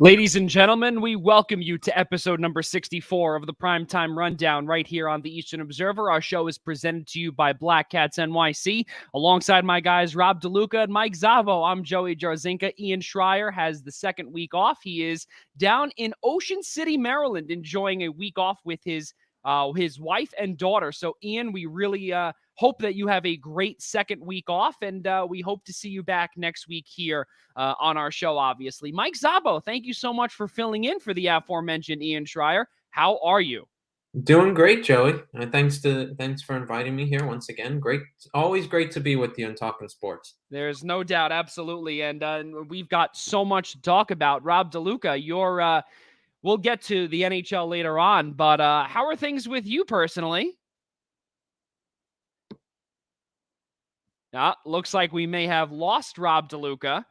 Ladies and gentlemen, we welcome you to episode number 64 of the Primetime Rundown right here on the Eastern Observer. Our show is presented to you by Black Cats NYC. Alongside my guys, Rob DeLuca and Mike Zavo, I'm Joey Jarzynka. Ian Schraier has the second week off. He is down in Ocean City, Maryland, enjoying a week off with his wife and daughter. So, Ian, we really hope that you have a great second week off, and we hope to see you back next week here on our show, obviously. Mike Zabo, thank you so much for filling in for the aforementioned Ian Schraier. How are you? Doing great, Joey. Thanks for inviting me here once again. Great, always great to be with you and talking sports. There's no doubt, absolutely, and we've got so much to talk about. Rob DeLuca, we'll get to the NHL later on, but how are things with you personally? Looks like we may have lost Rob DeLuca.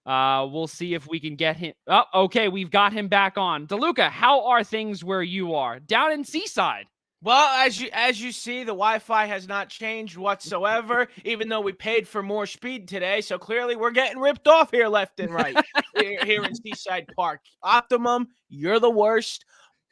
We'll see if we can get him. Oh, okay, we've got him back on. DeLuca, how are things where you are? Down in Seaside. Well, as you see, the Wi-Fi has not changed whatsoever, even though we paid for more speed today. So clearly we're getting ripped off here left and right here in Seaside Park. Optimum, you're the worst.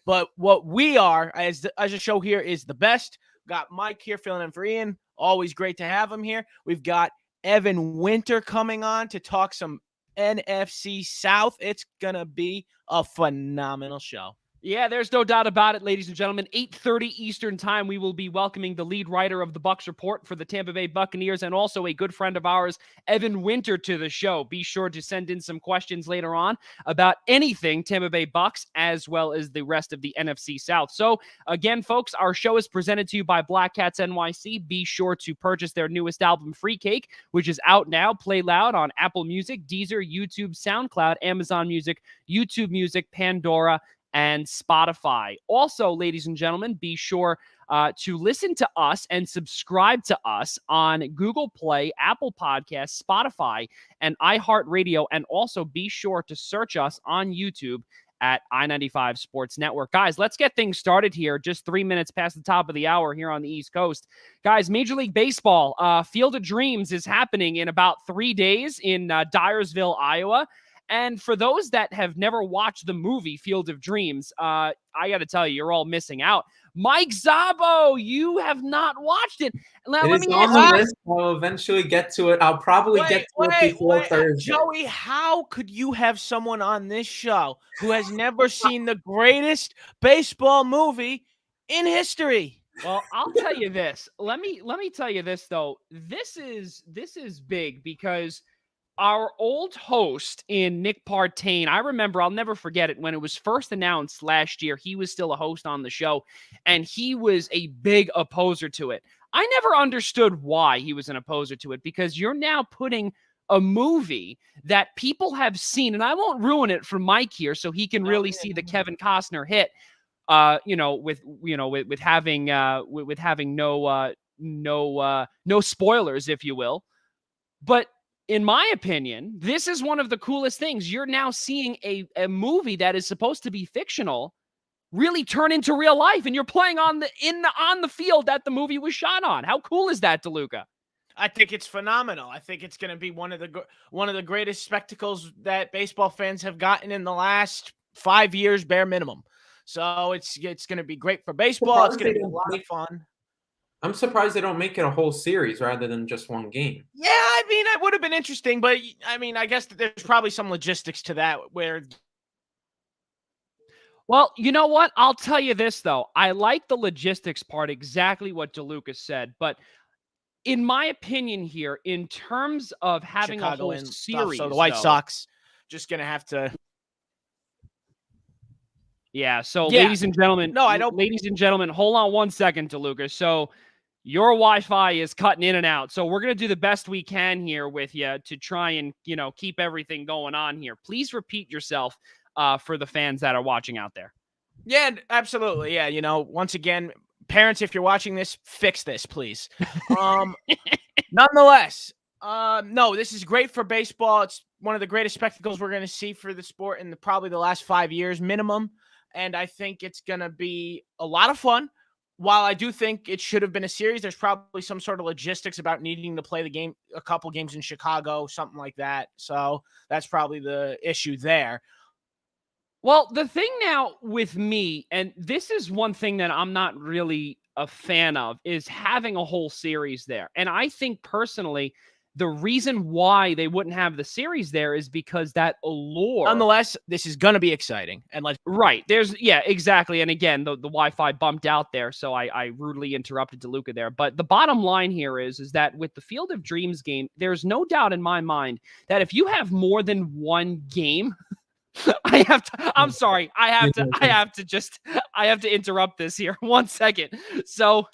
But what we are as a show here is the best. Got Mike here filling in for Ian. Always great to have him here. We've got Evan Winter coming on to talk some NFC South. It's going to be a phenomenal show. Yeah, there's no doubt about it, ladies and gentlemen. 8:30 Eastern time, we will be welcoming the lead writer of the Bucs Report for the Tampa Bay Buccaneers and also a good friend of ours, Evan Winter, to the show. Be sure to send in some questions later on about anything Tampa Bay Bucs as well as the rest of the NFC South. So, again, folks, our show is presented to you by Black Cats NYC. Be sure to purchase their newest album, Free Cake, which is out now. Play loud on Apple Music, Deezer, YouTube, SoundCloud, Amazon Music, YouTube Music, Pandora, and Spotify. Also, ladies and gentlemen, be sure to listen to us and subscribe to us on Google Play, Apple Podcasts, Spotify, and iHeartRadio. And also be sure to search us on YouTube at I-95 Sports Network. Guys, let's get things started here. Just 3 minutes past the top of the hour here on the East Coast. Guys, Major League Baseball, Field of Dreams is happening in about 3 days in Dyersville, Iowa. And for those that have never watched the movie Field of Dreams, I got to tell you, you're all missing out. Mike Zabo, you have not watched it. Now, it is on the list. I'll eventually get to it. I'll probably get to it before Thursday. Joey, how could you have someone on this show who has never seen the greatest baseball movie in history? Well, I'll tell you this. Let me tell you this, though. This is big because our old host in Nick Partain, I remember, I'll never forget it, when it was first announced last year, he was still a host on the show, and he was a big opposer to it. I never understood why he was an opposer to it, because you're now putting a movie that people have seen, and I won't ruin it for Mike here so he can really see the Kevin Costner hit, with having no spoilers, if you will. But in my opinion, this is one of the coolest things. You're now seeing a movie that is supposed to be fictional really turn into real life, and you're playing on the field that the movie was shot on. How cool is that, DeLuca? I think it's phenomenal. I think it's going to be one of the greatest spectacles that baseball fans have gotten in the last 5 years, bare minimum. So it's going to be great for baseball. It's going to be a lot of fun. I'm surprised they don't make it a whole series rather than just one game. Yeah, I mean, it would have been interesting, but I mean, I guess there's probably some logistics to that where. Well, you know what? I'll tell you this, though. I like the logistics part, exactly what DeLuca said. But in my opinion here, in terms of having Chicago a whole series. So the White Sox just going to have to. Yeah, so ladies and gentlemen. No, I don't. Ladies and gentlemen, hold on one second, DeLuca. So your Wi-Fi is cutting in and out. So we're going to do the best we can here with you to try and, keep everything going on here. Please repeat yourself for the fans that are watching out there. Yeah, absolutely. Yeah, once again, parents, if you're watching this, fix this, please. Nonetheless, no, this is great for baseball. It's one of the greatest spectacles we're going to see for the sport in probably the last 5 years minimum. And I think it's going to be a lot of fun. While I do think it should have been a series, there's probably some sort of logistics about needing to play the game, a couple games in Chicago, something like that. So that's probably the issue there. Well, the thing now with me, and this is one thing that I'm not really a fan of, is having a whole series there. And I think personally, the reason why they wouldn't have the series there is because that allure. Nonetheless, this is going to be exciting. And right. Yeah, exactly. And again, the Wi-Fi bumped out there, so I rudely interrupted DeLuca there. But the bottom line here is that with the Field of Dreams game, there's no doubt in my mind that if you have more than one game, I'm sorry. I have to interrupt this here. 1 second. So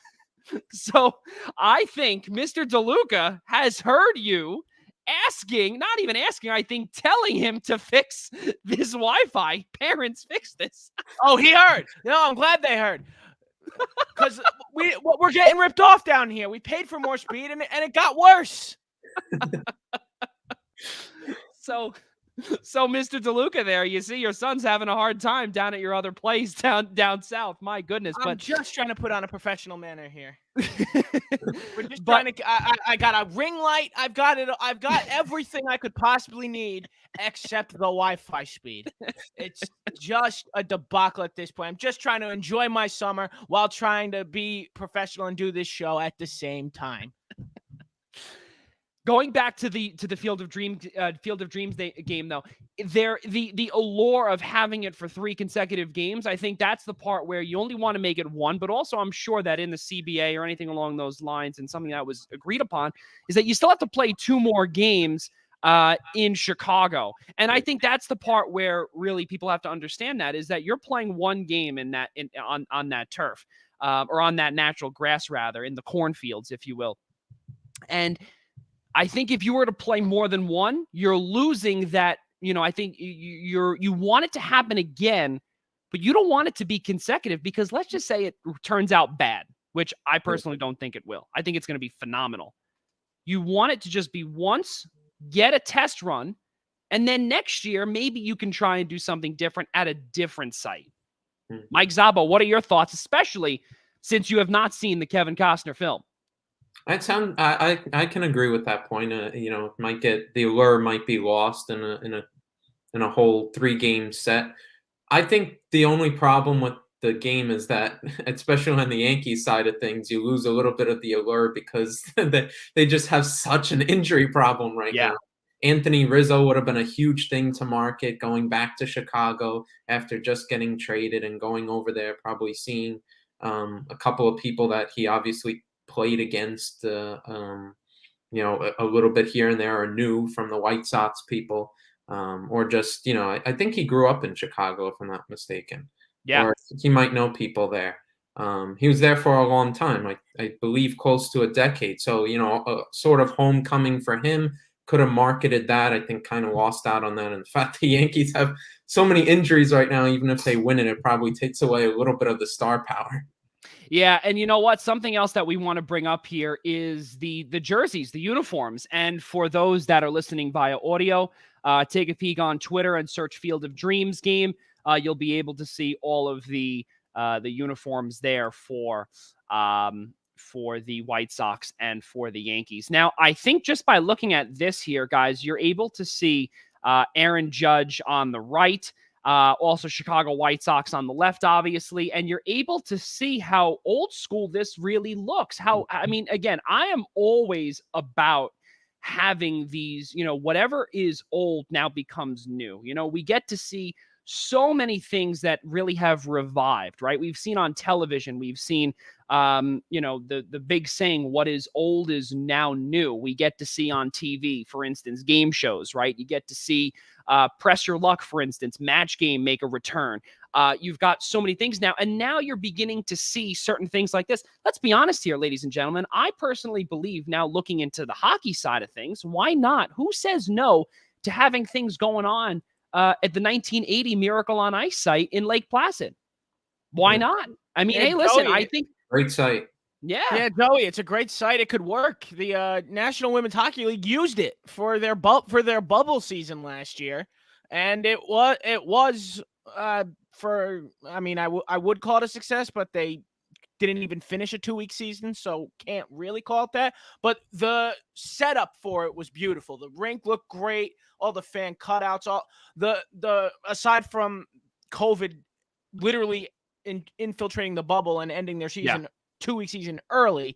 I think Mr. DeLuca has heard you not even asking, I think telling him to fix this Wi-Fi. Parents, fix this. Oh, he heard. No, I'm glad they heard. Because we're getting ripped off down here. We paid for more speed and it got worse. So, Mr. DeLuca there, you see your son's having a hard time down at your other place down south. My goodness. I'm just trying to put on a professional manner here. We're just trying to I got a ring light. I've got it. I've got everything I could possibly need except the Wi-Fi speed. It's just a debacle at this point. I'm just trying to enjoy my summer while trying to be professional and do this show at the same time. Going back to the Field of Dreams game though, the allure of having it for 3 consecutive games, I think that's the part where you only want to make it 1, but also I'm sure that in the CBA or anything along those lines, and something that was agreed upon, is that you still have to play 2 more games in Chicago. And I think that's the part where really people have to understand that, is that you're playing 1 game on that turf, or on that natural grass, rather, in the cornfields, if you will. And I think if you were to play more than 1, you're losing that. I think you want it to happen again, but you don't want it to be consecutive, because let's just say it turns out bad, which I personally don't think it will. I think it's going to be phenomenal. You want it to just be once, get a test run, and then next year, maybe you can try and do something different at a different site. Mike Szabo, what are your thoughts, especially since you have not seen the Kevin Costner film? I can agree with that point. The allure might be lost in a whole 3-game set. I think the only problem with the game is that, especially on the Yankees side of things, you lose a little bit of the allure because they just have such an injury problem right now. Anthony Rizzo would have been a huge thing to market, going back to Chicago after just getting traded and going over there, probably seeing a couple of people that he obviously played against, a little bit here and there, or knew from the White Sox people, or just, I think he grew up in Chicago, if I'm not mistaken. Yeah. Or he might know people there. He was there for a long time, I believe close to a decade. So, a sort of homecoming for him. Could have marketed that. I think kind of lost out on that. In fact, the Yankees have so many injuries right now, even if they win it probably takes away a little bit of the star power. Yeah, and you know what? Something else that we want to bring up here is the jerseys, the uniforms. And for those that are listening via audio, take a peek on Twitter and search Field of Dreams game. You'll be able to see all of the uniforms there for the White Sox and for the Yankees. Now, I think just by looking at this here, guys, you're able to see Aaron Judge on the right. Also Chicago White Sox on the left, obviously, and you're able to see how old school this really looks. Again, I am always about having these, whatever is old now becomes new. We get to see so many things that really have revived, right? We've seen on television, we've seen, the big saying, what is old is now new. We get to see on TV, for instance, game shows, right? You get to see Press Your Luck, for instance, Match Game make a return. You've got so many things now, and now you're beginning to see certain things like this. Let's be honest here, ladies and gentlemen. I personally believe, now looking into the hockey side of things, why not? Who says no to having things going on at the 1980 Miracle on Ice site in Lake Placid? Why not? Hey, listen, Joey, I think great site. Yeah, Joey, it's a great site. It could work. The National Women's Hockey League used it for their bubble season last year, and it was I would call it a success, but they didn't even finish a 2-week season, so can't really call it that. But the setup for it was beautiful. The rink looked great. All the fan cutouts, all the aside from COVID literally infiltrating the bubble and ending their season 2-week season early.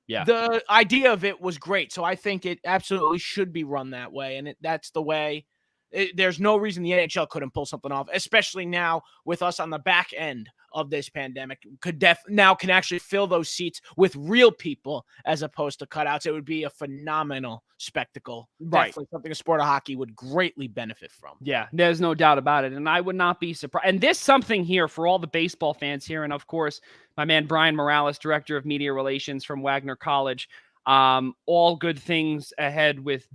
Yeah. The idea of it was great. So I think it absolutely should be run that way. And that's the way. There's no reason the NHL couldn't pull something off, especially now with us on the back end of this pandemic. Can actually fill those seats with real people as opposed to cutouts. It would be a phenomenal spectacle. Right. Definitely something a sport of hockey would greatly benefit from. Yeah, there's no doubt about it. And I would not be surprised. And this something here for all the baseball fans here. And of course, my man, Brian Morales, Director of Media Relations from Wagner College. All good things ahead with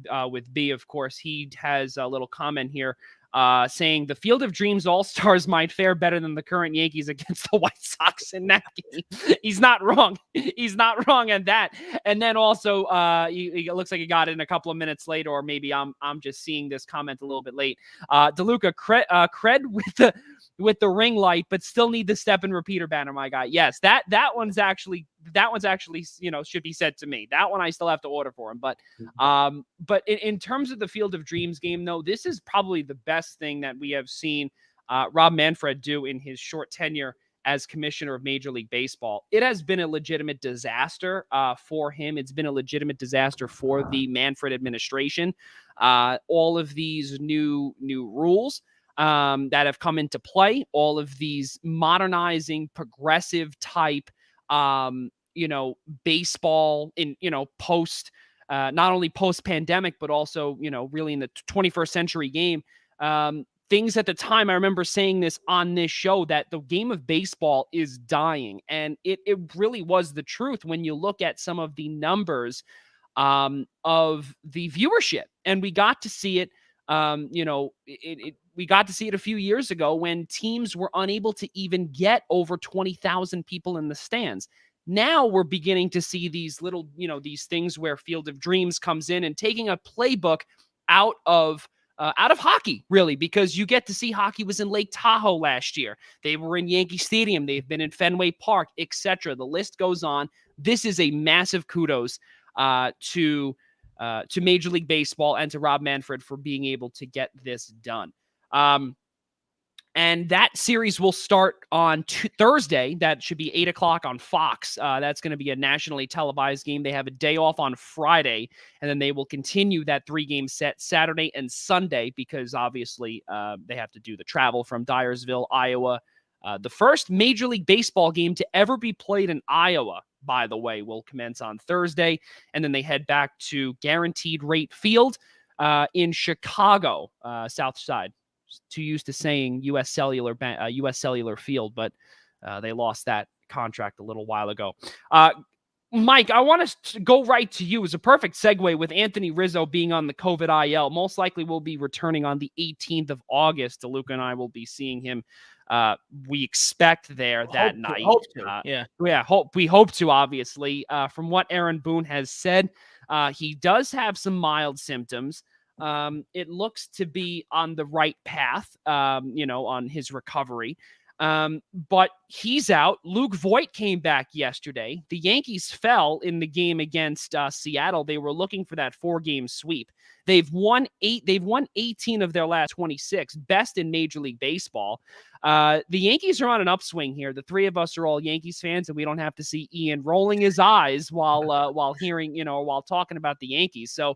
B, of course. He has a little comment here saying the Field of Dreams All-Stars might fare better than the current Yankees against the White Sox in that game. He's not wrong. He's not wrong on that. And then also, it looks like he got it in a couple of minutes late, or maybe I'm just seeing this comment a little bit late. DeLuca, cred with the ring light, but still need the step and repeater banner, my guy. Yes, that one's actually should be said to me. That one I still have to order for him. But in terms of the Field of Dreams game, though, this is probably the best thing that we have seen Rob Manfred do in his short tenure as commissioner of Major League Baseball. It has been a legitimate disaster for him. It's been a legitimate disaster for the Manfred administration. All of these new rules that have come into play, all of these modernizing, progressive type, baseball in, post, not only post-pandemic, but also, really in the 21st century game. Things at the time, I remember saying this on this show, that the game of baseball is dying. And it really was the truth when you look at some of the numbers of the viewership. And we got to see it, we got to see it a few years ago when teams were unable to even get over 20,000 people in the stands. Now we're beginning to see these little, these things where Field of Dreams comes in and taking a playbook out of hockey, really, because you get to see hockey was in Lake Tahoe last year. They were in Yankee Stadium. They've been in Fenway Park, etc. The list goes on. This is a massive kudos to Major League Baseball and to Rob Manfred for being able to get this done. And that series will start on Thursday. That should be 8 o'clock on Fox. That's going to be a nationally televised game. They have a day off on Friday, and then they will continue that 3-game set Saturday and Sunday because obviously they have to do the travel from Dyersville, Iowa. The first Major League Baseball game to ever be played in Iowa, by the way, will commence on Thursday, and then they head back to Guaranteed Rate Field in Chicago, South Side. Too used to saying U.S. Cellular Field, but they lost that contract a little while ago. Mike, I want to go right to you. It's a perfect segue with Anthony Rizzo being on the COVID IL. Most likely will be returning on the 18th of August. DeLuca and I will be seeing him. We expect there that night. We hope to, obviously. From what Aaron Boone has said, he does have some mild symptoms. It looks to be on the right path, on his recovery. But he's out. Luke Voigt came back yesterday. The Yankees fell in the game against Seattle. They were looking for that 4-game sweep. They've won 18 of their last 26, best in Major League Baseball. The Yankees are on an upswing here. The three of us are all Yankees fans, and we don't have to see Ian rolling his eyes while hearing, while talking about the Yankees. So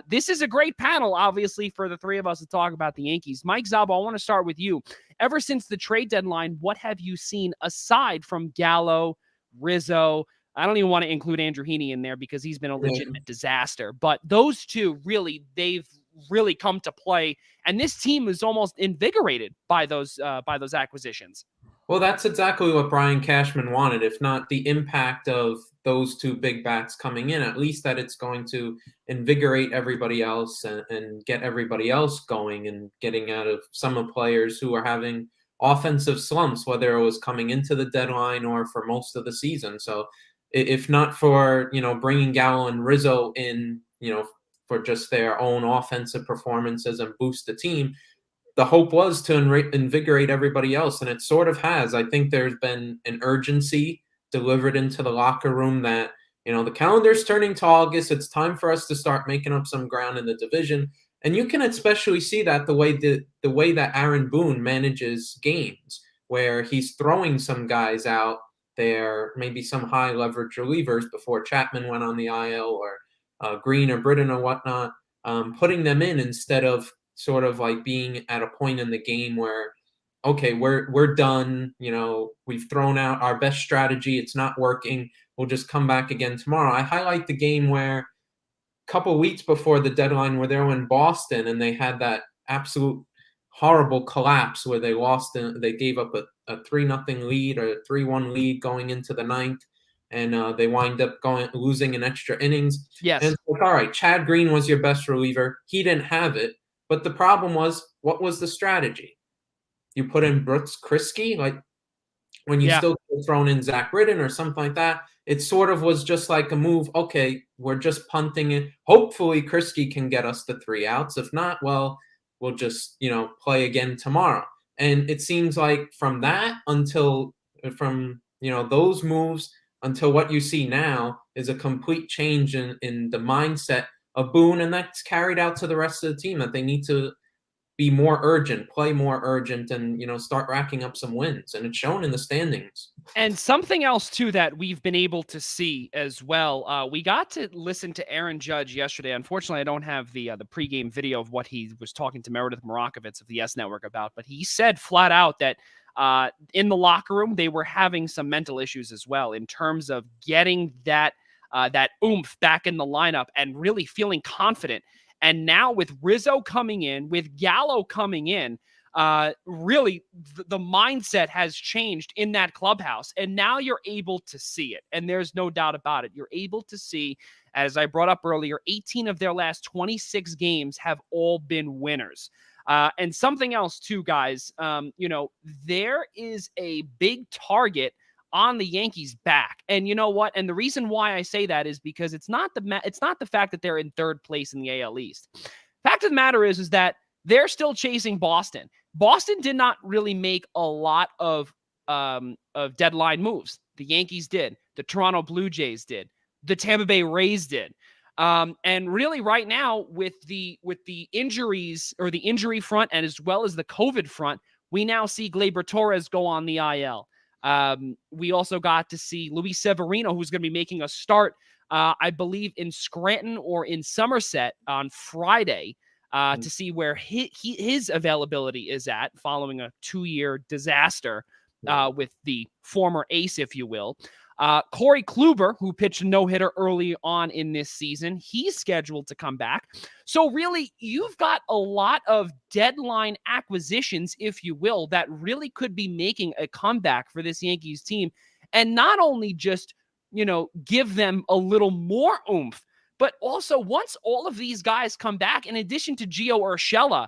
this is a great panel, obviously, for the three of us to talk about the Yankees. Mike Zabo, I want to start with you. Ever since the trade deadline, what have you seen aside from Gallo, Rizzo? I don't even want to include Andrew Heaney in there because he's been a legitimate disaster. But those two, really, they've really come to play. And this team is almost invigorated by those acquisitions. Well, that's exactly what Brian Cashman wanted, if not the impact of those two big bats coming in, at least that it's going to invigorate everybody else and get everybody else going and getting out of some of players who are having offensive slumps, whether it was coming into the deadline or for most of the season. So if not for, bringing Gallo and Rizzo in, for just their own offensive performances and boost the team, the hope was to invigorate everybody else, and it sort of has. I think there's been an urgency delivered into the locker room that, the calendar's turning to August. It's time for us to start making up some ground in the division. And you can especially see that the way that Aaron Boone manages games, where he's throwing some guys out there, maybe some high leverage relievers before Chapman went on the IL, or Green or Britton or whatnot, putting them in instead of sort of like being at a point in the game where, okay, we're done. We've thrown out our best strategy. It's not working. We'll just come back again tomorrow. I highlight the game where a couple weeks before the deadline where they were in Boston and they had that absolute horrible collapse where they lost and they gave up a 3-0 lead or a 3-1 lead going into the ninth, and they wind up losing in extra innings. Yes. And it's like, all right, Chad Green was your best reliever. He didn't have it. But the problem was, what was the strategy? You put in Brooks Kriske, like when you still thrown in Zach Britton or something like that. It sort of was just like a move. Okay, we're just punting it. Hopefully Kriske can get us the 3 outs. If not, well, we'll just, play again tomorrow. And it seems like from those moves until what you see now is a complete change in the mindset of Boone, and that's carried out to the rest of the team, that they need to be more urgent, play more urgent, and start racking up some wins. And it's shown in the standings. And something else too that we've been able to see as well. We got to listen to Aaron Judge yesterday. Unfortunately, I don't have the pregame video of what he was talking to Meredith Morakovitz of the S Network about, but he said flat out that in the locker room they were having some mental issues as well in terms of getting that oomph back in the lineup and really feeling confident. And now with Rizzo coming in, with Gallo coming in, really the mindset has changed in that clubhouse. And now you're able to see it. And there's no doubt about it. You're able to see, as I brought up earlier, 18 of their last 26 games have all been winners. And something else too, guys, there is a big target on the Yankees' back. And you know what? And the reason why I say that is because it's not the fact that they're in third place in the AL East. Fact of the matter is that they're still chasing Boston. Boston did not really make a lot of deadline moves. The Yankees did. The Toronto Blue Jays did. The Tampa Bay Rays did. And really right now with the injuries, or the injury front, and as well as the COVID front, we now see Gleyber Torres go on the IL. We also got to see Luis Severino, who's going to be making a start, I believe, in Scranton or in Somerset on Friday, to see where his availability is at following a 2-year disaster with the former ace, if you will. Corey Kluber, who pitched a no-hitter early on in this season, he's scheduled to come back. So really, you've got a lot of deadline acquisitions, if you will, that really could be making a comeback for this Yankees team. And not only just, give them a little more oomph, but also once all of these guys come back, in addition to Gio Urshela,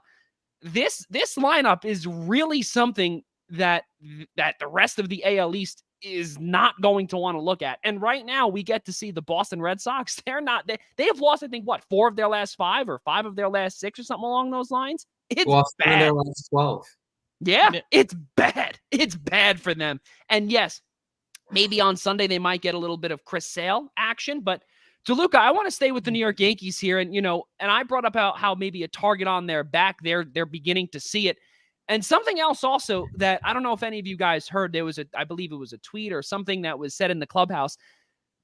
this lineup is really something that the rest of the AL East is not going to want to look at. And right now we get to see the Boston Red Sox. They have lost, I think, 4 of their last 5 or 5 of their last 6 or something along those lines. It's lost bad. 1 of their last 12. Yeah, it's bad. It's bad for them. And yes, maybe on Sunday they might get a little bit of Chris Sale action, but DeLuca, I want to stay with the New York Yankees here. And, and I brought up how maybe a target on their back, they're beginning to see it. And something else also that I don't know if any of you guys heard, I believe it was a tweet or something that was said in the clubhouse,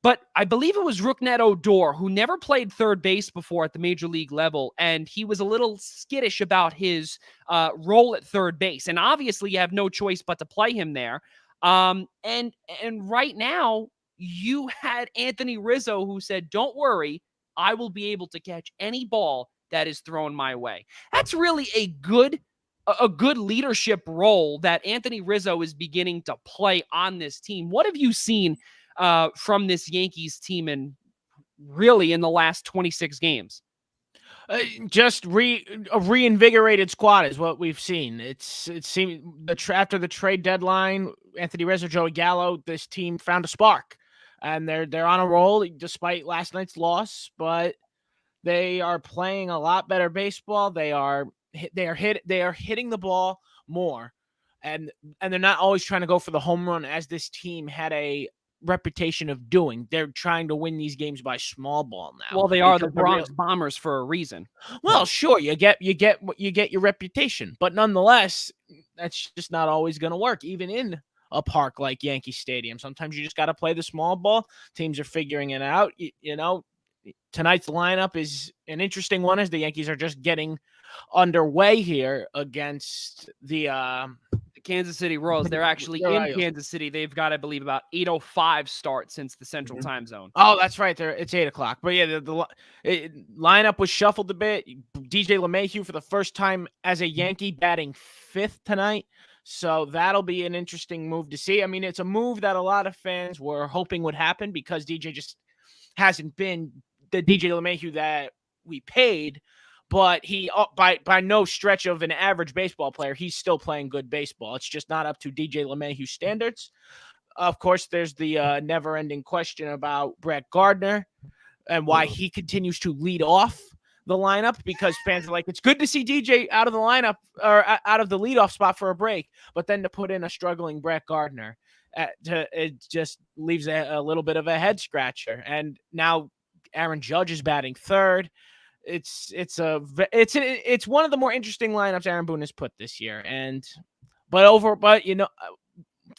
but I believe it was Rougned Odor, who never played third base before at the major league level, and he was a little skittish about his role at third base. And obviously you have no choice but to play him there. And right now you had Anthony Rizzo, who said, "Don't worry, I will be able to catch any ball that is thrown my way." That's really a good leadership role that Anthony Rizzo is beginning to play on this team. What have you seen from this Yankees team and really in the last 26 games? Just a reinvigorated squad is what we've seen. It seemed after the trade deadline, Anthony Rizzo, Joey Gallo, this team found a spark, and they're on a roll despite last night's loss. But they are playing a lot better baseball. They are hitting the ball more, and they're not always trying to go for the home run, as this team had a reputation of doing. They're trying to win these games by small ball now. Well, they are the Bronx Bombers for a reason. Well, sure, you get your reputation, but nonetheless, that's just not always going to work, even in a park like Yankee Stadium. Sometimes you just got to play the small ball. Teams are figuring it out. You know, tonight's lineup is an interesting one as the Yankees are just getting underway here against the Kansas City Royals. They're actually in Kansas City. They've got, I believe, about 8:05 start since the Central Time Zone. Oh, that's right. It's 8:00. But yeah, the lineup was shuffled a bit. DJ LeMahieu for the first time as a Yankee batting 5th tonight. So that'll be an interesting move to see. I mean, it's a move that a lot of fans were hoping would happen because DJ just hasn't been the DJ LeMahieu that we paid. But he, by no stretch of an average baseball player, he's still playing good baseball. It's just not up to DJ LeMahieu standards. Of course, there's the never-ending question about Brett Gardner and why he continues to lead off the lineup, because fans are like, it's good to see DJ out of the lineup or out of the leadoff spot for a break, but then to put in a struggling Brett Gardner, it just leaves a little bit of a head scratcher. And now Aaron Judge is batting 3rd. It's one of the more interesting lineups Aaron Boone has put this year. But you know,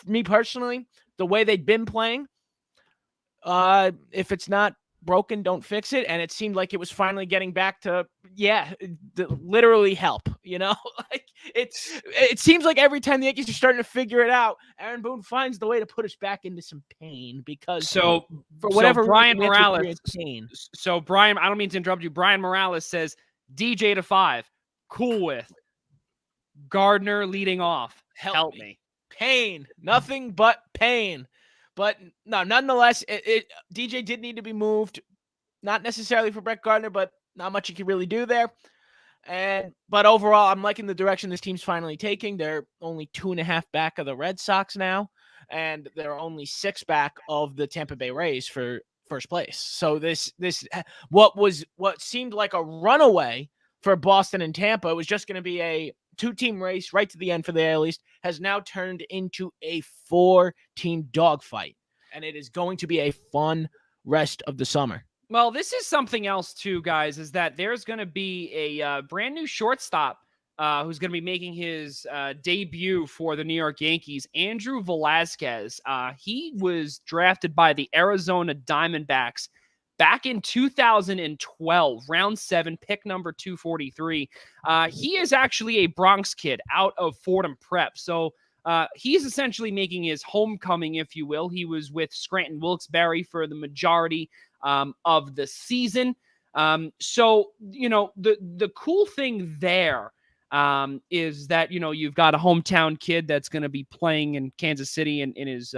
me personally, the way they've been playing, if it's not broken, don't fix it. And it seemed like it was finally getting back to, literally help, you know, like it seems like every time the Yankees are starting to figure it out, Aaron Boone finds the way to put us back into some pain because for whatever Brian Morales. So Brian, I don't mean to interrupt you. Brian Morales says DJ to 5, cool with Gardner leading off. Help me. Pain, nothing but pain. But no, nonetheless, DJ did need to be moved, not necessarily for Brett Gardner, but not much he could really do there. But overall, I'm liking the direction this team's finally taking. They're only 2.5 back of the Red Sox now, and they're only 6 back of the Tampa Bay Rays for first place. So what seemed like a runaway for Boston and Tampa, it was just going to be a 2-team race right to the end for the AL East, has now turned into a 4-team dogfight, and it is going to be a fun rest of the summer. Well, this is something else too, guys, is that there's going to be a brand new shortstop who's going to be making his debut for the New York Yankees, Andrew Velazquez. He was drafted by the Arizona Diamondbacks back in 2012, round 7, pick number 243. He is actually a Bronx kid out of Fordham Prep. So he's essentially making his homecoming, if you will. He was with Scranton Wilkes-Barre for the majority of the season. So, you know, the cool thing there is that, you know, you've got a hometown kid that's going to be playing in Kansas City in his,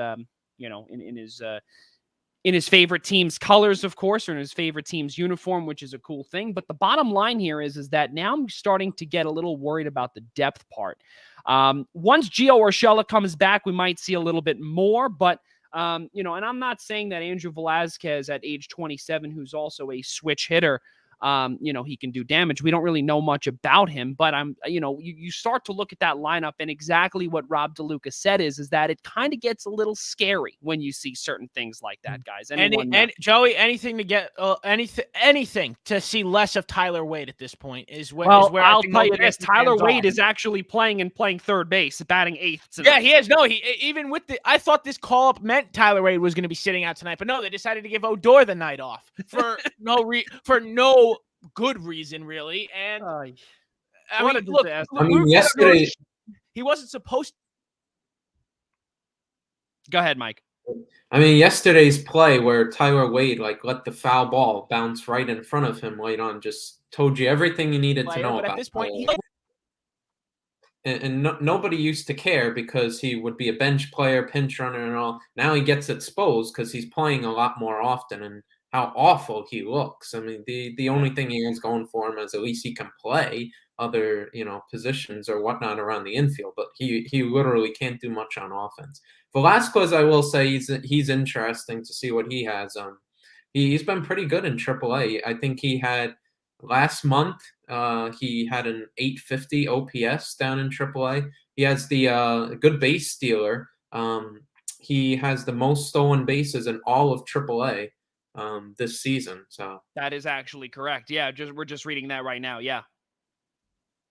in his favorite team's colors, of course, or in his favorite team's uniform, which is a cool thing. But the bottom line here is that now I'm starting to get a little worried about the depth part. Once Gio Urshela comes back, we might see a little bit more, but and I'm not saying that Andrew Velazquez at age 27, who's also a switch hitter, he can do damage. We don't really know much about him, but you start to look at that lineup, and exactly what Rob DeLuca said is that it kind of gets a little scary when you see certain things like that, guys. And Joey, anything to get anything to see less of Tyler Wade at this point is where I'll tell you this: Tyler Wade is actually playing third base, batting 8th tonight. Yeah, he is. No, he even with I thought this call up meant Tyler Wade was going to be sitting out tonight, but no, they decided to give Odor the night off for no good reason, really. And yesterday he wasn't supposed to. Go ahead, Mike. I mean, yesterday's play where Tyler Wade let the foul ball bounce right in front of him late on just told you everything you needed to know but about at this point. Nobody used to care because he would be a bench player, pinch runner, and all. Now he gets exposed because he's playing a lot more often, and how awful he looks. I mean, the only thing he has going for him is at least he can play other, positions or whatnot around the infield, but he literally can't do much on offense. Velasquez, I will say, he's interesting to see what he has. He's been pretty good in AAA. I think he had last month, he had an 850 OPS down in AAA. He has the good base stealer. he has the most stolen bases in all of AAA this season. So that is actually correct. Yeah, we're just reading that right now. Yeah.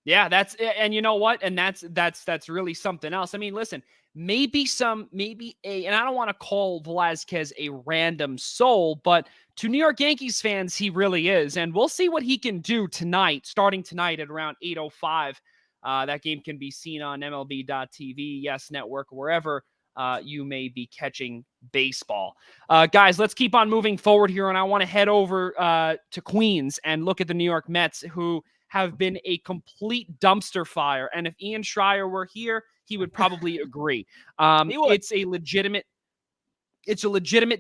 Yeah, that's, and you know what? And that's really something else. I mean, listen, maybe and I don't want to call Velazquez a random soul, but to New York Yankees fans, he really is. And we'll see what he can do tonight, starting tonight at around 8:05. That game can be seen on MLB.TV, Yes Network, wherever you may be catching baseball. Guys, let's keep on moving forward here. And I want to head over to Queens and look at the New York Mets, who have been a complete dumpster fire. And if Ian Schraier were here, he would probably agree. It's a legitimate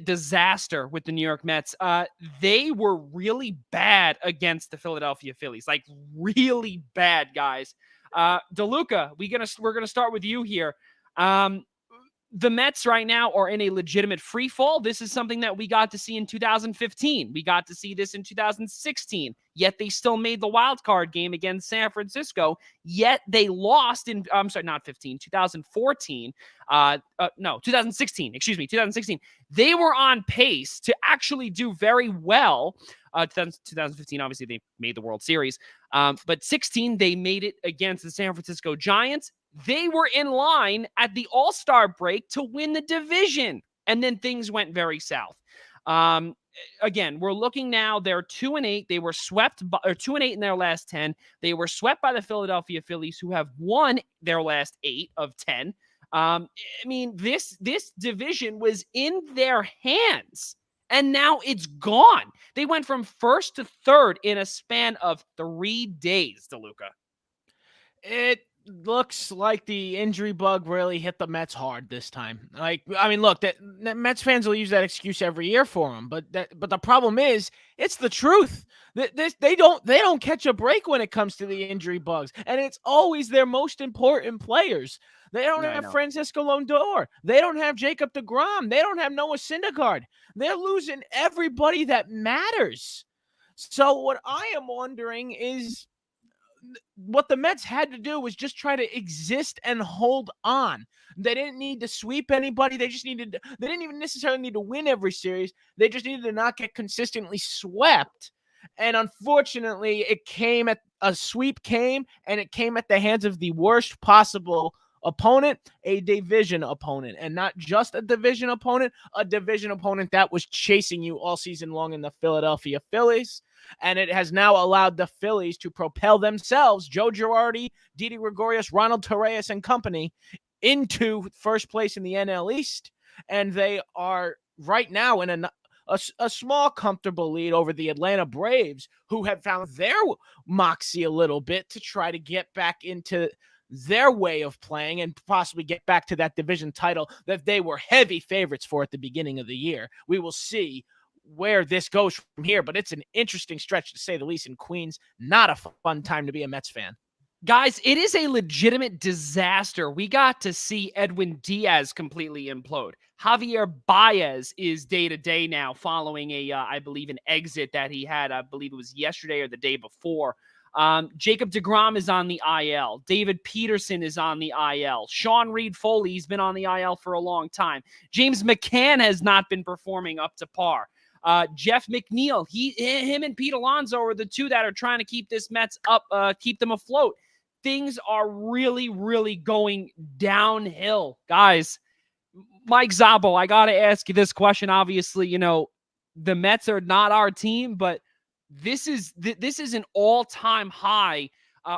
disaster with the New York Mets. They were really bad against the Philadelphia Phillies, like really bad, guys. DeLuca, we're gonna start with you here. The Mets right now are in a legitimate free fall. This is something that we got to see in 2015. We got to see this in 2016. Yet they still made the wild card game against San Francisco. Yet they lost in, I'm sorry, not 15, 2014. 2016. Excuse me, 2016. They were on pace to actually do very well. 2015, obviously, they made the World Series. But 16, they made it against the San Francisco Giants. They were in line at the All-Star break to win the division, and then things went very south. Again, we're looking now. They're 2-8. They were swept, or 2-8 in their last 10. They were swept by the Philadelphia Phillies, who have won their last 8 of 10. I mean, this division was in their hands, and now it's gone. They went from first to third in a span of 3 days, DeLuca. It looks like the injury bug really hit the Mets hard this time. Like, I mean, look, that Mets fans will use that excuse every year for them, but the problem is, it's the truth. They don't catch a break when it comes to the injury bugs, and it's always their most important players. They don't have Francisco Lindor. They don't have Jacob deGrom. They don't have Noah Syndergaard. They're losing everybody that matters. So what I am wondering is, what the Mets had to do was just try to exist and hold on. They didn't need to sweep anybody. They didn't even necessarily need to win every series. They just needed to not get consistently swept. And unfortunately, a sweep came, and it came at the hands of the worst possible opponent, a division opponent, and not just a division opponent that was chasing you all season long in the Philadelphia Phillies. And it has now allowed the Phillies to propel themselves, Joe Girardi, Didi Gregorius, Ronald Torreyes, and company, into first place in the NL East. And they are right now in a small, comfortable lead over the Atlanta Braves, who have found their moxie a little bit to try to get back into their way of playing and possibly get back to that division title that they were heavy favorites for at the beginning of the year. We will see where this goes from here, but it's an interesting stretch to say the least in Queens. Not a fun time to be a Mets fan. Guys, it is a legitimate disaster. We got to see Edwin Diaz completely implode. Javier Baez is day-to-day now following I believe, an exit that he had. I believe it was yesterday or the day before. Jacob deGrom is on the IL. David Peterson is on the IL. Sean Reed-Foley has been on the IL for a long time. James McCann has not been performing up to par. Jeff McNeil, him and Pete Alonso are the two that are trying to keep this Mets up, keep them afloat. Things are really, really going downhill. Guys, Mike Szabo, I got to ask you this question. Obviously, the Mets are not our team, but this is an all-time high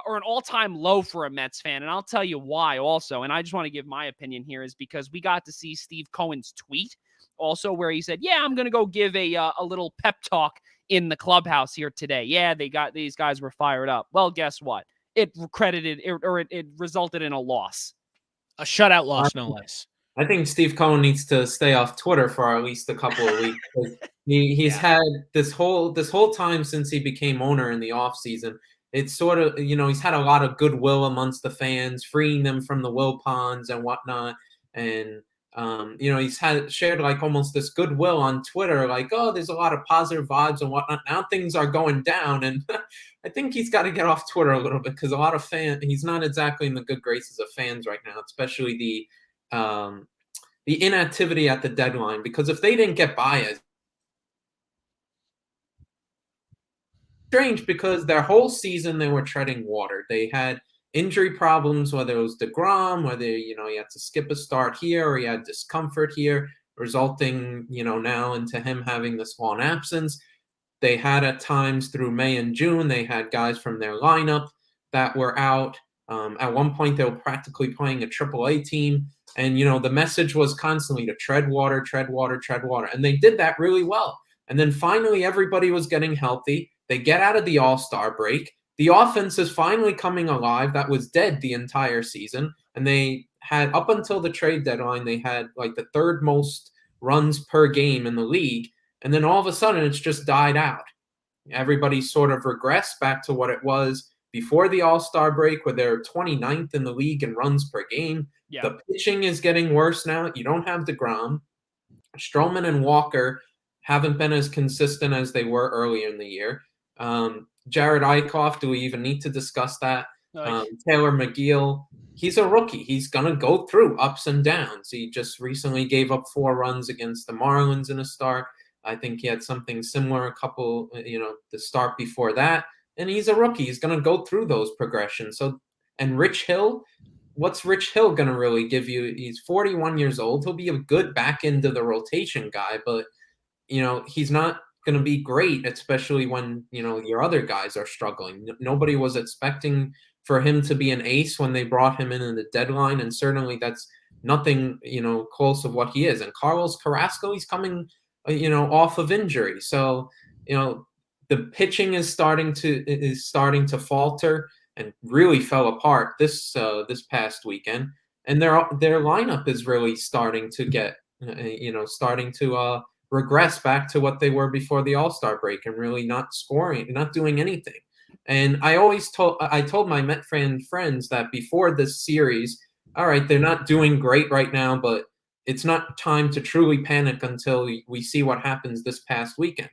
or an all-time low for a Mets fan. And I'll tell you why also. And I just want to give my opinion here is because we got to see Steve Cohen's tweet also where he said, yeah, I'm going to go give a little pep talk in the clubhouse here today. Yeah, these guys were fired up. Well, guess what? It resulted in a loss. A shutout loss, no less. I think Steve Cohen needs to stay off Twitter for at least a couple of weeks. He's had this whole time since he became owner in the offseason. It's sort of, he's had a lot of goodwill amongst the fans, freeing them from the Wilpons and whatnot. And, he's shared like almost this goodwill on Twitter, like, oh, there's a lot of positive vibes and whatnot. Now things are going down. And I think he's got to get off Twitter a little bit because a lot of he's not exactly in the good graces of fans right now, especially the the inactivity at the deadline, because if they didn't get Baez, strange because their whole season they were treading water. They had injury problems, whether it was DeGrom, whether, you know, he had to skip a start here or he had discomfort here, resulting, you know, now into him having this long absence. They had at times through May and June, they had guys from their lineup that were out. At one point, they were practically playing a AAA team. And, you know, the message was constantly to tread water, tread water, tread water. And they did that really well. And then finally, everybody was getting healthy. They get out of the All-Star break. The offense is finally coming alive. That was dead the entire season. And they had, up until the trade deadline, they had like the third most runs per game in the league. And then all of a sudden, it's just died out. Everybody sort of regressed back to what it was before the All-Star break, where they're 29th in the league in runs per game. Yeah. The pitching is getting worse now. You don't have DeGrom. Stroman and Walker haven't been as consistent as they were earlier in the year. Jared Eichhoff, do we even need to discuss that? Taylor McGill, he's a rookie. He's going to go through ups and downs. He just recently gave up 4 runs against the Marlins in a start. I think he had something similar a couple, you know, the start before that. And he's a rookie. He's going to go through those progressions. So, and Rich Hill, what's Rich Hill going to really give you? He's 41 years old. He'll be a good back into the rotation guy, but, you know, he's not going to be great, especially when, you know, your other guys are struggling. Nobody was expecting for him to be an ace when they brought him in the deadline. And certainly that's nothing, you know, close of what he is. And Carlos Carrasco, he's coming, you know, off of injury. So, you know, the pitching is starting to falter and really fell apart this past weekend. And their lineup is really starting to get, you know, regress back to what they were before the All-Star break and really not scoring, not doing anything. And I told my Met friends that before this series, all right, they're not doing great right now, but it's not time to truly panic until we see what happens this past weekend.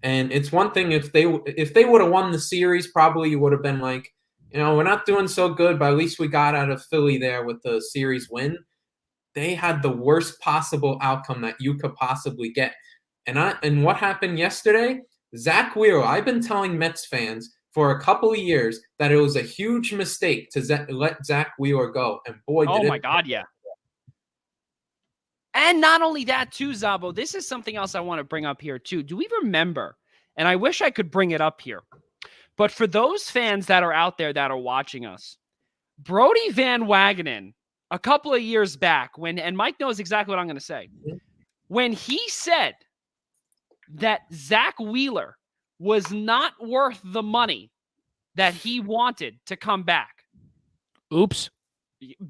And it's one thing if they would have won the series, probably you would have been like, you know, we're not doing so good, but at least we got out of Philly there with the series win. They had the worst possible outcome that you could possibly get. And what happened yesterday? Zach Wheeler, I've been telling Mets fans for a couple of years that it was a huge mistake to let Zach Wheeler go. And boy, did oh my God, yeah. And not only that, too, Zabo, this is something else I want to bring up here, too. Do we remember, and I wish I could bring it up here, but for those fans that are out there that are watching us, Brodie Van Wagenen, a couple of years back, and Mike knows exactly what I'm going to say, when he said that Zach Wheeler was not worth the money that he wanted to come back. Oops.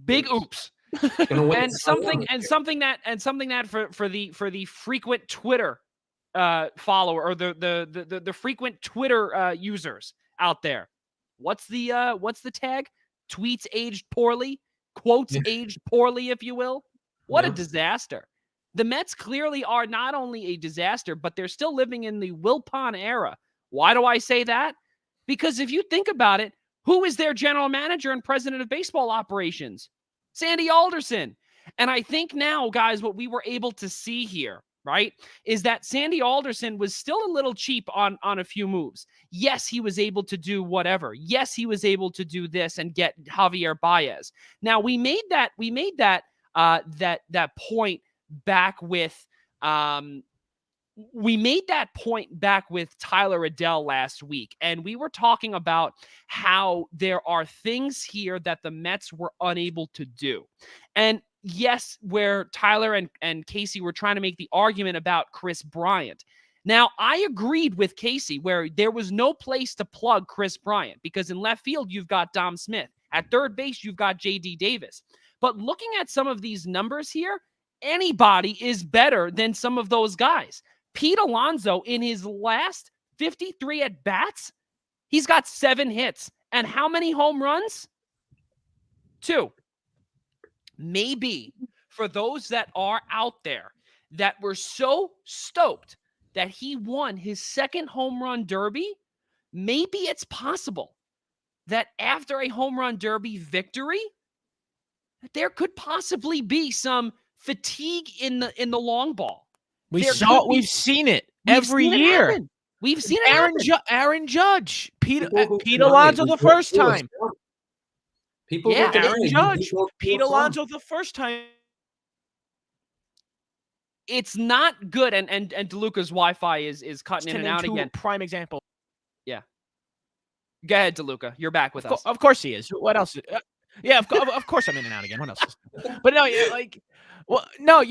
Big oops. and something that for the frequent Twitter follower or the frequent Twitter users out there. What's the tag? Tweets aged poorly, quotes aged poorly, if you will. What a disaster. The Mets clearly are not only a disaster, but they're still living in the Wilpon era. Why do I say that? Because if you think about it, who is their general manager and president of baseball operations? Sandy Alderson. And I think now, guys, what we were able to see here, right, is that Sandy Alderson was still a little cheap on a few moves. Yes, he was able to do whatever. Yes, he was able to do this and get Javier Baez. Now, we made that point back with Tyler Adele last week, and we were talking about how there are things here that the Mets were unable to do. And yes, where Tyler and Casey were trying to make the argument about Chris Bryant. Now, I agreed with Casey where there was no place to plug Chris Bryant because in left field, you've got Dom Smith. At third base, you've got J.D. Davis. But looking at some of these numbers here, anybody is better than some of those guys. Pete Alonso, in his last 53 at-bats, he's got 7 hits. And how many home runs? 2. Maybe for those that are out there that were so stoked that he won his second home run derby, maybe it's possible that after a home run derby victory, there could possibly be some fatigue in the long ball. We've seen it every year. We've seen it happen. Aaron Judge, Pete Alonso the first time. Aaron Judge, Pete Alonso the first time. It's not good, and DeLuca's Wi-Fi is cutting in and out again. Prime example. Yeah. Go ahead, DeLuca. You're back with us. Of course he is. What else? Yeah, of course I'm in and out again. What else? But no, like, well, no,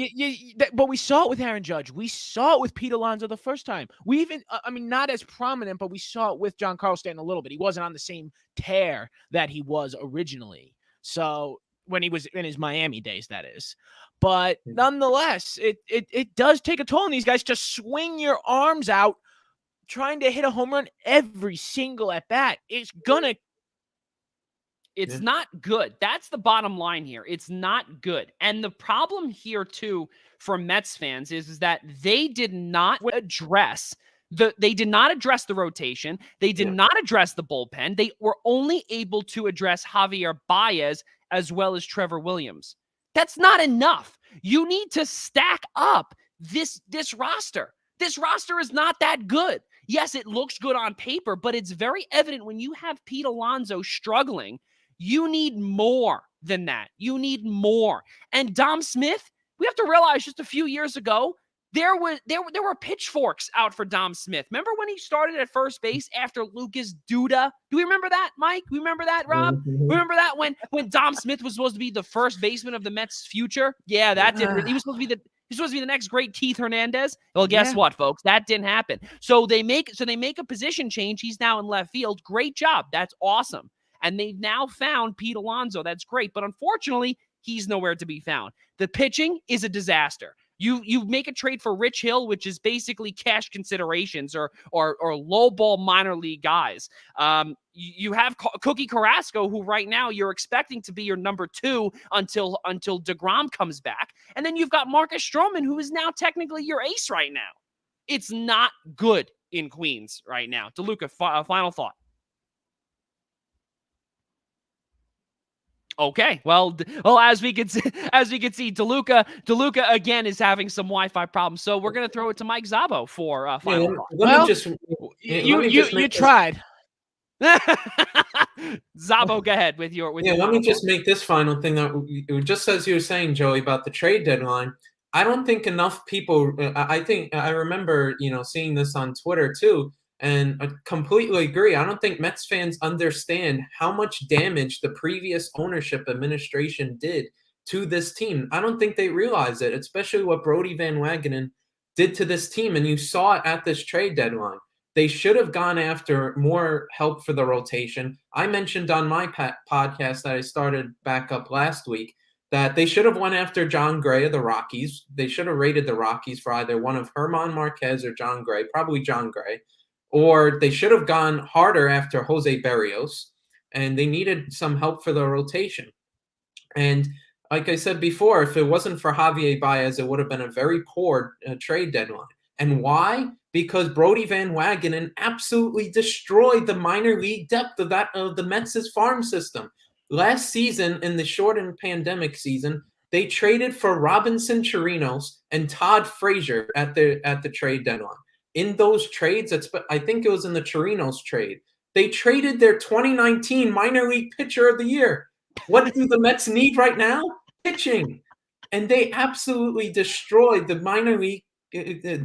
but we saw it with Aaron Judge. We saw it with Pete Alonso the first time. We even, I mean, not as prominent, but we saw it with Giancarlo Stanton a little bit. He wasn't on the same tear that he was originally. So when he was in his Miami days, that is. But nonetheless, it does take a toll on these guys to swing your arms out trying to hit a home run every single at bat. It's not good. That's the bottom line here. It's not good. And the problem here too for Mets fans is that they did not address the rotation. They did not address the bullpen. They were only able to address Javier Baez as well as Trevor Williams. That's not enough. You need to stack up this roster. This roster is not that good. Yes, it looks good on paper, but it's very evident when you have Pete Alonso struggling, you need more than that. You need more. And Dom Smith, we have to realize just a few years ago, there were pitchforks out for Dom Smith. Remember when he started at first base after Lucas Duda? Do we remember that, Mike? We remember that, Rob? Remember that when Dom Smith was supposed to be the first baseman of the Mets' future? Yeah, that didn't really. He was supposed to be the next great Keith Hernandez. Well, guess what, folks? That didn't happen. So they make a position change. He's now in left field. Great job. That's awesome. And they've now found Pete Alonso. That's great. But unfortunately, he's nowhere to be found. The pitching is a disaster. You make a trade for Rich Hill, which is basically cash considerations or low ball minor league guys. You have Cookie Carrasco, who right now you're expecting to be your number 2 until DeGrom comes back. And then you've got Marcus Stroman, who is now technically your ace right now. It's not good in Queens right now. DeLuca, final thought. Okay, well, as we can see, DeLuca again is having some Wi-Fi problems. So we're gonna throw it to Mike Szabo for final thought. You tried. Szabo, go ahead with your. Let me just make this final thing that just as you were saying, Joey, about the trade deadline. I don't think enough people. I think I remember seeing this on Twitter too. And I completely agree. I don't think Mets fans understand how much damage the previous ownership administration did to this team. I don't think they realize it, especially what Brodie Van Wagenen did to this team. And you saw it at this trade deadline. They should have gone after more help for the rotation. I mentioned on my podcast that I started back up last week that they should have went after John Gray of the Rockies. They should have rated the Rockies for either one of German Marquez or John Gray, probably John Gray. Or they should have gone harder after Jose Berrios, and they needed some help for the rotation. And like I said before, if it wasn't for Javier Baez, it would have been a very poor trade deadline. And why? Because Brodie Van Wagenen absolutely destroyed the minor league depth of the Mets' farm system. Last season, in the shortened pandemic season, they traded for Robinson Chirinos and Todd Frazier at the trade deadline. In those trades, I think it was in the Chirinos trade, they traded their 2019 minor league pitcher of the year. What do the Mets need right now? Pitching. And they absolutely destroyed the minor league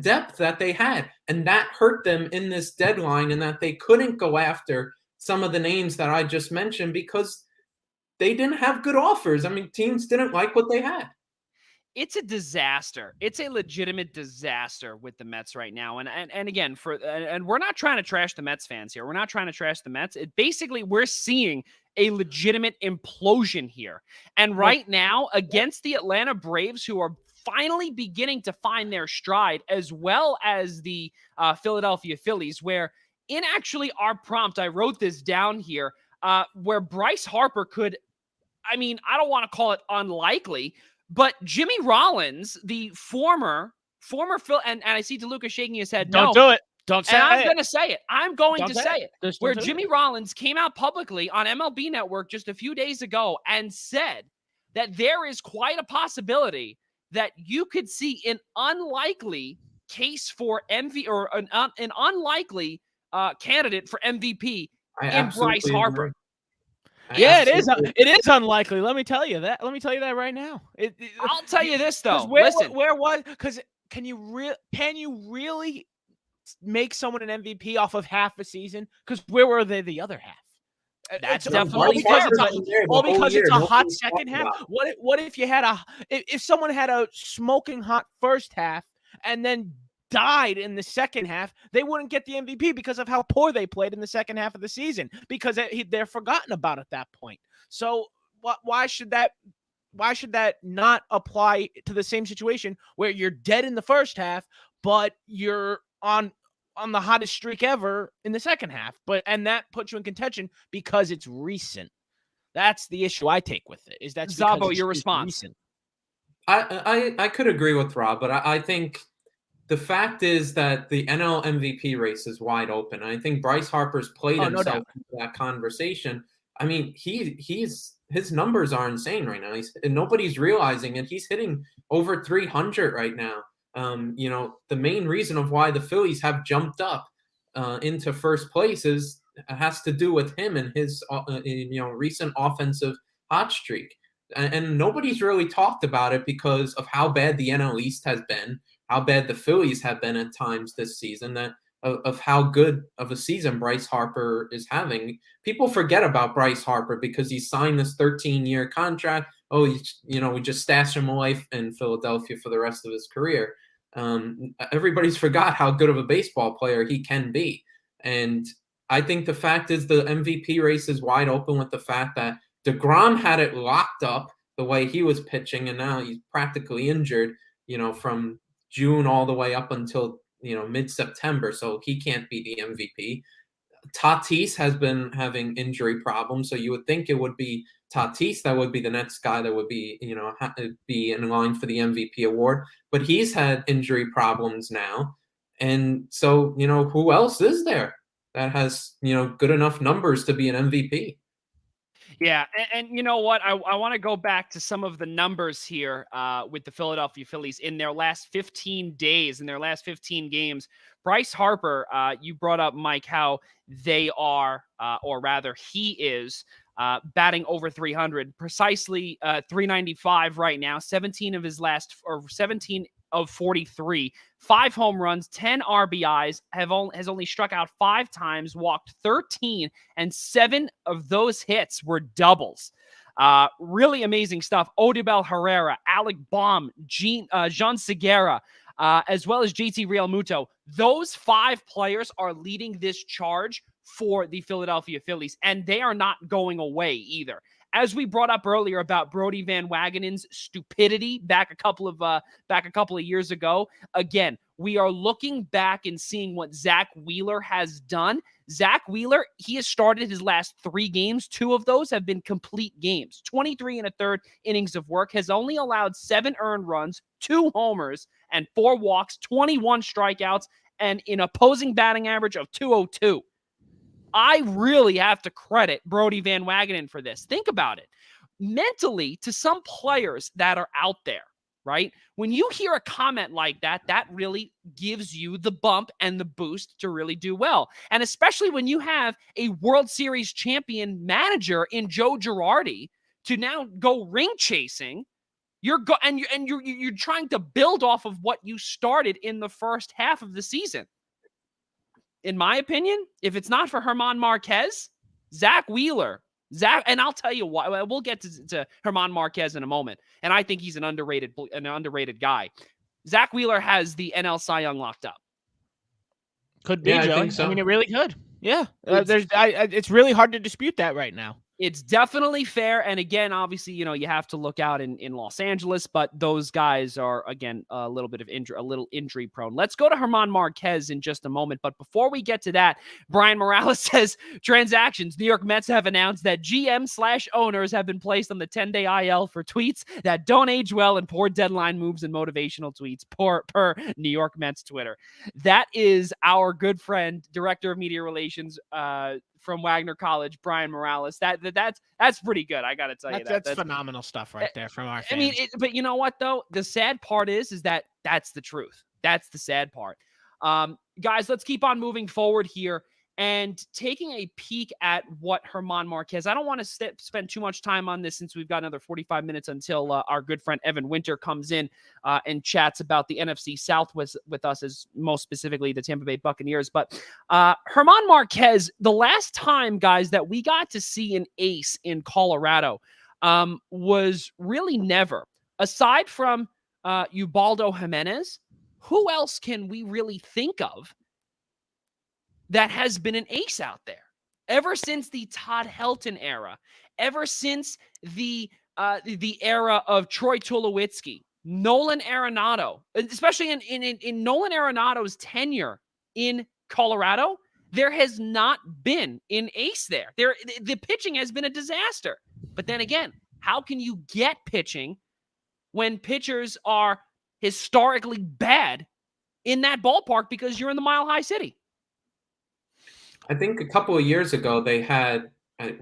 depth that they had. And that hurt them in this deadline, and that they couldn't go after some of the names that I just mentioned because they didn't have good offers. I mean, teams didn't like what they had. It's a disaster. It's a legitimate disaster with the Mets right now. And again, and we're not trying to trash the Mets fans here. We're not trying to trash the Mets. Basically, we're seeing a legitimate implosion here. And right now, against the Atlanta Braves, who are finally beginning to find their stride, as well as the Philadelphia Phillies, where in actually our prompt, I wrote this down here, where Bryce Harper could, I don't want to call it unlikely, but Jimmy Rollins, the former Phil, and I see DeLuca shaking his head. Don't do it. Don't say it. I'm going to say it. I'm going to say it. Where Jimmy Rollins came out publicly on MLB Network just a few days ago and said that there is quite a possibility that you could see an unlikely case for MVP or an unlikely candidate for MVP in Bryce Harper. Yeah, it is. It is unlikely. Let me tell you that. Let me tell you that right now. I'll tell you this though. Where was? Because can you really make someone an MVP off of half a season? Because where were they the other half? That's it's definitely because it's a hot second half. What if you had if someone had a smoking hot first half and then died in the second half, they wouldn't get the MVP because of how poor they played in the second half of the season, because they're forgotten about at that point. So why should that not apply to the same situation where you're dead in the first half, but you're on the hottest streak ever in the second half, and that puts you in contention because it's recent? That's the issue I take with it. Is that Zabo, your response? Recent. I could agree with Rob, but I think the fact is that the NL MVP race is wide open. I think Bryce Harper's played himself into that conversation. I mean, his numbers are insane right now. Nobody's realizing it. He's hitting over 300 right now. The main reason of why the Phillies have jumped up into first place has to do with him and his recent offensive hot streak. And nobody's really talked about it because of how bad the NL East has been, how bad the Phillies have been at times this season, of how good of a season Bryce Harper is having. People forget about Bryce Harper because he signed this 13-year contract. Oh, we just stashed him away in Philadelphia for the rest of his career. Everybody's forgot how good of a baseball player he can be. And I think the fact is the MVP race is wide open with the fact that DeGrom had it locked up the way he was pitching, and now he's practically injured, from June all the way up until, mid-September, so he can't be the MVP. Tatis has been having injury problems, so you would think it would be Tatis that would be the next guy that would be, be in line for the MVP award, but he's had injury problems now. And so, who else is there that has, good enough numbers to be an MVP? Yeah, and you know what? I want to go back to some of the numbers here with the Philadelphia Phillies in their last 15 days, in their last 15 games. Bryce Harper, you brought up, Mike, how they are, or rather he is, batting over 300, precisely 395 right now. 17 of 43, 5 home runs, 10 RBIs, has only struck out 5 times, walked 13, and 7 of those hits were doubles. Really amazing stuff. Odubel Herrera, Alec Baum, Jean Segura, as well as JT Realmuto. Those 5 players are leading this charge for the Philadelphia Phillies, and they are not going away either. As we brought up earlier about Brodie Van Wagenen's stupidity back a couple of years ago, again, we are looking back and seeing what Zach Wheeler has done. Zach Wheeler, he has started his last 3 games. 2 of those have been complete games. 23 1/3 innings of work, has only allowed 7 earned runs, 2 homers, and 4 walks, 21 strikeouts, and an opposing batting average of .202. I really have to credit Brodie Van Wagenen for this. Think about it. Mentally, to some players that are out there, right? When you hear a comment like that, that really gives you the bump and the boost to really do well. And especially when you have a World Series champion manager in Joe Girardi to now go ring chasing, you're trying to build off of what you started in the first half of the season. In my opinion, if it's not for German Marquez, Zach Wheeler, and I'll tell you why. We'll get to German Marquez in a moment, and I think he's an underrated guy. Zach Wheeler has the NL Cy Young locked up. Could be, yeah, Joey. I think so. I mean, it really could. Yeah, it's really hard to dispute that right now. It's definitely fair. And again, obviously, you have to look out in Los Angeles, but those guys are, again, a little injury prone. Let's go to German Marquez in just a moment. But before we get to that, Brian Morales says transactions. New York Mets have announced that GM/owners have been placed on the 10-day IL for tweets that don't age well and poor deadline moves and motivational tweets per New York Mets Twitter. That is our good friend, Director of Media Relations, from Wagner College, Brian Morales. That's pretty good. I got to tell you that. That's phenomenal stuff right there from our fans. I mean, but you know what though? The sad part is that that's the truth. That's the sad part. Guys, let's keep on moving forward here and taking a peek at what German Marquez. I don't want to spend too much time on this since we've got another 45 minutes until our good friend Evan Winter comes in and chats about the NFC South with us, as most specifically the Tampa Bay Buccaneers. But German Marquez, the last time, guys, that we got to see an ace in Colorado was really never. Aside from Ubaldo Jimenez, who else can we really think of that has been an ace out there? Ever since the Todd Helton era, ever since the era of Troy Tulowitzki, Nolan Arenado, especially in Nolan Arenado's tenure in Colorado, there has not been an ace there. The pitching has been a disaster. But then again, how can you get pitching when pitchers are historically bad in that ballpark because you're in the Mile High City? I think a couple of years ago they had,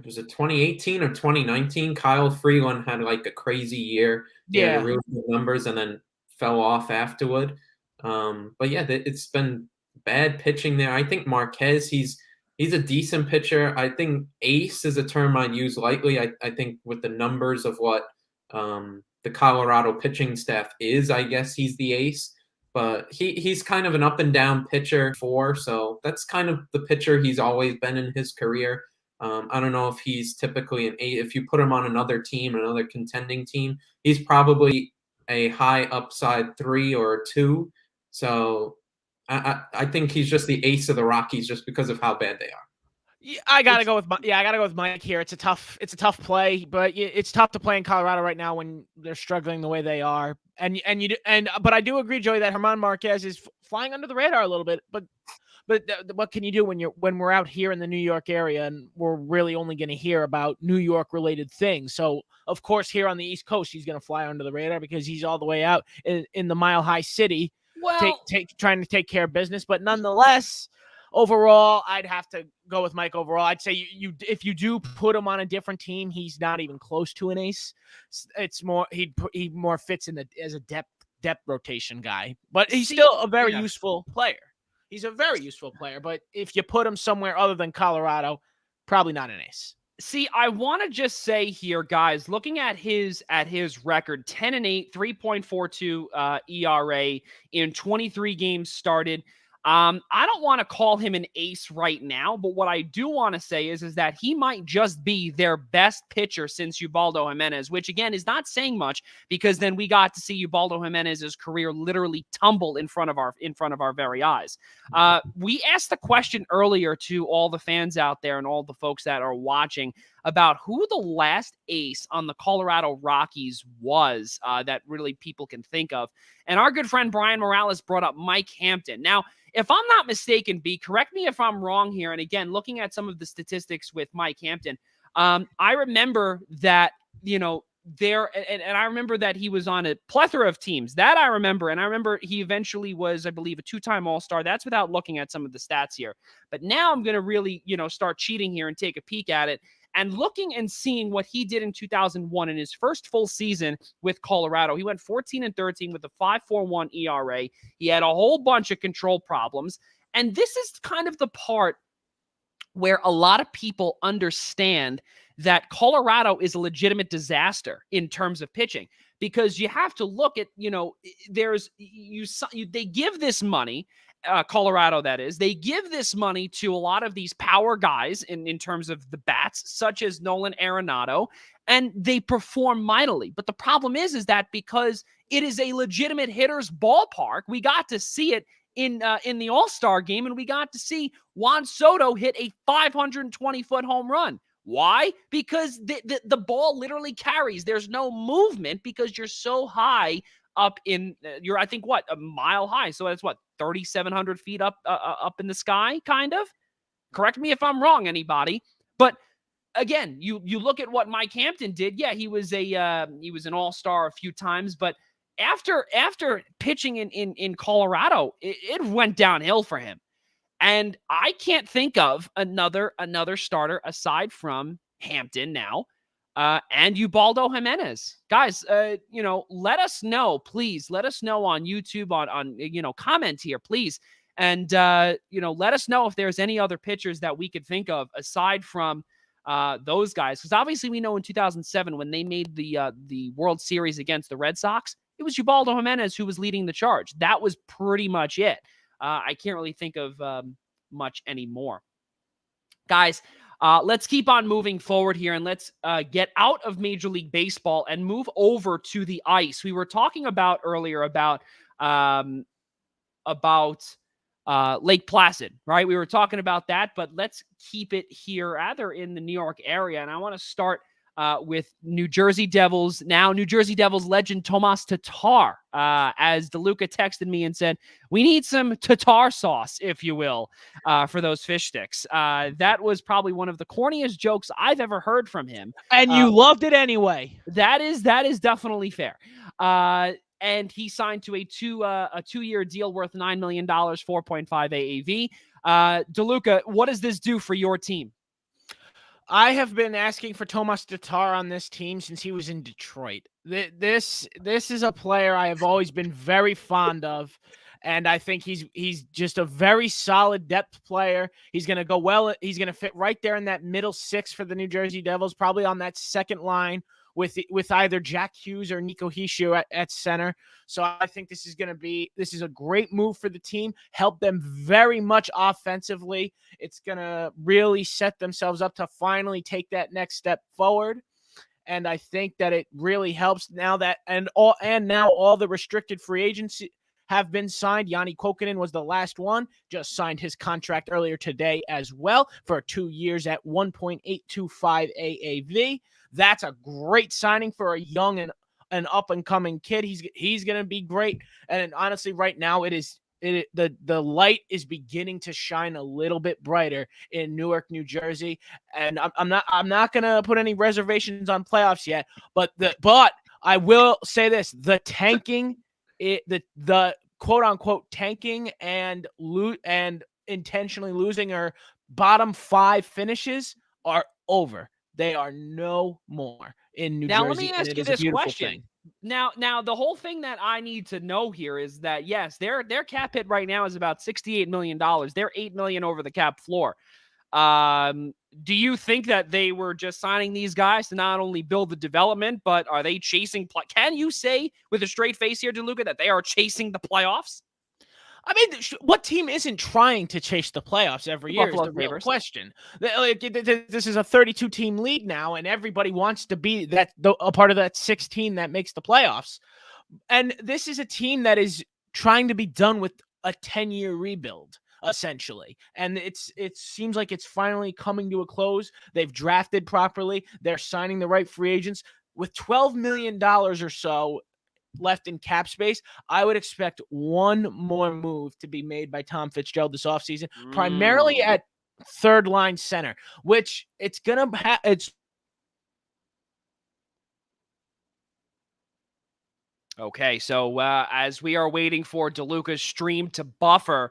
was it 2018 or 2019? Kyle Freeland had like a crazy year. He had really good numbers and then fell off afterward. But yeah, it's been bad pitching there. I think Marquez, he's a decent pitcher. I think ace is a term I'd use lightly. I think with the numbers of what the Colorado pitching staff is, I guess he's the ace. But he's kind of an up and down pitcher so that's kind of the pitcher he's always been in his career. I don't know if he's typically an ace. If you put him on another team, another contending team, he's probably a high upside 3 or 2. So I think he's just the ace of the Rockies just because of how bad they are. Yeah, I gotta go with Mike here. It's a tough play, but it's tough to play in Colorado right now when they're struggling the way they are. But I do agree, Joey, that German Marquez is flying under the radar a little bit. But what can you do when we're out here in the New York area and we're really only going to hear about New York related things? So of course here on the East Coast he's going to fly under the radar because he's all the way out in the Mile High City, trying to take care of business. But nonetheless, overall, I'd have to go with Mike overall. I'd say if you do put him on a different team, he's not even close to an ace. It's more he more fits in as a depth rotation guy. But he's still a very useful player. He's a very useful player. But if you put him somewhere other than Colorado, probably not an ace. See, I want to just say here, guys, looking at his record, 10-8, 3.42 ERA in 23 games started. I don't want to call him an ace right now, but what I do want to say is that he might just be their best pitcher since Ubaldo Jimenez, which again is not saying much because then we got to see Ubaldo Jimenez's career literally tumble in front of our very eyes. We asked the question earlier to all the fans out there and all the folks that are watching about who the last ace on the Colorado Rockies was that really people can think of. And our good friend Brian Morales brought up Mike Hampton. Now, if I'm not mistaken, B, correct me if I'm wrong here. And again, looking at some of the statistics with Mike Hampton, I remember that, and I remember that he was on a plethora of teams. That I remember. And I remember he eventually was, I believe, a 2-time All-Star. That's without looking at some of the stats here. But now I'm going to really, start cheating here and take a peek at it. And looking and seeing what he did in 2001 in his first full season with Colorado, he went 14-13 with a 5.41 ERA. He had a whole bunch of control problems. And this is kind of the part where a lot of people understand that Colorado is a legitimate disaster in terms of pitching, because you have to look at, they give this money. Colorado, that is. They give this money to a lot of these power guys in terms of the bats, such as Nolan Arenado, and they perform mightily. But the problem is that because it is a legitimate hitter's ballpark, we got to see it in the All-Star game, and we got to see Juan Soto hit a 520-foot home run. Why? Because the ball literally carries. There's no movement because you're so high up in I think a mile high. So that's 3,700 feet up in the sky, kind of. Correct me if I'm wrong, anybody. But again, you look at what Mike Hampton did. Yeah, he was an all-star a few times, but after pitching in Colorado, it went downhill for him. And I can't think of another starter aside from Hampton now and Ubaldo Jimenez. Guys, let us know, please. Let us know on YouTube, on comment here, please. And, let us know if there's any other pitchers that we could think of aside from those guys. Because obviously we know in 2007 when they made the World Series against the Red Sox, it was Ubaldo Jimenez who was leading the charge. That was pretty much it. I can't really think of much anymore. Guys, let's keep on moving forward here, and let's get out of Major League Baseball and move over to the ice. We were talking about earlier about Lake Placid, right? We were talking about that, but let's keep it here, rather in the New York area. And I want to start with New Jersey Devils legend Tomas Tatar, as DeLuca texted me and said, we need some Tatar sauce, if you will, for those fish sticks. That was probably one of the corniest jokes I've ever heard from him. And you loved it anyway. That is definitely fair. And he signed to a two-year deal worth $9 million, 4.5 AAV. DeLuca, what does this do for your team? I have been asking for Tomas Tatar on this team since he was in Detroit. This is a player I have always been very fond of, and I think he's just a very solid depth player. He's going to go well. He's going to fit right there in that middle six for the New Jersey Devils, probably on that second line with either Jack Hughes or Nico Hischier at center. So I think this is a great move for the team, help them very much offensively. It's going to really set themselves up to finally take that next step forward. And I think that it really helps now that, now all the restricted free agents have been signed. Yanni Kokkonen was the last one, just signed his contract earlier today as well for 2 years at 1.825 AAV. That's a great signing for a young and up-and-coming kid. He's going to be great. And honestly, right now, the light is beginning to shine a little bit brighter in Newark, New Jersey. And I'm not going to put any reservations on playoffs yet. But I will say this: the tanking, the quote-unquote tanking and intentionally losing or bottom five finishes are over. They are no more in New Jersey. Now, let me ask you this question. Now, the whole thing that I need to know here is that, yes, their cap hit right now is about $68 million. They're $8 million over the cap floor. Do you think that they were just signing these guys to not only build the development, but are they chasing? Can you say with a straight face here, DeLuca, that they are chasing the playoffs? I mean, what team isn't trying to chase the playoffs every year is the real question. This is a 32-team league now, and everybody wants to be a part of that 16 that makes the playoffs. And this is a team that is trying to be done with a 10-year rebuild, essentially. And it seems like it's finally coming to a close. They've drafted properly. They're signing the right free agents. With $12 million or so left in cap space, I would expect one more move to be made by Tom Fitzgerald this offseason, primarily at third line center, which it's going to it's okay. So as we are waiting for DeLuca's stream to buffer,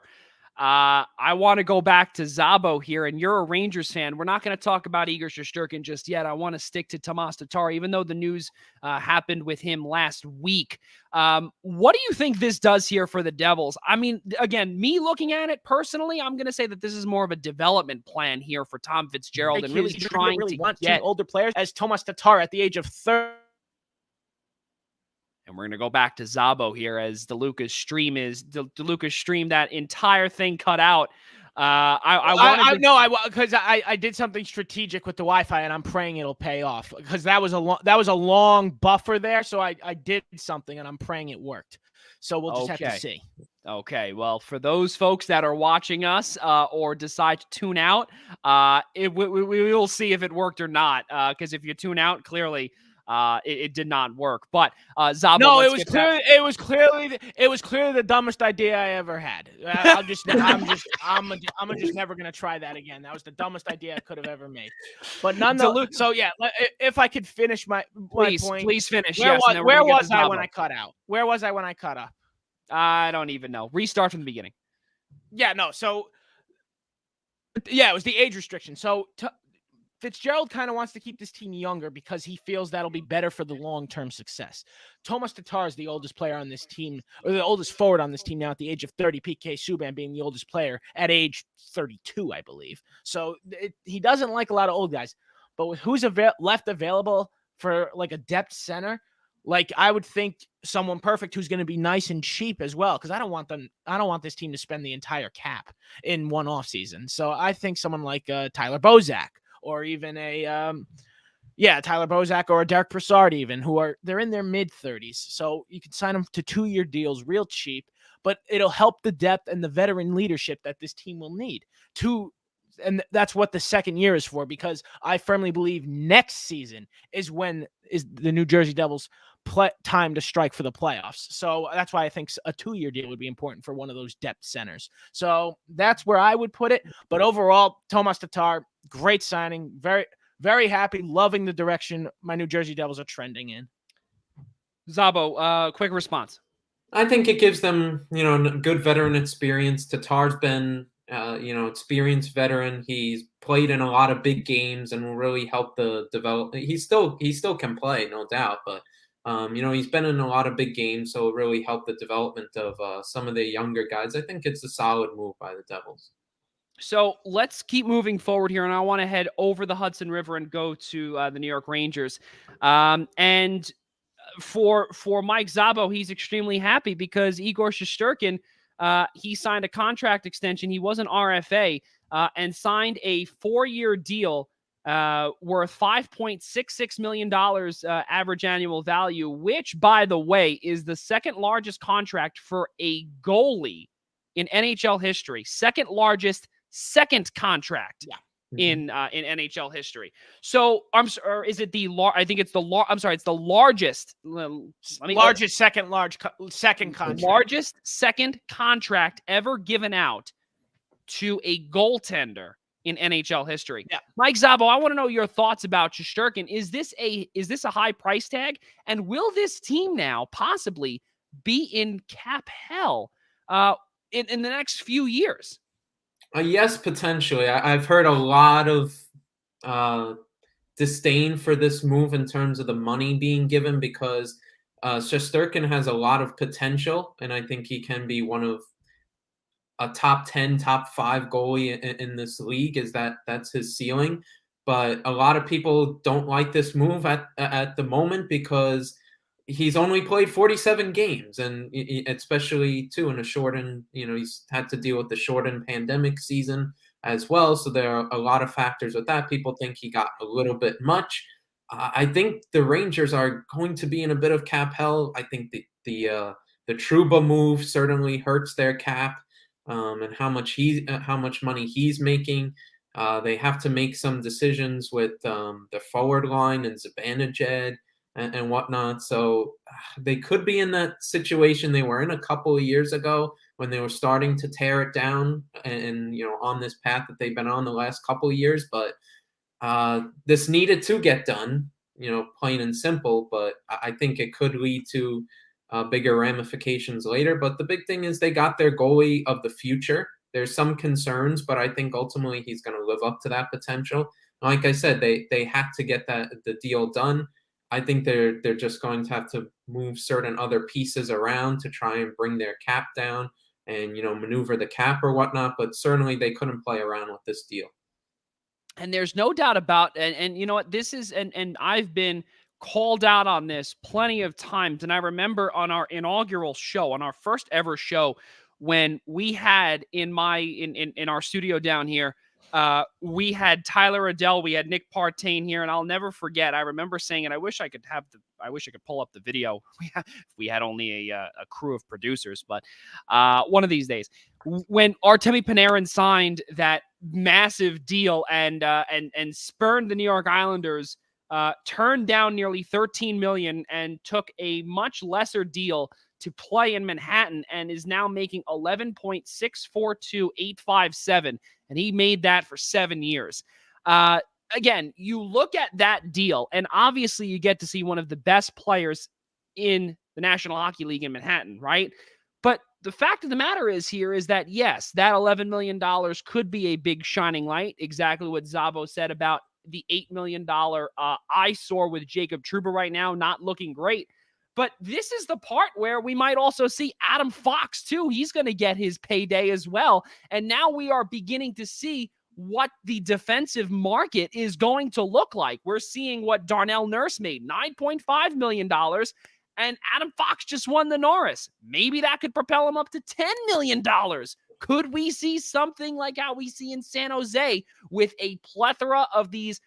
I want to go back to Zabo here, and you're a Rangers fan. We're not going to talk about Igor Shesterkin just yet. I want to stick to Tomas Tatar, even though the news happened with him last week. What do you think this does here for the Devils? I mean, again, me looking at it personally, I'm going to say that this is more of a development plan here for Tom Fitzgerald and really trying to get older players as Tomas Tatar at the age of 30. And we're going to go back to Zabo here as DeLuca's stream, that entire thing cut out. Because I did something strategic with the Wi-Fi, and I'm praying it'll pay off, because that was a long buffer there. So I did something, and I'm praying it worked. So we'll just have to see. Okay. Well, for those folks that are watching us or decide to tune out, we will see if it worked or not. Because if you tune out, clearly it did not work. But Zabo, no, it was clearly the dumbest idea I ever had. I'm just never gonna try that again. That was the dumbest idea I could have ever made. But nonetheless, so yeah, if I could finish my point. Please finish. Where was I when I cut out? Where was I when I cut up? I don't even know. Restart from the beginning. Yeah, no. So Yeah, it was the age restriction. So Fitzgerald kind of wants to keep this team younger because he feels that'll be better for the long-term success. Tomas Tatar is the oldest player on this team, or the oldest forward on this team now at the age of 30, PK Subban being the oldest player at age 32, I believe. So he doesn't like a lot of old guys. But with who's left available for like a depth center, like I would think someone perfect who's going to be nice and cheap as well, because I don't want this team to spend the entire cap in one offseason. So I think someone like Tyler Bozak, or even Tyler Bozak or a Derek Brassard, even, they're in their mid-30s. So you can sign them to 2-year deals real cheap, but it'll help the depth and the veteran leadership that this team will need and that's what the second year is for, because I firmly believe next season is the New Jersey Devils time to strike for the playoffs. So that's why I think a 2-year deal would be important for one of those depth centers. So that's where I would put it. But overall, Tomas Tatar, great signing. Very, very happy. Loving the direction my New Jersey Devils are trending in. Zabo, quick response. I think it gives them, good veteran experience. Tatar's been, experienced veteran. He's played in a lot of big games and will really help the development. He still can play, no doubt, but he's been in a lot of big games, so it'll really help the development of some of the younger guys. I think it's a solid move by the Devils. So let's keep moving forward here, and I want to head over the Hudson River and go to the New York Rangers. And for Mike Szabo, he's extremely happy because Igor Shesterkin, he signed a contract extension. He was an RFA and signed a 4-year deal worth $5.66 million average annual value, which, by the way, is the second largest contract for a goalie in NHL history. Second largest contract. Yeah. In NHL history. So is it I think it's it's the largest. Second contract. Largest second contract ever given out to a goaltender in NHL history. Yeah. Mike Szabo, I want to know your thoughts about Shesterkin. Is this a high price tag? And will this team now possibly be in cap hell in the next few years? Yes, potentially. I've heard a lot of disdain for this move in terms of the money being given, because Shesterkin has a lot of potential, and I think he can be one of a top 10, top 5 goalie in this league. That's his ceiling. But a lot of people don't like this move at the moment because he's only played 47 games, and especially too in a shortened, he's had to deal with the shortened pandemic season as well. So there are a lot of factors with that. People think he got a little bit much. I think the Rangers are going to be in a bit of cap hell. I think the Trouba move certainly hurts their cap, and how much money he's making. They have to make some decisions with the forward line and Zibanejad and whatnot. So they could be in that situation they were in a couple of years ago when they were starting to tear it down and on this path that they've been on the last couple of years. But this needed to get done, plain and simple. But I think it could lead to bigger ramifications later. But the big thing is they got their goalie of the future. There's some concerns, but I think ultimately he's going to live up to that potential. Like I said, they had to get the deal done. I think they're just going to have to move certain other pieces around to try and bring their cap down and, maneuver the cap or whatnot. But certainly they couldn't play around with this deal. And there's no doubt about, and you know what, this is, and I've been called out on this plenty of times. And I remember on our inaugural show, on our first ever show, when we had in our studio down here, we had Tyler Adele, we had Nick Partain here, and I'll never forget. I remember saying, and I wish I could pull up the video. We had only a crew of producers, but one of these days, when Artemi Panarin signed that massive deal and spurned the New York Islanders, turned down nearly $13 million and took a much lesser deal to play in Manhattan, and is now making $11.642857, and he made that for 7 years. Again, you look at that deal, and obviously you get to see one of the best players in the National Hockey League in Manhattan, right? But the fact of the matter is that, yes, that $11 million could be a big shining light. Exactly what Zabo said about the $8 million eyesore with Jacob Trouba right now, not looking great. But this is the part where we might also see Adam Fox, too. He's going to get his payday as well. And now we are beginning to see what the defensive market is going to look like. We're seeing what Darnell Nurse made, $9.5 million. And Adam Fox just won the Norris. Maybe that could propel him up to $10 million. Could we see something like how we see in San Jose with a plethora of these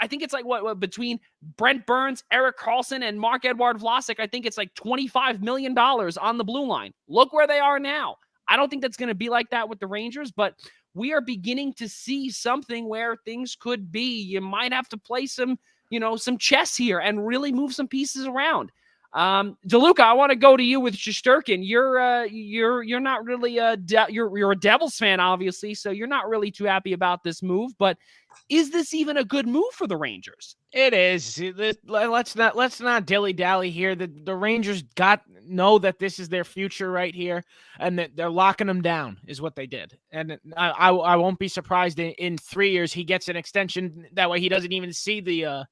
I think it's like what between Brent Burns, Erik Karlsson, and Marc-Edouard Vlasic, I think it's like $25 million on the blue line. Look where they are now. I don't think that's going to be like that with the Rangers, but we are beginning to see something where things could be. You might have to play some chess here and really move some pieces around. DeLuca, I want to go to you with Shesterkin. You're not really you're a Devils fan, obviously, so you're not really too happy about this move, but is this even a good move for the Rangers? It is. Let's not dilly-dally here. The Rangers know that this is their future right here, and that they're locking them down is what they did. And I won't be surprised in 3 years he gets an extension. That way he doesn't even see the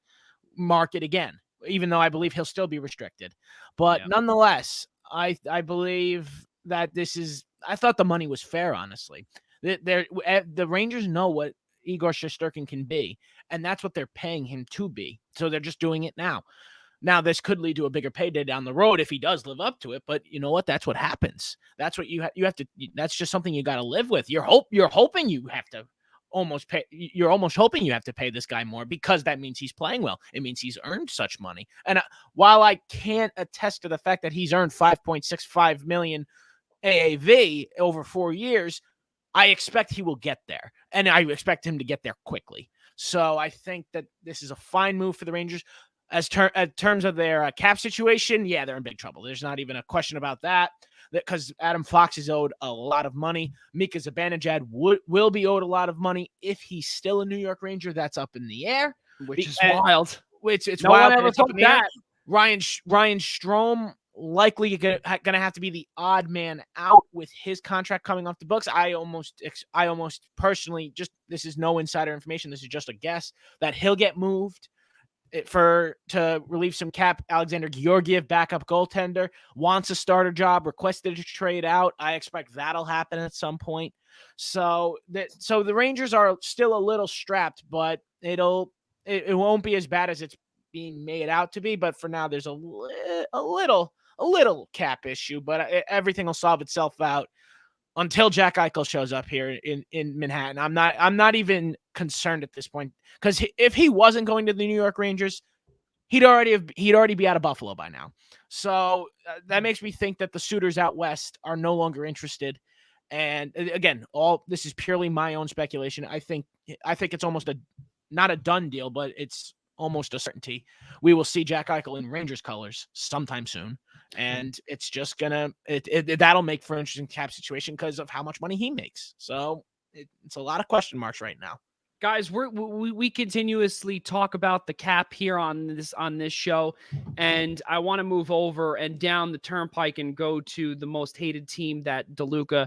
market again, even though I believe he'll still be restricted. But nonetheless, I believe that this is – I thought the money was fair, honestly. The Rangers know what Igor Shesterkin can be, and that's what they're paying him to be. So they're just doing it now. Now, this could lead to a bigger payday down the road if he does live up to it, but you know what? That's what happens. That's what you have to – that's just something you got to live with. You're hoping you have to almost pay – you're almost hoping you have to pay this guy more because that means he's playing well. It means he's earned such money. And while I can't attest to the fact that he's earned $5.65 million AAV over 4 years, I expect he will get there, and I expect him to get there quickly. So I think that this is a fine move for the Rangers. As terms of their cap situation, yeah, they're in big trouble. There's not even a question about that because Adam Fox is owed a lot of money. Mika Zibanejad will be owed a lot of money. If he's still a New York Ranger, that's up in the air. Which is wild. It's no wild. One ever thought that. Ryan Strome likely going to have to be the odd man out with his contract coming off the books. I almost personally, just this is no insider information. This is just a guess that he'll get moved to relieve some cap. Alexander Georgiev, backup goaltender, wants a starter job, requested to trade out. I expect that'll happen at some point. So the Rangers are still a little strapped, but it won't be as bad as it's being made out to be. But for now, there's a little cap issue, but everything will solve itself out until Jack Eichel shows up here in Manhattan. I'm not even concerned at this point because if he wasn't going to the New York Rangers, he'd already be out of Buffalo by now. So that makes me think that the suitors out west are no longer interested. And again, all this is purely my own speculation. I think it's almost not a done deal, but it's almost a certainty. We will see Jack Eichel in Rangers colors sometime soon. And it's just that'll make for an interesting cap situation because of how much money he makes. So it's a lot of question marks right now. Guys, we continuously talk about the cap here on this show, and I want to move over and down the turnpike and go to the most hated team that DeLuca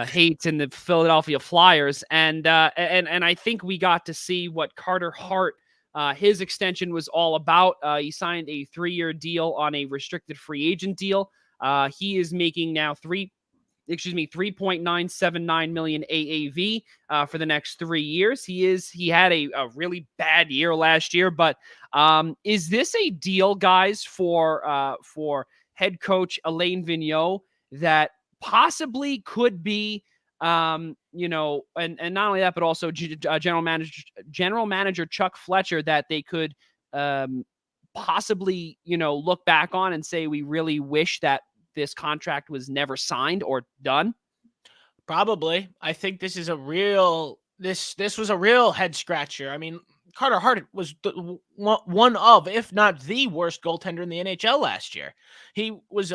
hates in the Philadelphia Flyers, and I think we got to see what Carter Hart. His extension was all about. He signed a 3-year deal on a restricted free agent deal. He is making now $3.979 million AAV for the next 3 years. He had a really bad year last year, but is this a deal, guys, for head coach Alain Vigneault that possibly could be and not only that, but also general manager Chuck Fletcher, that they could possibly, look back on and say, we really wish that this contract was never signed or done? Probably. I think this is this was a real head scratcher. I mean, Carter Hart was one of, if not the worst goaltender in the NHL last year. He was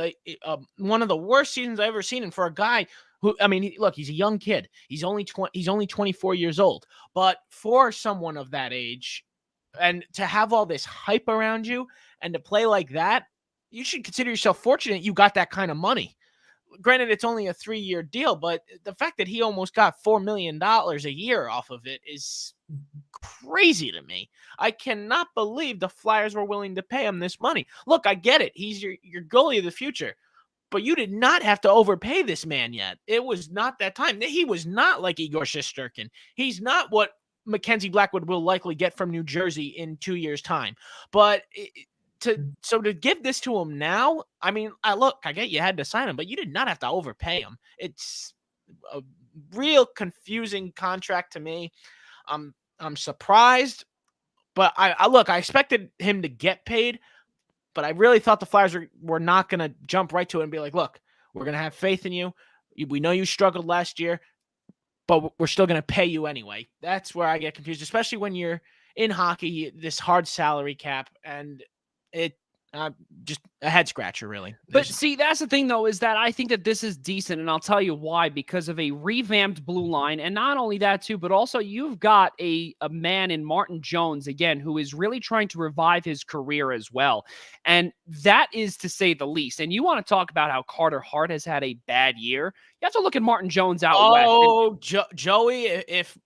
one of the worst seasons I've ever seen. And for a guy who, I mean, look, he's a young kid. He's only 24 years old. But for someone of that age, and to have all this hype around you and to play like that, you should consider yourself fortunate you got that kind of money. granted, it's only a 3-year deal, but the fact that he almost got $4 million a year off of it is crazy to me. I cannot believe the Flyers were willing to pay him this money. Look, I get it. He's your goalie of the future. But you did not have to overpay this man yet. It was not that time. He was not like Igor Shesterkin. He's not what Mackenzie Blackwood will likely get from New Jersey in 2 years' time. But to give this to him now, I mean, I get you had to sign him, but you did not have to overpay him. It's a real confusing contract to me. I'm surprised, but I expected him to get paid. But I really thought the Flyers were not going to jump right to it and be like, look, we're going to have faith in you. We know you struggled last year, but we're still going to pay you anyway. That's where I get confused, especially when you're in hockey, this hard salary cap, and it just a head scratcher, really. But see, that's the thing, though, is that I think that this is decent, and I'll tell you why. Because of a revamped blue line, and not only that, too, but also you've got a man in Martin Jones, again, who is really trying to revive his career as well. And that is to say the least. And you want to talk about how Carter Hart has had a bad year. You have to look at Martin Jones out west. Oh, Joey, if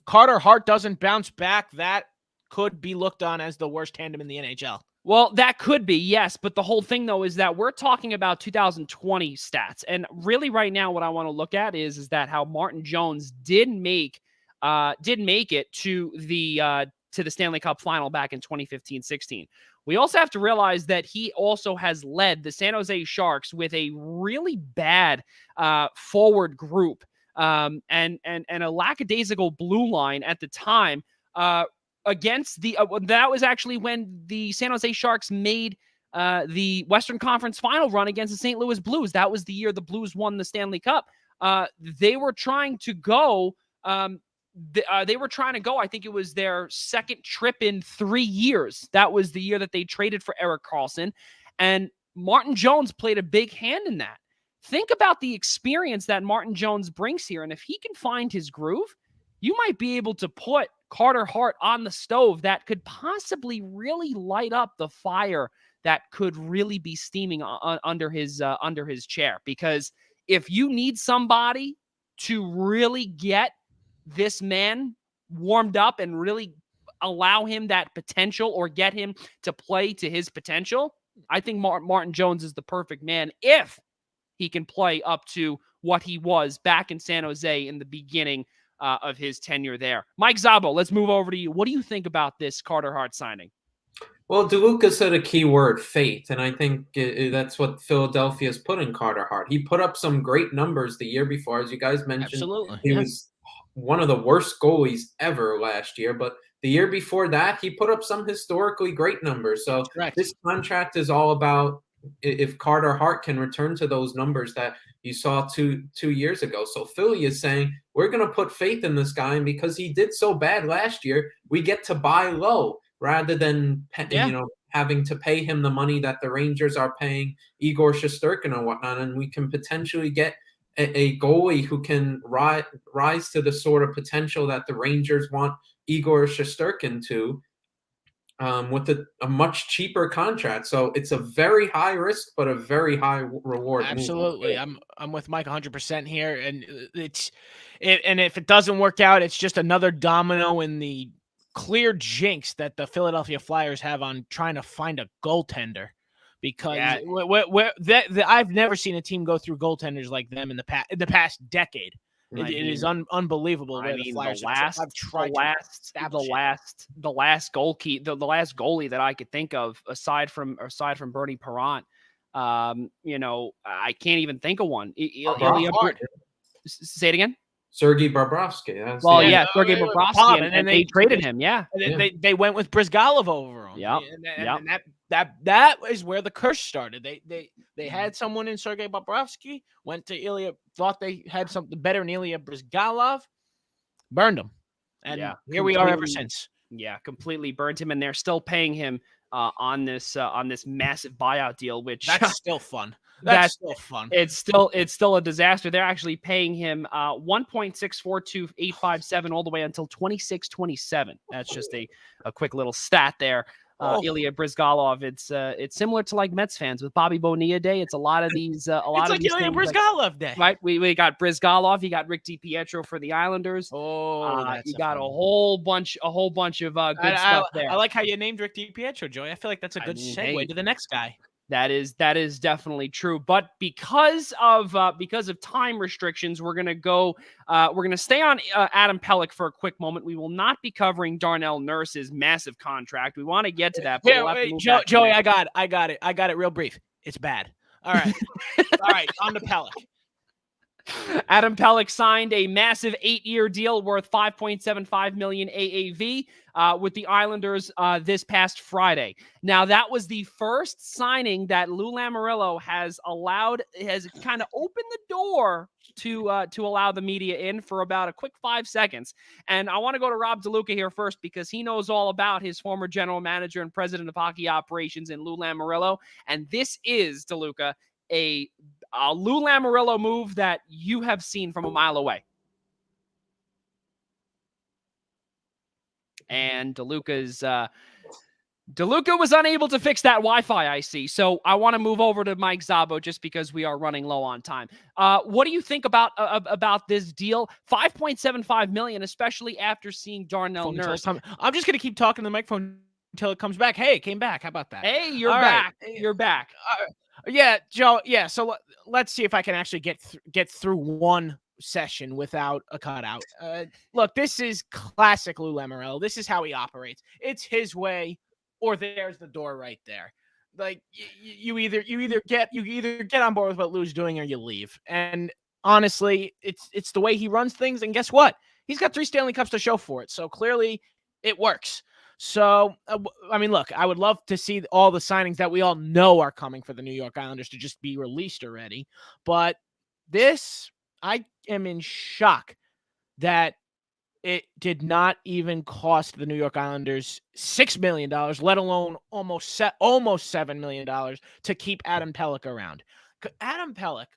Carter Hart doesn't bounce back, that could be looked on as the worst tandem in the NHL. Well, that could be, yes. But the whole thing, though, is that we're talking about 2020 stats. And really right now what I want to look at is that how Martin Jones did make it to the Stanley Cup final back in 2015-16. We also have to realize that he also has led the San Jose Sharks with a really bad forward group and a lackadaisical blue line at the time. Against the that was actually when the San Jose Sharks made the Western Conference final run against the St. Louis Blues. That was the year the Blues won the Stanley Cup. They were trying to go. They were trying to go. I think it was their second trip in 3 years. That was the year that they traded for Erik Karlsson, and Martin Jones played a big hand in that. Think about the experience that Martin Jones brings here, and if he can find his groove, you might be able to put Carter Hart on the stove that could possibly really light up the fire that could really be steaming under his chair. Because if you need somebody to really get this man warmed up and really allow him that potential or get him to play to his potential, I think Martin Jones is the perfect man if he can play up to what he was back in San Jose in the beginning of his tenure there. Mike Szabo, let's move over to you. What do you think about this Carter Hart signing? Well, DeLuca said a key word, faith, and I think that's what Philadelphia's put in Carter Hart. He put up some great numbers the year before, as you guys mentioned. Absolutely. He was one of the worst goalies ever last year, but the year before that, he put up some historically great numbers. So this contract is all about if Carter Hart can return to those numbers that you saw two years ago. So Philly is saying, we're going to put faith in this guy, and because he did so bad last year, we get to buy low rather than having to pay him the money that the Rangers are paying Igor Shesterkin and whatnot, and we can potentially get a goalie who can rise to the sort of potential that the Rangers want Igor Shesterkin to, with a much cheaper contract. So it's a very high risk, but a very high reward. Absolutely. I'm with Mike 100% here. And and if it doesn't work out, it's just another domino in the clear jinx that the Philadelphia Flyers have on trying to find a goaltender. Because I've never seen a team go through goaltenders like them in the past decade. It is unbelievable. I mean, the last goalie that I could think of aside from Bernie Parent, I can't even think of one. Say it again. Sergei Bobrovsky. Sergei Bobrovsky, and they traded him. Yeah, they went with Brizgalov over him. Yeah, that is where the curse started. They had someone in Sergei Bobrovsky, went to Ilya, thought they had something better in Ilya Brizgalov, burned him, and here we are ever since. Yeah, completely burned him, and they're still paying him on this massive buyout deal, which that's still fun. That's still fun. It's still a disaster. They're actually paying him $1.642857 all the way until 26-27. That's just a quick little stat there. Ilya Bryzgalov. It's similar to like Mets fans with Bobby Bonilla Day. It's a lot of these. It's like Ilya Bryzgalov Day, right? We got Bryzgalov. You got Rick DiPietro for the Islanders. You got a whole bunch of good stuff there. I like how you named Rick DiPietro, Joey. I feel like that's a good segue to the next guy. That is definitely true. But because of time restrictions, we're gonna go. We're gonna stay on Adam Pelech for a quick moment. We will not be covering Darnell Nurse's massive contract. We want to get to that. But wait, Joey, I got it real brief. It's bad. All right, all right. On to Pelech. Adam Pelech signed a massive 8-year deal worth $5.75 million AAV with the Islanders this past Friday. Now, that was the first signing that Lou Lamoriello has kind of opened the door to allow the media in for about a quick 5 seconds. And I want to go to Rob DeLuca here first because he knows all about his former general manager and president of hockey operations in Lou Lamoriello. And this is, DeLuca, a Lou Lamoriello move that you have seen from a mile away. And DeLuca was unable to fix that Wi-Fi, I see. So I want to move over to Mike Szabo just because we are running low on time. What do you think about this deal? $5.75 million, especially after seeing Darnell Nurse. I'm just going to keep talking to the microphone until it comes back. Hey, it came back. How about that? Hey, you're back. Right. You're back. Yeah, Joe. Yeah, so let's see if I can actually get through one session without a cutout. Look, this is classic Lou Lamoriello. This is how he operates. It's his way, or there's the door right there. Like you either get on board with what Lou's doing, or you leave. And honestly, it's the way he runs things. And guess what? He's got 3 Stanley Cups to show for it. So clearly, it works. So, I mean, look, I would love to see all the signings that we all know are coming for the New York Islanders to just be released already. But this, I am in shock that it did not even cost the New York Islanders $6 million, let alone almost $7 million to keep Adam Pelech around. Adam Pelech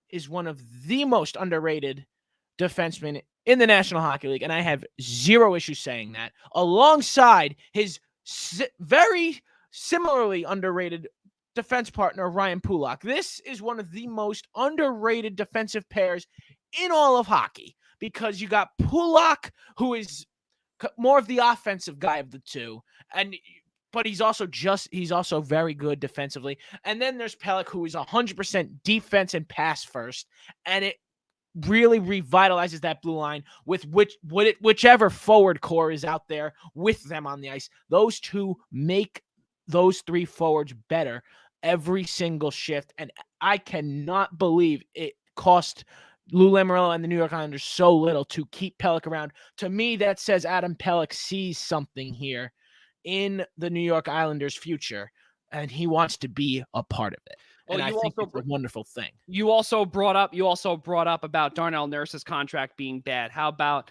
is one of the most underrated defensemen in the National Hockey League, and I have zero issue saying that, alongside his very similarly underrated defense partner, Ryan Pulock. This is one of the most underrated defensive pairs in all of hockey, because you got Pulock, who is more of the offensive guy of the two, but he's also very good defensively. And then there's Pelech, who is 100% defense and pass first, and it really revitalizes that blue line with whichever forward core is out there with them on the ice. Those two make those 3 forwards better every single shift. And I cannot believe it cost Lou Lamoriello and the New York Islanders so little to keep Pelech around. To me, that says Adam Pelech sees something here in the New York Islanders' future, and he wants to be a part of it. And I think it's a wonderful thing. You also brought up about Darnell Nurse's contract being bad. How about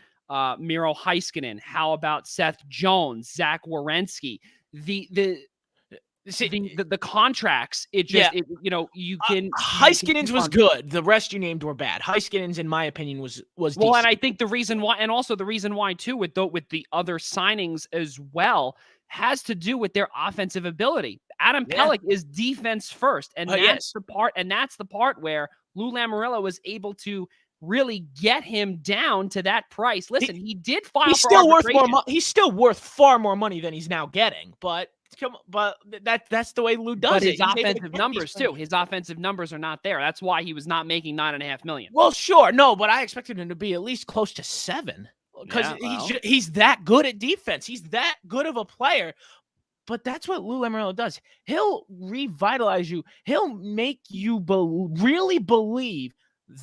Miro Heiskanen? How about Seth Jones, Zach Werenski? The contracts, you can. Heiskanen's was good. The rest you named were bad. Heiskanen's, in my opinion, was well, decent. And I think the reason why too with the other signings as well has to do with their offensive ability. Adam Pelech is defense first, and that's the part where Lou Lamoriello was able to really get him down to that price. Listen, he did file he's for still arbitration. He's still worth far more money than he's now getting, but that's the way Lou does but it. His offensive numbers too. His offensive numbers are not there. That's why he was not making $9.5 million. Well, sure, no, but I expected him to be at least close to 7 because he's that good at defense. He's that good of a player. But that's what Lou Lamoriello does. He'll revitalize you. He'll make you really believe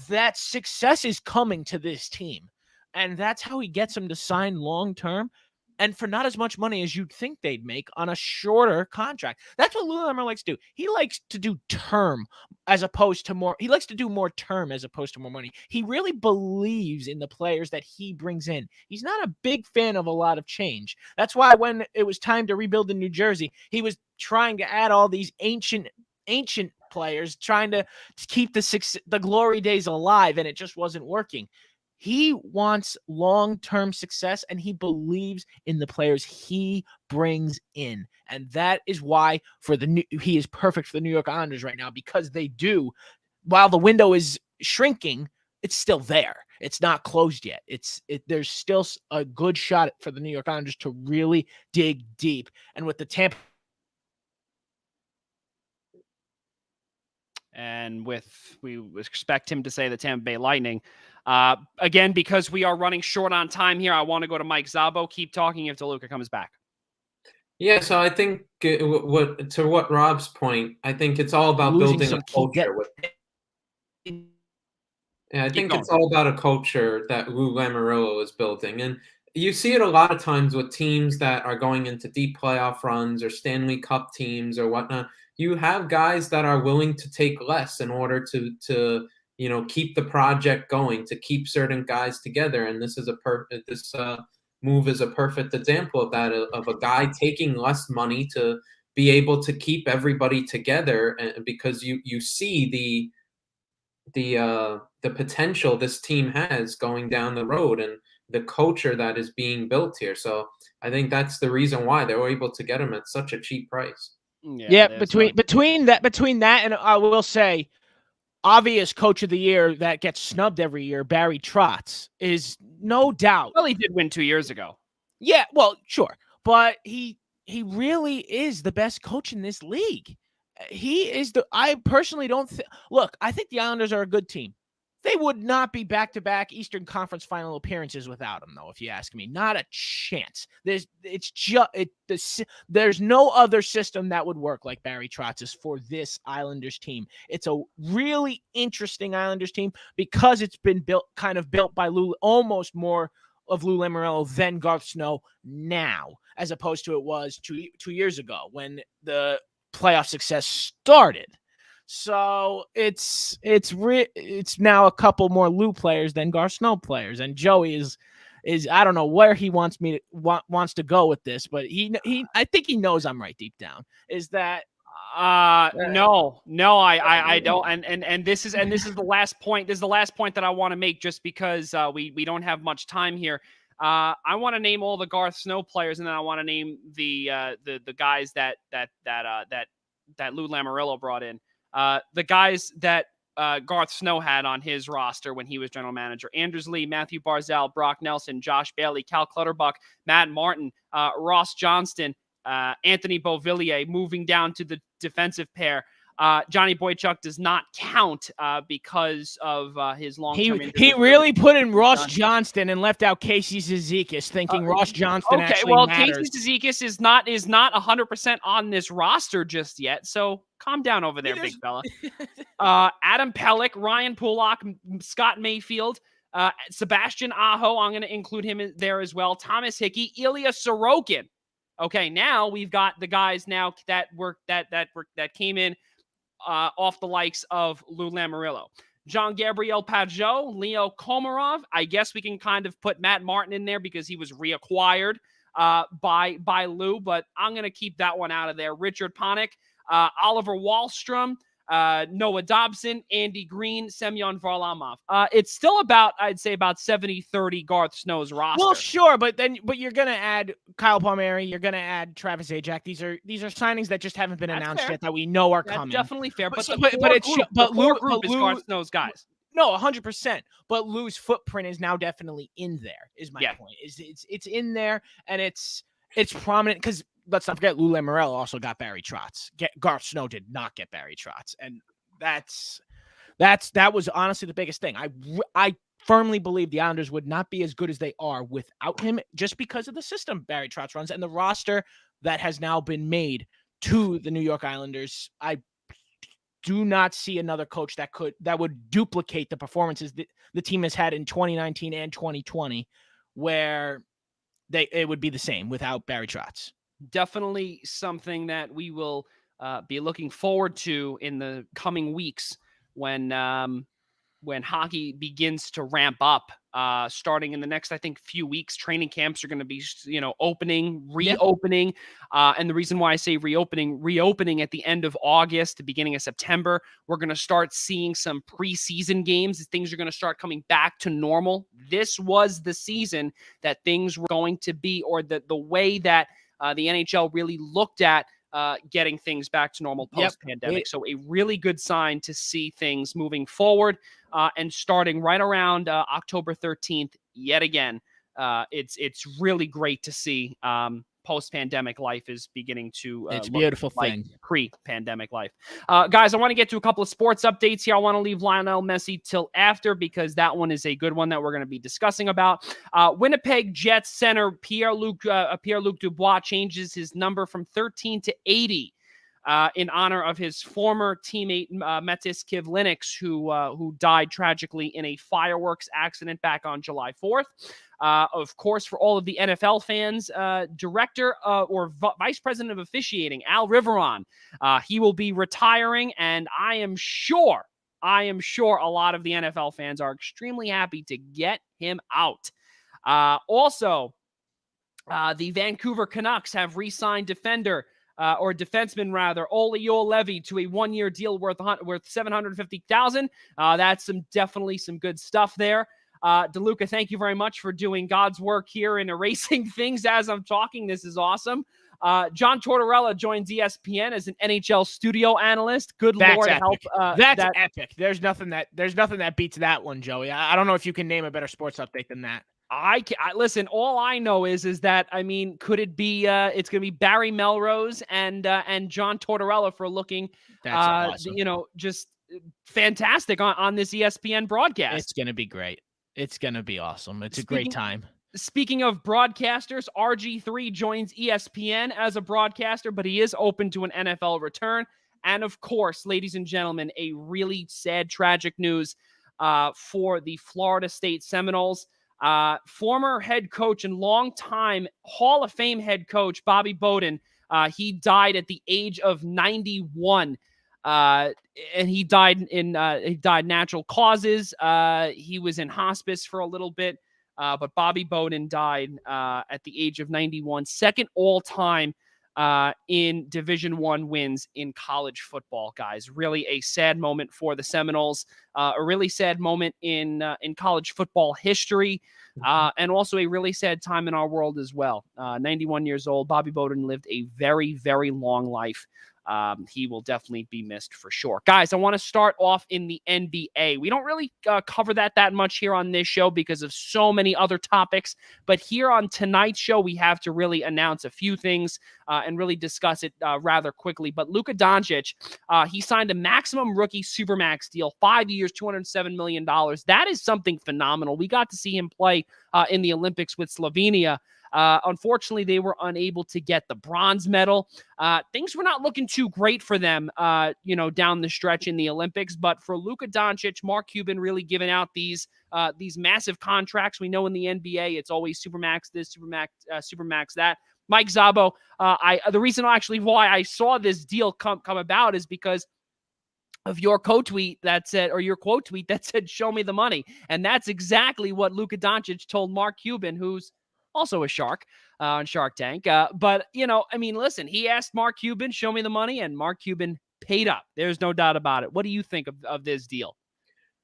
that success is coming to this team. And that's how he gets them to sign long-term and for not as much money as you'd think they'd make on a shorter contract. That's what Lou Lamoriello likes to do. He likes to do term as opposed to more. He likes to do more term as opposed to more money. He really believes in the players that he brings in. He's not a big fan of a lot of change. That's why when it was time to rebuild in New Jersey, he was trying to add all these ancient players, trying to keep the glory days alive, and it just wasn't working. He wants long-term success, and he believes in the players he brings in. And that is why he is perfect for the New York Islanders right now, because they do, while the window is shrinking, it's still there. It's not closed yet. There's still a good shot for the New York Islanders to really dig deep. And with the Tampa, and we expect him to say the Tampa Bay Lightning. Again, because we are running short on time here, I want to go to Mike Szabo. Keep talking if DeLuca comes back. Yeah, so I think what Rob's point, I think it's all about building a culture. Yeah, I think it's all about a culture that Lou Lamoriello is building. And you see it a lot of times with teams that are going into deep playoff runs or Stanley Cup teams or whatnot. You have guys that are willing to take less in order to keep the project going, to keep certain guys together. And this is this move is a perfect example of that, of a guy taking less money to be able to keep everybody together, because you see the potential this team has going down the road and the culture that is being built here. So I think that's the reason why they were able to get him at such a cheap price. Yeah, between that and I will say, obvious coach of the year that gets snubbed every year, Barry Trotz, is no doubt. Well, he did win 2 years ago. Yeah, well, sure, but he really is the best coach in this league. He is I personally don't look, I think the Islanders are a good team. They would not be back-to-back Eastern Conference final appearances without him, though, if you ask me. Not a chance. There's no other system that would work like Barry Trotz's for this Islanders team. It's a really interesting Islanders team because it's been built by Lou, almost more of Lou Lamoriello than Garth Snow now, as opposed to it was two years ago when the playoff success started. So it's now a couple more Lou players than Garth Snow players, and Joey is I don't know where he wants to go with this, but I think he knows I'm right deep down. Is that no, I don't, and this is the last point. This is the last point that I want to make, just because we don't have much time here. I want to name all the Garth Snow players, and then I want to name the guys that Lou Lamoriello brought in. The guys that Garth Snow had on his roster when he was general manager: Anders Lee, Matthew Barzal, Brock Nelson, Josh Bailey, Cal Clutterbuck, Matt Martin, Ross Johnston, Anthony Beauvillier, moving down to the defensive pair. Johnny Boychuk does not count because of his long-term injury. He really put in Ross Johnston and left out Casey Zizekas, thinking Ross Johnston actually matters. Casey Zizekas is not 100% on this roster just yet, so calm down over there, big fella. Adam Pelech, Ryan Pulak, Scott Mayfield, Sebastian Aho, I'm going to include him in there as well. Thomas Hickey, Ilya Sorokin. Okay, now we've got the guys now that came in off the likes of Lou Lamoriello. Jean-Gabriel Pageau, Leo Komarov. I guess we can kind of put Matt Martin in there because he was reacquired by Lou, but I'm going to keep that one out of there. Richard Panik, Oliver Wahlstrom, Noah Dobson, Andy Green, Semyon Varlamov. It's still I'd say about 70-30 Garth Snow's roster. Well, sure, but you're going to add Kyle Palmieri, you're going to add Travis Zajac. These are signings that just haven't been announced yet that we know are coming. Definitely fair, but Lou group is Garth Snow's guys. No, 100%. But Lou's footprint is now definitely in there. Is my point. It's in there, and it's prominent because let's not forget Lou Lamoriello also got Barry Trotz. Garth Snow did not get Barry Trotz, and that was honestly the biggest thing. I firmly believe the Islanders would not be as good as they are without him, just because of the system Barry Trotz runs and the roster that has now been made to the New York Islanders. I do not see another coach that would duplicate the performances that the team has had in 2019 and 2020, where it would be the same without Barry Trotz. Definitely something that we will be looking forward to in the coming weeks when hockey begins to ramp up starting in the next, I think, few weeks. Training camps are going to be, reopening. And the reason why I say reopening at the end of August, the beginning of September, we're going to start seeing some preseason games. Things are going to start coming back to normal. This was the season that things were going to be, or the way that the NHL really looked at getting things back to normal post-pandemic. So a really good sign to see things moving forward and starting right around October 13th yet again. It's really great to see post-pandemic life is beginning to it's a beautiful thing. Pre-pandemic life. Guys, I want to get to a couple of sports updates here. I want to leave Lionel Messi till after because that one is a good one that we're going to be discussing about. Winnipeg Jets center Pierre-Luc Dubois changes his number from 13 to 80 in honor of his former teammate Metis Kivlenieks, who died tragically in a fireworks accident back on July 4th. Of course, for all of the NFL fans, director or vice president of officiating, Al Riveron, he will be retiring, and I am sure a lot of the NFL fans are extremely happy to get him out. Also, the Vancouver Canucks have re-signed defenseman Olli Juolevi to a 1-year deal worth $750,000. That's definitely some good stuff there. DeLuca, thank you very much for doing God's work here and erasing things as I'm talking. This is awesome. John Tortorella joins ESPN as an NHL studio analyst. Good Lord, epic. That's epic. There's nothing that beats that one, Joey. I don't know if you can name a better sports update than that. I listen. All I know is that could it be? It's going to be Barry Melrose and John Tortorella for looking. That's awesome. Just fantastic on this ESPN broadcast. It's going to be great. It's going to be awesome. It's a great time. Speaking of broadcasters, RG3 joins ESPN as a broadcaster, but he is open to an NFL return. And of course, ladies and gentlemen, a really sad, tragic news for the Florida State Seminoles. Former head coach and longtime Hall of Fame head coach Bobby Bowden, he died at the age of 91. And he died natural causes. He was in hospice for a little bit, but Bobby Bowden died at the age of 91, second all time in Division I wins in college football. Guys, really a sad moment for the Seminoles, a really sad moment in college football history, and also a really sad time in our world as well. 91 years old, Bobby Bowden lived a very, very long life. He will definitely be missed for sure. Guys, I want to start off in the NBA. We don't really cover that much here on this show because of so many other topics. But here on tonight's show, we have to really announce a few things and really discuss it rather quickly. But Luka Doncic, he signed a maximum rookie supermax deal, 5 years, $207 million. That is something phenomenal. We got to see him play in the Olympics with Slovenia. Unfortunately, they were unable to get the bronze medal. Things were not looking too great for them, down the stretch in the Olympics. But for Luka Doncic, Mark Cuban really giving out these massive contracts. We know in the NBA, it's always supermax this, supermax that. Mike Szabo, the reason actually why I saw this deal come about is because of your quote tweet that said, "Show me the money," and that's exactly what Luka Doncic told Mark Cuban, who's also a shark on Shark Tank. But, listen, he asked Mark Cuban, show me the money, and Mark Cuban paid up. There's no doubt about it. What do you think of this deal?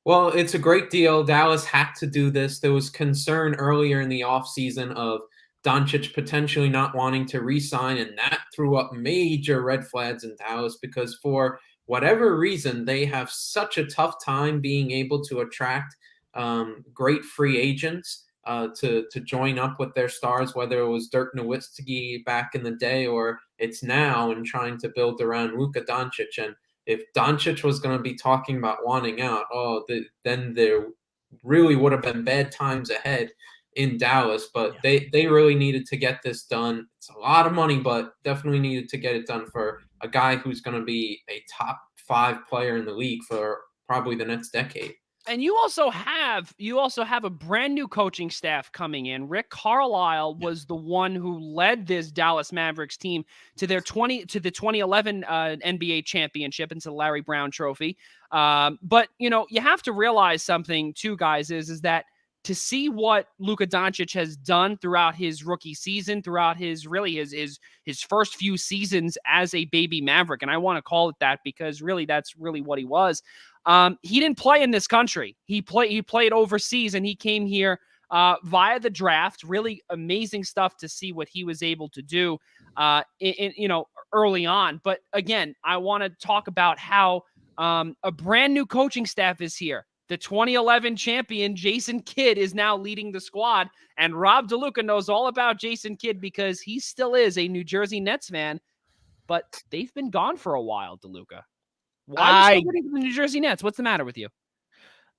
Well, it's a great deal. Dallas had to do this. There was concern earlier in the offseason of Doncic potentially not wanting to re-sign, and that threw up major red flags in Dallas because for whatever reason, they have such a tough time being able to attract great free agents. To join up with their stars, whether it was Dirk Nowitzki back in the day or it's now, and trying to build around Luka Doncic. And if Doncic was going to be talking about wanting out, then there really would have been bad times ahead in Dallas. But they really needed to get this done. It's a lot of money, but definitely needed to get it done for a guy who's going to be a top 5 player in the league for probably the next decade. And you also have a brand new coaching staff coming in. Rick Carlisle was the one who led this Dallas Mavericks team to the 2011 NBA championship and to the Larry Brown Trophy. But you have to realize something too, guys, is that to see what Luka Doncic has done throughout his rookie season, throughout his first few seasons as a baby Maverick, and I want to call it that because really that's really what he was. He didn't play in this country. He played overseas, and he came here via the draft. Really amazing stuff to see what he was able to do early on. But again, I want to talk about how a brand new coaching staff is here. The 2011 champion, Jason Kidd, is now leading the squad. And Rob DeLuca knows all about Jason Kidd because he still is a New Jersey Nets fan. But they've been gone for a while, DeLuca. Why are you still rooting for the New Jersey Nets? What's the matter with you?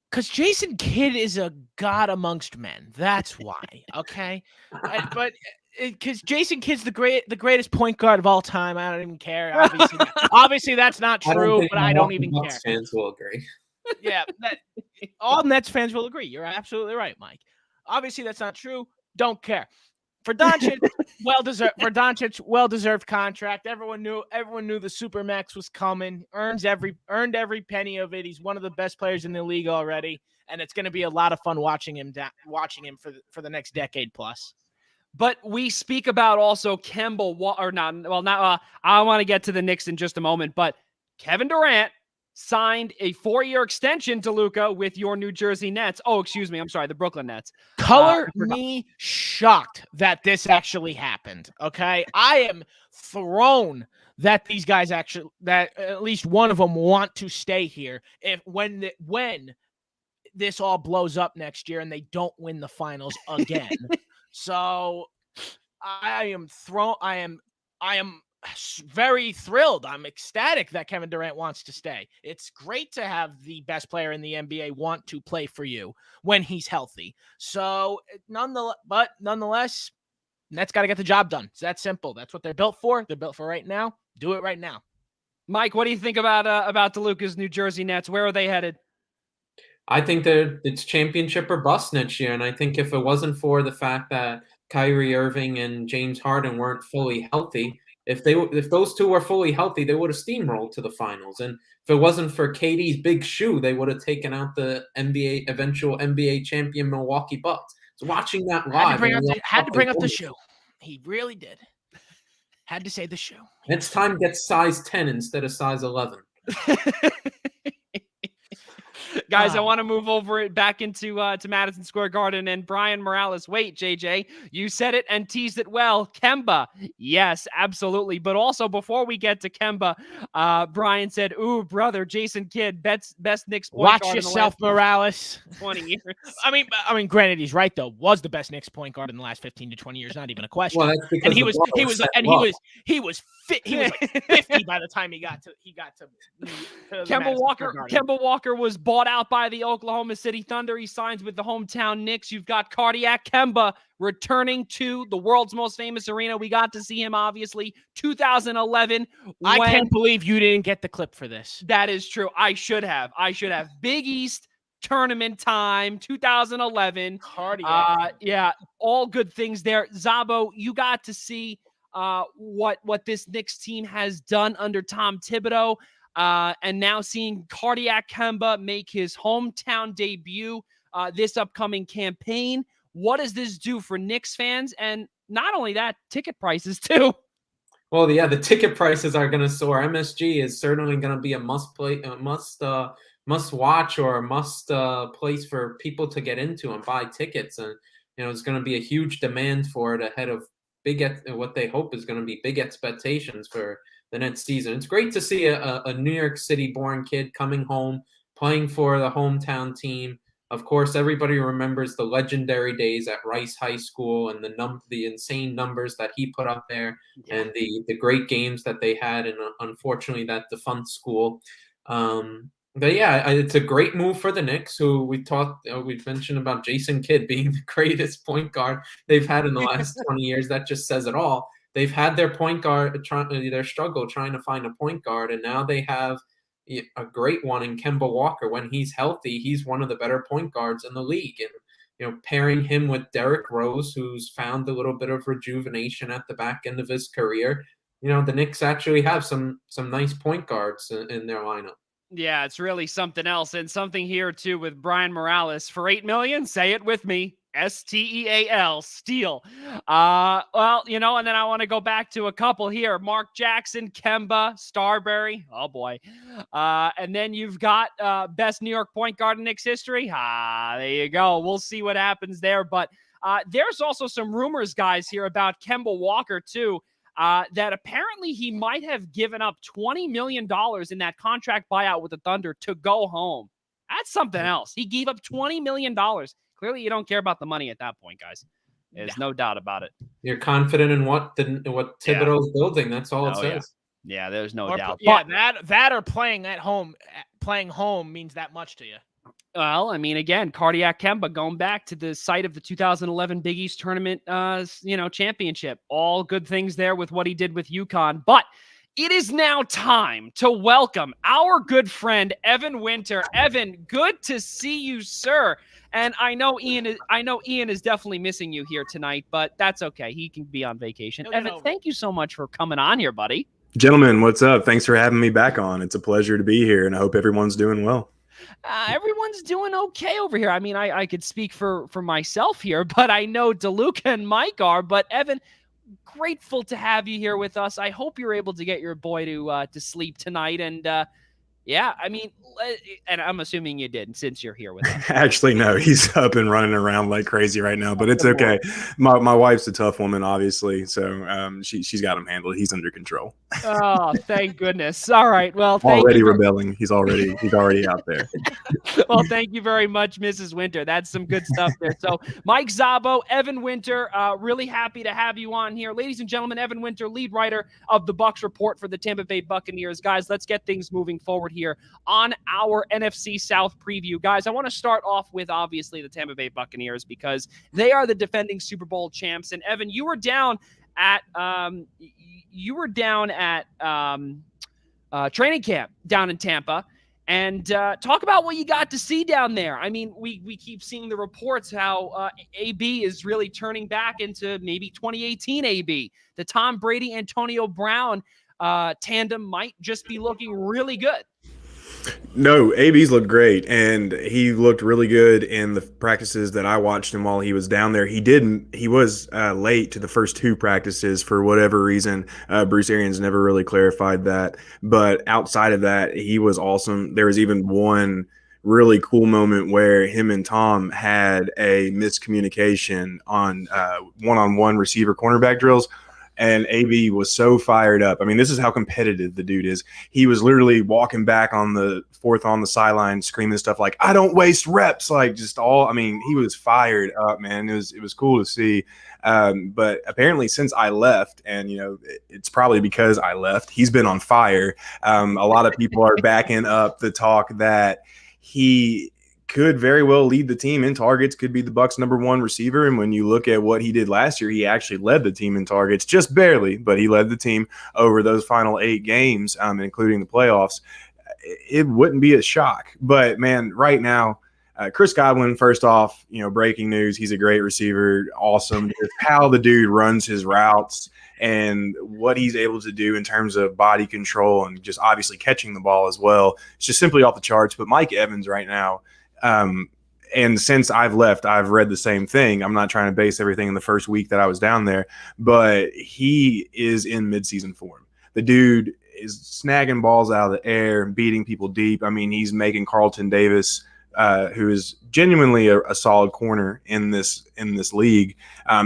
Because Jason Kidd is a god amongst men. That's why, okay? But because Jason Kidd's the greatest point guard of all time. I don't even care. Obviously that's not true, but I don't even care. Fans will agree. Yeah, all Nets fans will agree. You're absolutely right, Mike. Obviously, that's not true. Don't care. For Doncic, well-deserved contract. Everyone knew the Supermax was coming. Earned every penny of it. He's one of the best players in the league already, and it's going to be a lot of fun watching him for the next decade plus. But we speak about also Kemba, I want to get to the Knicks in just a moment, but Kevin Durant signed a 4-year extension to Luka with your New Jersey Nets. Oh, excuse me. I'm sorry. The Brooklyn Nets. Color me shocked that this actually happened. Okay. I am thrown that these guys that at least one of them want to stay here when this all blows up next year and they don't win the finals again. So I am very thrilled. I'm ecstatic that Kevin Durant wants to stay. It's great to have the best player in the NBA want to play for you when he's healthy. So nonetheless, Nets got to get the job done. It's that simple. That's what they're built for. They're built for right now. Do it right now. Mike, what do you think about DeLuca's New Jersey Nets? Where are they headed? I think that it's championship or bust next year. And I think if it wasn't for the fact that Kyrie Irving and James Harden weren't fully healthy, if those two were fully healthy, they would have steamrolled to the finals. And if it wasn't for KD's big shoe, they would have taken out the eventual NBA champion Milwaukee Bucks. So watching that live, had to bring up the shoe. He really did. Had to say the shoe. Next time, get size 10 instead of size 11. Guys, I want to move over back into to Madison Square Garden and Brian Morales. Wait, JJ, you said it and teased it well. Kemba. Yes, absolutely. But also before we get to Kemba, Brian said, ooh, brother, Jason Kidd, best Knicks point Watch guard yourself, Morales. 20 years. I mean, granted, he's right though. Was the best Knicks point guard in the last 15 to 20 years, not even a question. Well, and he was fit. He was like 50 by the time he got to Kemba Walker was bought out by the Oklahoma City Thunder. He signs with the hometown Knicks. You've got Cardiac Kemba returning to the world's most famous arena. We got to see him, obviously, 2011. I can't believe you didn't get the clip for this. That is true. I should have. Big East tournament time, 2011. Cardiac. Yeah, all good things there. Zabo, you got to see what this Knicks team has done under Tom Thibodeau. And now seeing Cardiac Kemba make his hometown debut this upcoming campaign. What does this do for Knicks fans? And not only that, ticket prices too. Well, yeah, the ticket prices are going to soar. MSG is certainly going to be a must watch or a must place for people to get into and buy tickets. And it's going to be a huge demand for it ahead of what they hope is going to be big expectations for the next season. It's great to see a New York City-born kid coming home, playing for the hometown team. Of course, everybody remembers the legendary days at Rice High School and the insane numbers that he put up there, and the great games that they had, and unfortunately that defunct school. But yeah, it's a great move for the Knicks, who we've mentioned about Jason Kidd being the greatest point guard they've had in the last 20 years. That just says it all. They've had their point guard, their struggle trying to find a point guard, and now they have a great one in Kemba Walker. When he's healthy, he's one of the better point guards in the league. And pairing him with Derrick Rose, who's found a little bit of rejuvenation at the back end of his career, the Knicks actually have some nice point guards in their lineup. Yeah, it's really something else. And something here too with Brian Morales for $8 million. Say it with me. Steal, steal. Well, and then I want to go back to a couple here. Mark Jackson, Kemba, Starberry. Oh boy. And then you've got best New York point guard in Knicks history. There you go. We'll see what happens there. But there's also some rumors, guys, here about Kemba Walker too. That apparently he might have given up $20 million in that contract buyout with the Thunder to go home. That's something else. He gave up $20 million. Clearly, you don't care about the money at that point, guys. There's no doubt about it. You're confident in what Thibodeau's building. That's all it says. Yeah, there's no doubt. Yeah, that or playing at home, playing home means that much to you. Well, I mean, again, Cardiac Kemba going back to the site of the 2011 Big East tournament, championship. All good things there with what he did with UConn. But it is now time to welcome our good friend, Evan Winter. Evan, good to see you, sir. And I know Ian is definitely missing you here tonight, but that's okay. He can be on vacation. Evan, thank you so much for coming on here, buddy. Gentlemen, what's up? Thanks for having me back on. It's a pleasure to be here, and I hope everyone's doing well. Everyone's doing okay over here. I mean, I could speak for myself here, but I know DeLuca and Mike are. But Evan, grateful to have you here with us. I hope you're able to get your boy to sleep tonight. And yeah, I mean, and I'm assuming you did since you're here with us. Actually, no, he's up and running around like crazy right now, but it's okay. My wife's a tough woman, obviously, so she's got him handled. He's under control. Oh, thank goodness. All right. Well, already rebelling. He's already out there. Well, thank you very much, Mrs. Winter. That's some good stuff there. So, Mike Szabo, Evan Winter, really happy to have you on here. Ladies and gentlemen, Evan Winter, lead writer of the Bucks Report for the Tampa Bay Buccaneers. Guys, let's get things moving forward here on our NFC South preview. Guys, I want to start off with, obviously, the Tampa Bay Buccaneers because they are the defending Super Bowl champs. And, Evan, you were down at training camp down in Tampa. And talk about what you got to see down there. I mean, we keep seeing the reports how AB is really turning back into maybe 2018 AB. The Tom Brady, Antonio Brown tandem might just be looking really good. No, AB's looked great, and he looked really good in the practices that I watched him while he was down there. He was late to the first two practices for whatever reason. Bruce Arians never really clarified that, but outside of that, he was awesome. There was even one really cool moment where him and Tom had a miscommunication on one-on-one receiver cornerback drills. And AB was so fired up. I mean, this is how competitive the dude is. He was literally walking back on the fourth on the sideline, screaming stuff like, "I don't waste reps." Like he was fired up, man. It was cool to see. But apparently since I left, and it's probably because I left, he's been on fire. A lot of people are backing up the talk that he could very well lead the team in targets, could be the Bucs' #1 receiver. And when you look at what he did last year, he actually led the team in targets, just barely, but he led the team over those final 8 games, including the playoffs. It wouldn't be a shock. But, man, right now, Chris Godwin, first off, breaking news, he's a great receiver, awesome. It's how the dude runs his routes and what he's able to do in terms of body control and just obviously catching the ball as well. It's just simply off the charts. But Mike Evans right now, and since I've left, I've read the same thing. I'm not trying to base everything in the first week that I was down there, but he is in midseason form. The dude is snagging balls out of the air and beating people deep. I mean, he's making Carlton Davis, who is genuinely a solid corner in this league.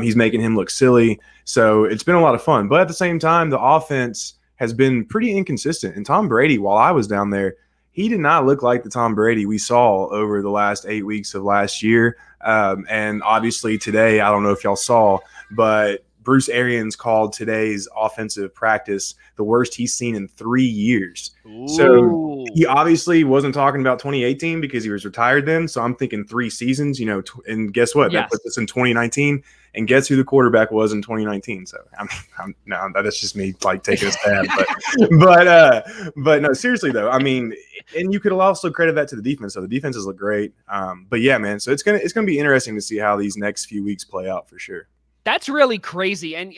He's making him look silly. So it's been a lot of fun. But at the same time, the offense has been pretty inconsistent. And Tom Brady, while I was down there, he did not look like the Tom Brady we saw over the last 8 weeks of last year. And obviously today, I don't know if y'all saw, but Bruce Arians called today's offensive practice the worst he's seen in 3 years. Ooh. So he obviously wasn't talking about 2018 because he was retired then. So I'm thinking 3 seasons, and guess what? Yes. That puts us in 2019. And guess who the quarterback was in 2019? So no, that's just me like taking a stab. But no, seriously though, I mean, and you could also credit that to the defense. So the defenses look great. But yeah, man. So it's gonna be interesting to see how these next few weeks play out for sure. That's really crazy. And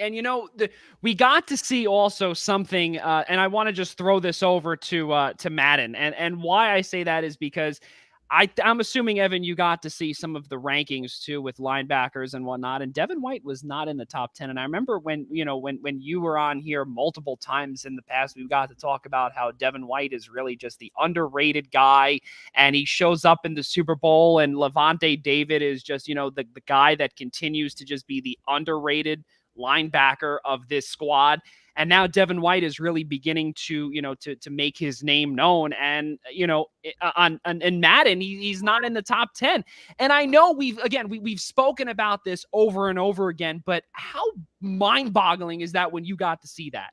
we got to see also something, and I want to just throw this over to Madden. And why I say that is because I'm assuming, Evan, you got to see some of the rankings too with linebackers and whatnot. And Devin White was not in the top 10. And I remember when you were on here multiple times in the past, we got to talk about how Devin White is really just the underrated guy, and he shows up in the Super Bowl, and Levante David is just, the guy that continues to just be the underrated linebacker of this squad. And now Devin White is really beginning to make his name known. And, on Madden, he's not in the top 10. And I know we've spoken about this over and over again, but how mind boggling is that when you got to see that?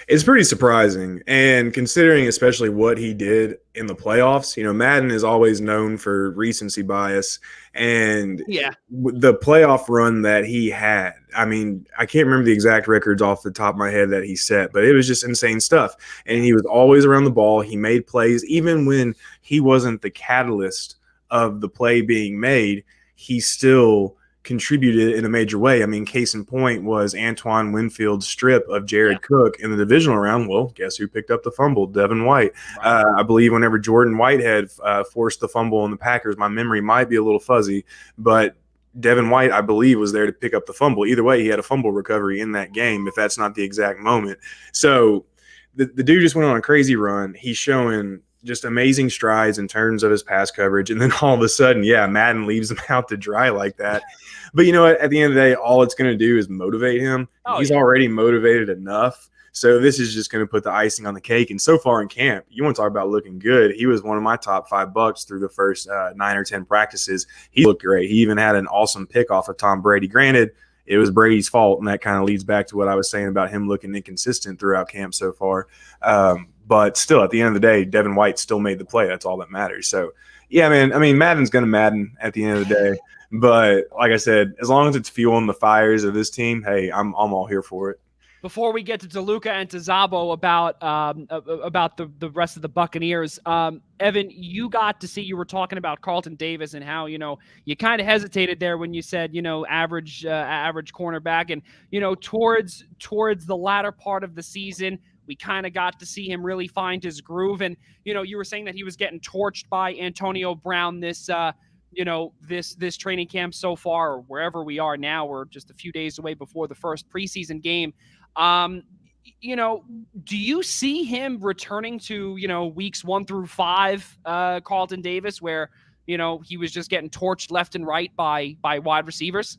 It's pretty surprising. And considering especially what he did in the playoffs, Madden is always known for recency bias. And the playoff run that he had, I mean, I can't remember the exact records off the top of my head that he set, but it was just insane stuff. And he was always around the ball. He made plays. Even when he wasn't the catalyst of the play being made, he still contributed in a major way. I mean, case in point was Antoine Winfield's strip of Jared Cook in the divisional round. Well, guess who picked up the fumble? Devin White. I believe whenever Jordan Whitehead forced the fumble in the Packers, my memory might be a little fuzzy, but Devin White, I believe, was there to pick up the fumble. Either way, he had a fumble recovery in that game, if that's not the exact moment. So the dude just went on a crazy run. He's showing just amazing strides in terms of his pass coverage. And then all of a sudden, Madden leaves him out to dry like that. But you know what? At the end of the day, all it's going to do is motivate him. He's already motivated enough. So this is just going to put the icing on the cake. And so far in camp, you want to talk about looking good. He was one of my top $5 through the first 9 or 10 practices. He looked great. He even had an awesome pick off of Tom Brady. Granted, it was Brady's fault, and that kind of leads back to what I was saying about him looking inconsistent throughout camp so far. But still, at the end of the day, Devin White still made the play. That's all that matters. So, man, I mean, Madden's going to Madden at the end of the day. But like I said, as long as it's fueling the fires of this team, hey, I'm all here for it. Before we get to DeLuca and to Zabo about the rest of the Buccaneers, Evan, you got to see, you were talking about Carlton Davis and how, you kind of hesitated there when you said, average cornerback, and, towards the latter part of the season, we kind of got to see him really find his groove. And, you were saying that he was getting torched by Antonio Brown this training camp so far, or wherever we are now. We're just a few days away before the first preseason game. Do you see him returning to, weeks 1 through 5, Carlton Davis, where, he was just getting torched left and right by wide receivers?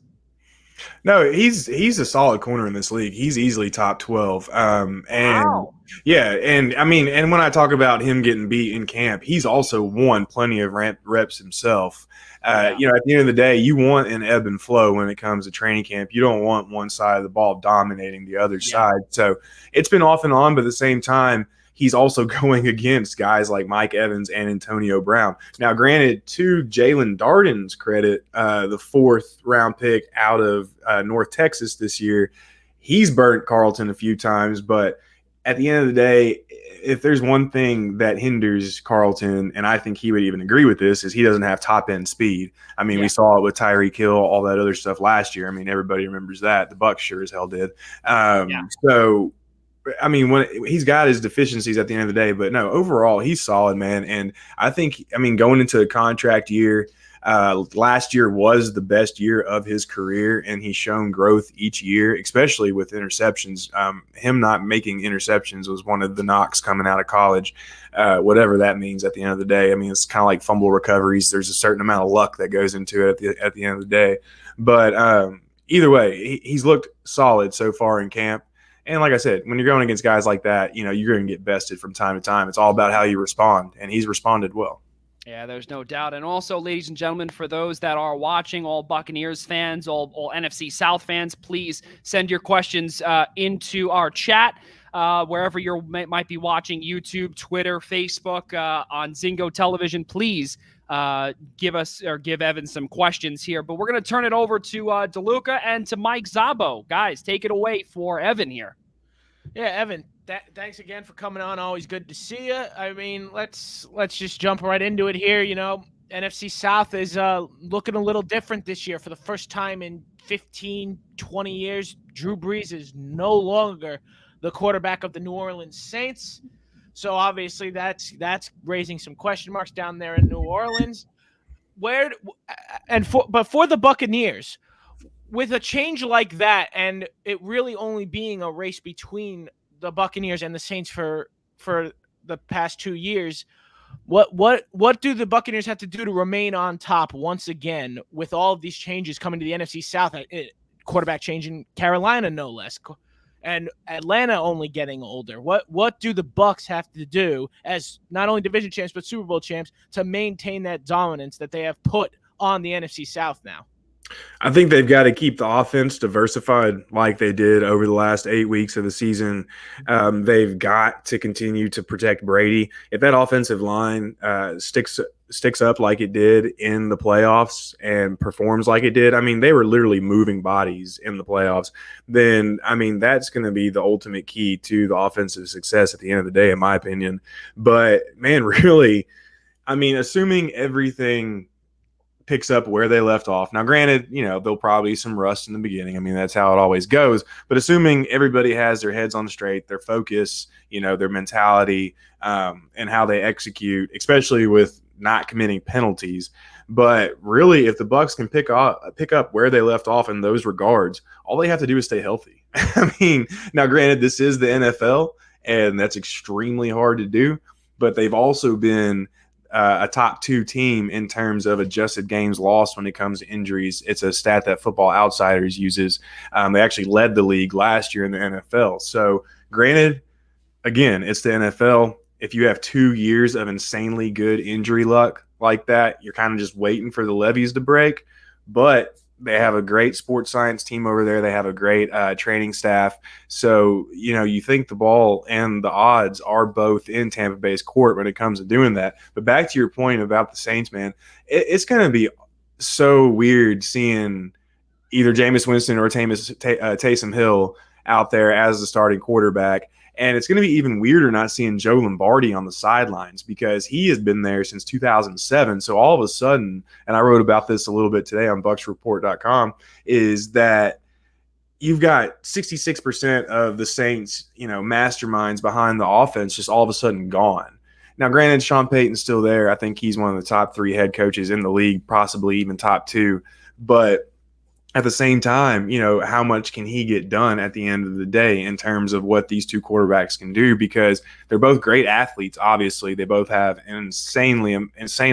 No, he's a solid corner in this league. He's easily top 12. Wow. And I mean, and when I talk about him getting beat in camp, he's also won plenty of reps himself. At the end of the day, you want an ebb and flow when it comes to training camp. You don't want one side of the ball dominating the other side. So it's been off and on, but at the same time, he's also going against guys like Mike Evans and Antonio Brown. Now, granted, to Jalen Darden's credit, the 4th round pick out of North Texas this year, he's burnt Carlton a few times. But at the end of the day, if there's one thing that hinders Carlton, and I think he would even agree with this, is he doesn't have top-end speed. I mean, we saw it with Tyreek Hill, all that other stuff last year. I mean, everybody remembers that. The Bucs sure as hell did. So – I mean, when he's got his deficiencies at the end of the day, but no, overall, he's solid, man. And I think, going into a contract year, last year was the best year of his career, and he's shown growth each year, especially with interceptions. Him not making interceptions was one of the knocks coming out of college, whatever that means at the end of the day. I mean, it's kind of like fumble recoveries. There's a certain amount of luck that goes into it at the end of the day. But either way, he's looked solid so far in camp. And like I said, when you're going against guys like that, you're going to get bested from time to time. It's all about how you respond, and he's responded well. Yeah, there's no doubt. And also, ladies and gentlemen, for those that are watching, all Buccaneers fans, all NFC South fans, please send your questions into our chat. Wherever you might be watching, YouTube, Twitter, Facebook, on Zingo Television, please give Evan some questions here. But we're going to turn it over to DeLuca and to Mike Zabo. Guys, take it away for Evan here. Yeah, Evan, thanks again for coming on. Always good to see you. I mean, let's just jump right into it here. NFC South is looking a little different this year for the first time in 15, 20 years, Drew Brees is no longer the quarterback of the New Orleans Saints. So obviously that's raising some question marks down there in New Orleans. But for the Buccaneers, with a change like that, and it really only being a race between the Buccaneers and the Saints for the past 2 years, what do the Buccaneers have to do to remain on top once again with all of these changes coming to the NFC South? Quarterback change in Carolina, no less, and Atlanta only getting older. What do the Bucs have to do as not only division champs but Super Bowl champs to maintain that dominance that they have put on the NFC South now? I think they've got to keep the offense diversified like they did over the last 8 weeks of the season. They've got to continue to protect Brady. If that offensive line sticks up like it did in the playoffs and performs like it did, I mean, they were literally moving bodies in the playoffs, then, I mean, that's going to be the ultimate key to the offensive success at the end of the day, in my opinion. But, man, really, I mean, assuming everything picks up where they left off. Now, granted, there'll probably be some rust in the beginning. I mean, that's how it always goes. But assuming everybody has their heads on straight, their focus, their mentality, and how they execute, especially with not committing penalties. But really, if the Bucs can pick up where they left off in those regards, all they have to do is stay healthy. I mean, now, granted, this is the NFL, and that's extremely hard to do. But they've also been a top 2 team in terms of adjusted games lost when it comes to injuries. It's a stat that Football Outsiders uses. They actually led the league last year in the NFL. So granted, again, it's the NFL. If you have 2 years of insanely good injury luck like that, you're kind of just waiting for the levees to break. But they have a great sports science team over there. They have a great training staff. So, you think the ball and the odds are both in Tampa Bay's court when it comes to doing that. But back to your point about the Saints, man, it's going to be so weird seeing either Jameis Winston or Taysom Hill out there as the starting quarterback. And it's going to be even weirder not seeing Joe Lombardi on the sidelines because he has been there since 2007. So all of a sudden, and I wrote about this a little bit today on BucsReport.com, is that you've got 66% of the Saints, masterminds behind the offense just all of a sudden gone. Now, granted, Sean Payton's still there. I think he's one of the top 3 head coaches in the league, possibly even top 2. But at the same time, how much can he get done at the end of the day in terms of what these 2 quarterbacks can do? Because they're both great athletes, obviously. They both have insane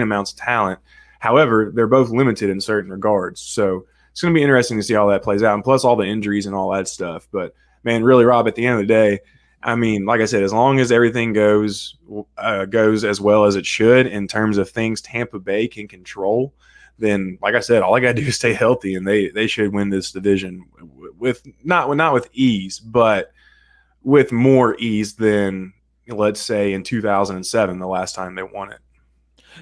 amounts of talent. However, they're both limited in certain regards. So it's going to be interesting to see how that plays out, and plus all the injuries and all that stuff. But, man, really, Rob, at the end of the day, I mean, like I said, as long as everything goes as well as it should in terms of things Tampa Bay can control, then, like I said, all I got to do is stay healthy, and they should win this division with not with ease, but with more ease than, let's say, in 2007, the last time they won it.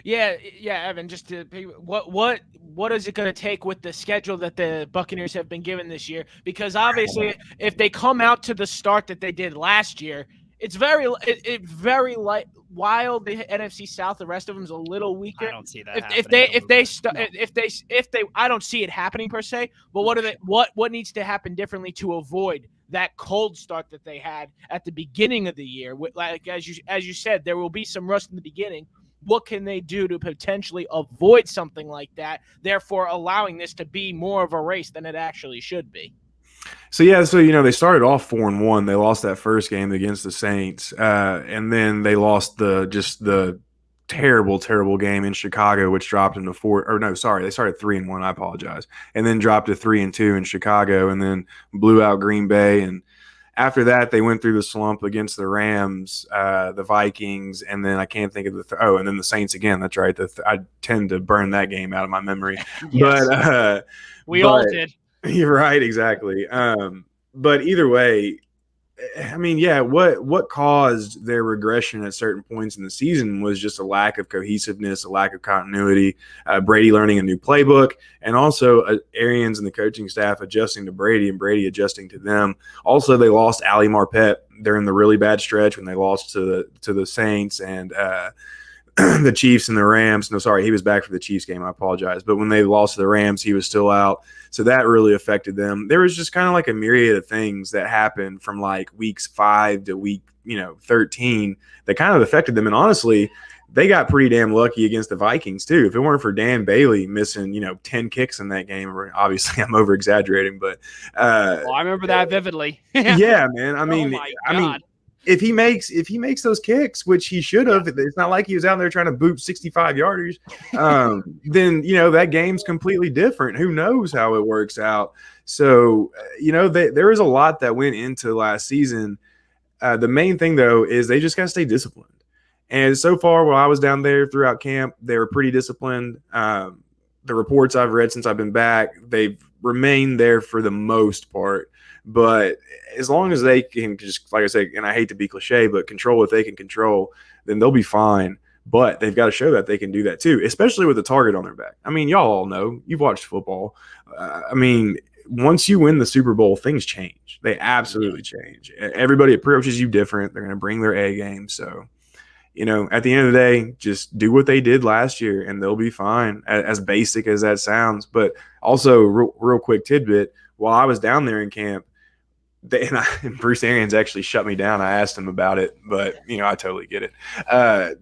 Yeah, Evan. Just to what is it going to take with the schedule that the Buccaneers have been given this year? Because obviously, if they come out to the start that they did last year, it's very while the NFC South, the rest of them is a little weaker. I don't see that. If they, I don't see it happening per se. But what needs to happen differently to avoid that cold start that they had at the beginning of the year? Like as you said, there will be some rust in the beginning. What can they do to potentially avoid something like that? Therefore, allowing this to be more of a race than it actually should be. So they started off 4-1. They lost that first game against the Saints, and then they lost the terrible game in Chicago, which dropped them to 4. Or no, sorry, they started 3-1. I apologize, and then dropped to 3-2 in Chicago, and then blew out Green Bay. And after that, they went through the slump against the Rams, the Vikings, and then I can't think of and then the Saints again. That's right. I tend to burn that game out of my memory, Yes. but we all did. You're right, exactly. But either way, I mean, yeah, what caused their regression at certain points in the season was just a lack of cohesiveness, a lack of continuity, Brady learning a new playbook, and also Arians and the coaching staff adjusting to Brady and Brady adjusting to them. Also, they lost Ali Marpet during the really bad stretch when they lost to the Saints, and the Chiefs and the Rams. No, sorry, he was back for the Chiefs game. I apologize. But when they lost to the Rams, he was still out. So that really affected them. There was just kind of like a myriad of things that happened from like weeks 5 to week, 13 that kind of affected them. And honestly, they got pretty damn lucky against the Vikings too. If it weren't for Dan Bailey missing, 10 kicks in that game, obviously I'm over exaggerating, but I remember that vividly. Yeah, man. I mean, if he makes those kicks, which he should have, it's not like he was out there trying to boot 65 yarders. Then that game's completely different. Who knows how it works out? So there is a lot that went into last season. The main thing though is they just got to stay disciplined. And so far, while I was down there throughout camp, they were pretty disciplined. The reports I've read since I've been back, they've remained there for the most part. But as long as they can just, like I said, and I hate to be cliche, but control what they can control, then they'll be fine. But they've got to show that they can do that too, especially with a target on their back. I mean, y'all all know. You've watched football. Once you win the Super Bowl, things change. They absolutely change. Everybody approaches you different. They're going to bring their A game. So, at the end of the day, just do what they did last year and they'll be fine, as basic as that sounds. But also, real quick tidbit, while I was down there in camp, and Bruce Arians actually shut me down. I asked him about it, but I totally get it.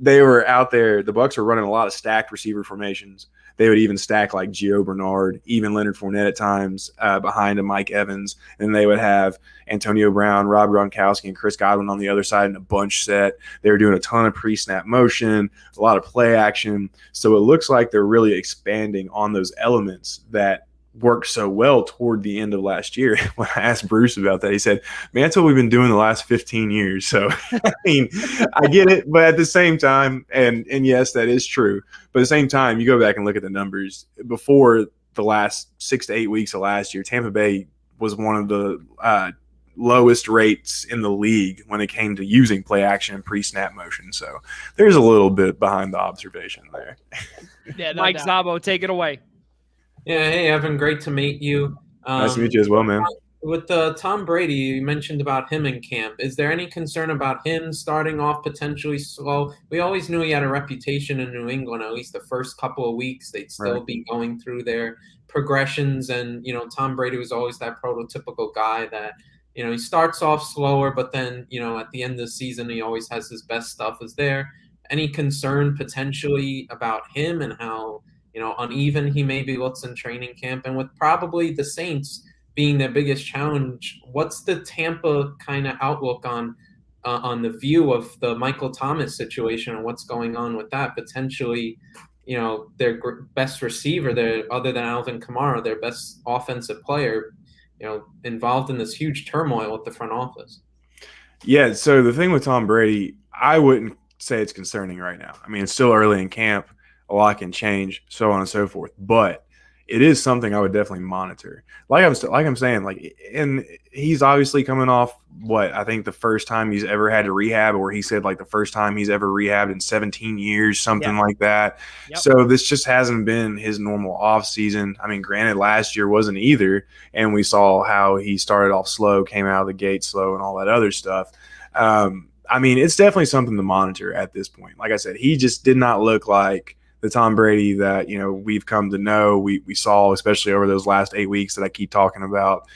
They were out there. The Bucs were running a lot of stacked receiver formations. They would even stack like Gio Bernard, even Leonard Fournette at times behind a Mike Evans. And they would have Antonio Brown, Rob Gronkowski, and Chris Godwin on the other side in a bunch set. They were doing a ton of pre-snap motion, a lot of play action. So it looks like they're really expanding on those elements that worked so well toward the end of last year. When I asked Bruce about that, he said, man, that's what we've been doing the last 15 years. So, I get it. But at the same time, and yes, that is true. But at the same time, you go back and look at the numbers. Before the last 6 to 8 weeks of last year, Tampa Bay was one of the lowest rates in the league when it came to using play action and pre-snap motion. So there's a little bit behind the observation there. Yeah, Mike Szabo, take it away. Yeah, hey, Evan, great to meet you. Nice to meet you as well, man. With Tom Brady, you mentioned about him in camp. Is there any concern about him starting off potentially slow? We always knew he had a reputation in New England, at least the first couple of weeks. They'd still be going through their progressions. And, Tom Brady was always that prototypical guy that, he starts off slower, but then, at the end of the season, he always has his best stuff. Is there any concern potentially about him and how – uneven he maybe looks in training camp? And with probably the Saints being their biggest challenge, what's the Tampa kind of outlook on the view of the Michael Thomas situation and what's going on with that? Potentially, their best receiver, other than Alvin Kamara, their best offensive player, involved in this huge turmoil with the front office. Yeah, so the thing with Tom Brady, I wouldn't say it's concerning right now. I mean, it's still early in camp. A lot can change, so on and so forth. But it is something I would definitely monitor. Like I'm saying, and he's obviously coming off I think the first time he's ever had to rehab, or he said the first time he's ever rehabbed in 17 years, something like that. Yep. So this just hasn't been his normal off season. I mean, granted, last year wasn't either, and we saw how he started off slow, came out of the gate slow, and all that other stuff. It's definitely something to monitor at this point. Like I said, he just did not look like the Tom Brady that, we've come to know, we saw, especially over those last 8 weeks that I keep talking about.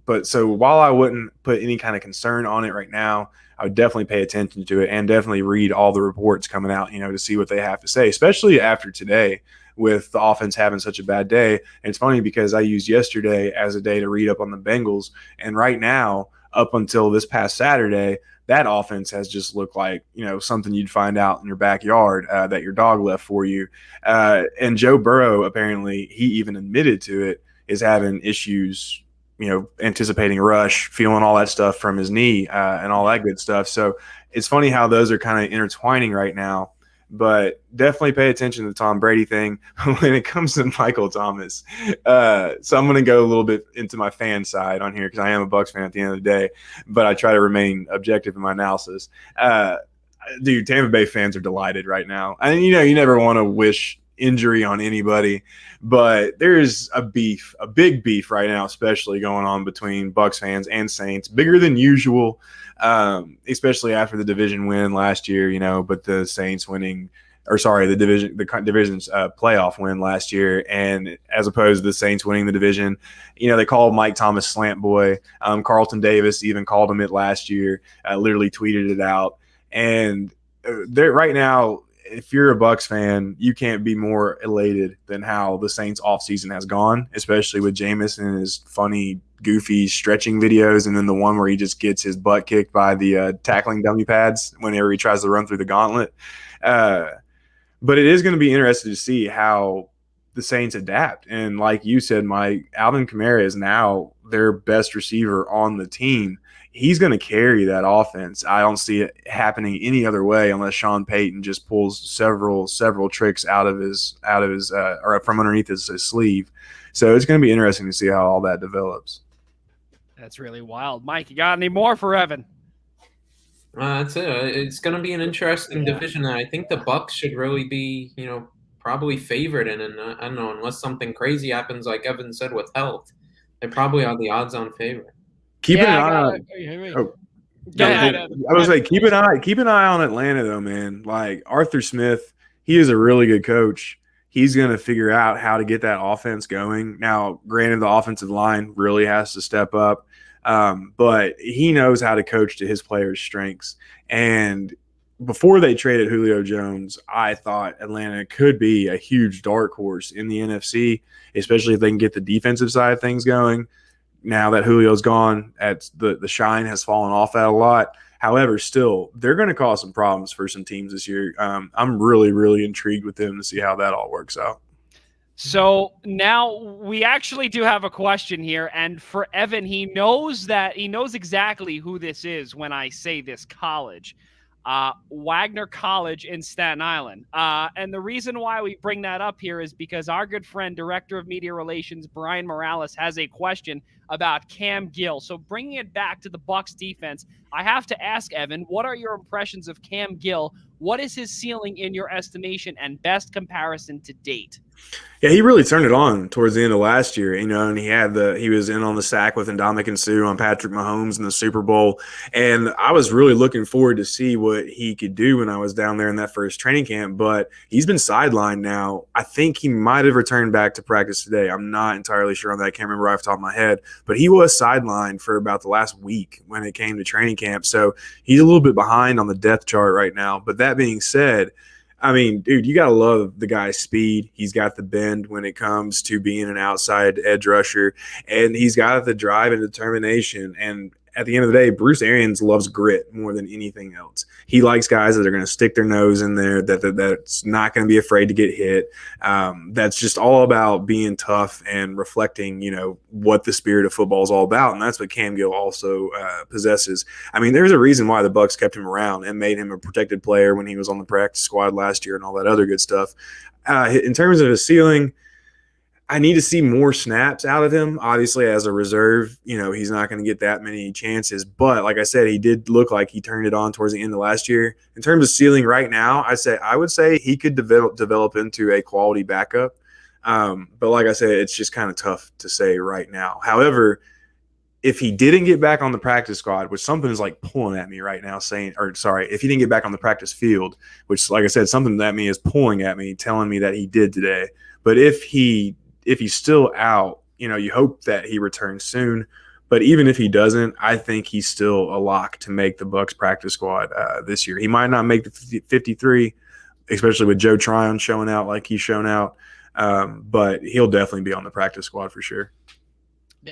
But so while I wouldn't put any kind of concern on it right now, I would definitely pay attention to it and definitely read all the reports coming out, to see what they have to say, especially after today with the offense having such a bad day. And it's funny because I used yesterday as a day to read up on the Bengals. And right now, up until this past Saturday, that offense has just looked like, something you'd find out in your backyard that your dog left for you. And Joe Burrow, apparently, he even admitted to it, is having issues, anticipating rush, feeling all that stuff from his knee and all that good stuff. So it's funny how those are kind of intertwining right now. But definitely pay attention to the Tom Brady thing when it comes to Michael Thomas. So I'm going to go a little bit into my fan side on here because I am a Bucs fan at the end of the day, but I try to remain objective in my analysis. Dude, Tampa Bay fans are delighted right now. And, you never want to wish injury on anybody, but there's a big beef right now, especially going on between Bucks fans and Saints, bigger than usual, especially after the division win last year, but the Saints winning, the division's playoff win last year, and as opposed to the Saints winning the division, they called Mike Thomas slant boy. Carlton Davis even called him it last year, literally tweeted it out. And right now, if you're a Bucks fan, you can't be more elated than how the Saints offseason has gone, especially with Jameis and his funny, goofy stretching videos, and then the one where he just gets his butt kicked by the tackling dummy pads whenever he tries to run through the gauntlet. But it is going to be interesting to see how the Saints adapt. And like you said, Mike, Alvin Kamara is now their best receiver on the team. He's going to carry that offense. I don't see it happening any other way unless Sean Payton just pulls several tricks out of his or from underneath his sleeve. So it's going to be interesting to see how all that develops. That's really wild. Mike, you got any more for Evan? That's it. It's going to be an interesting division. I think the Bucks should really be, probably favored in, and I don't know, unless something crazy happens, like Evan said, with health, they probably are the odds-on favorite. Keep an eye on. I was like, keep an eye on Atlanta though, man. Like Arthur Smith, he is a really good coach. He's going to figure out how to get that offense going. Now, granted, the offensive line really has to step up, but he knows how to coach to his players' strengths. And before they traded Julio Jones, I thought Atlanta could be a huge dark horse in the NFC, especially if they can get the defensive side of things going. Now that Julio's gone, the shine has fallen off that a lot. However, still, they're going to cause some problems for some teams this year. I'm really, really intrigued with them to see how that all works out. So now we actually do have a question here. And for Evan, he knows exactly who this is when I say this college. Wagner College in Staten Island. And the reason why we bring that up here is because our good friend, Director of Media Relations, Brian Morales, has a question about Cam Gill. So bringing it back to the Bucks defense, I have to ask Evan, what are your impressions of Cam Gill? What is his ceiling in your estimation and best comparison to date? Yeah, he really turned it on towards the end of last year, and he was in on the sack with Ndamukong Suh on Patrick Mahomes in the Super Bowl, and I was really looking forward to see what he could do when I was down there in that first training camp, but he's been sidelined now. I think he might have returned back to practice today. I'm not entirely sure on that. I can't remember off the top of my head, but he was sidelined for about the last week when it came to training camp, so he's a little bit behind on the depth chart right now. But that being said, I mean, dude, you got to love the guy's speed. He's got the bend when it comes to being an outside edge rusher, and he's got the drive and determination. And at the end of the day, Bruce Arians loves grit more than anything else. He likes guys that are going to stick their nose in there, that's not going to be afraid to get hit. That's just all about being tough and reflecting, what the spirit of football is all about. And that's what Cam Gill also possesses. I mean, there's a reason why the Bucks kept him around and made him a protected player when he was on the practice squad last year and all that other good stuff. In terms of his ceiling, I need to see more snaps out of him. Obviously, as a reserve, he's not going to get that many chances. But like I said, he did look like he turned it on towards the end of last year. In terms of ceiling right now, I would say he could develop into a quality backup. But like I said, it's just kind of tough to say right now. However, if he didn't get back on the practice squad, which something is like pulling at me right now if he didn't get back on the practice field, which like I said, something at me is pulling at me, telling me that he did today. But if he's still out, you hope that he returns soon. But even if he doesn't, I think he's still a lock to make the Bucks practice squad this year. He might not make the 53, especially with Joe Tryon showing out like he's shown out. But he'll definitely be on the practice squad for sure.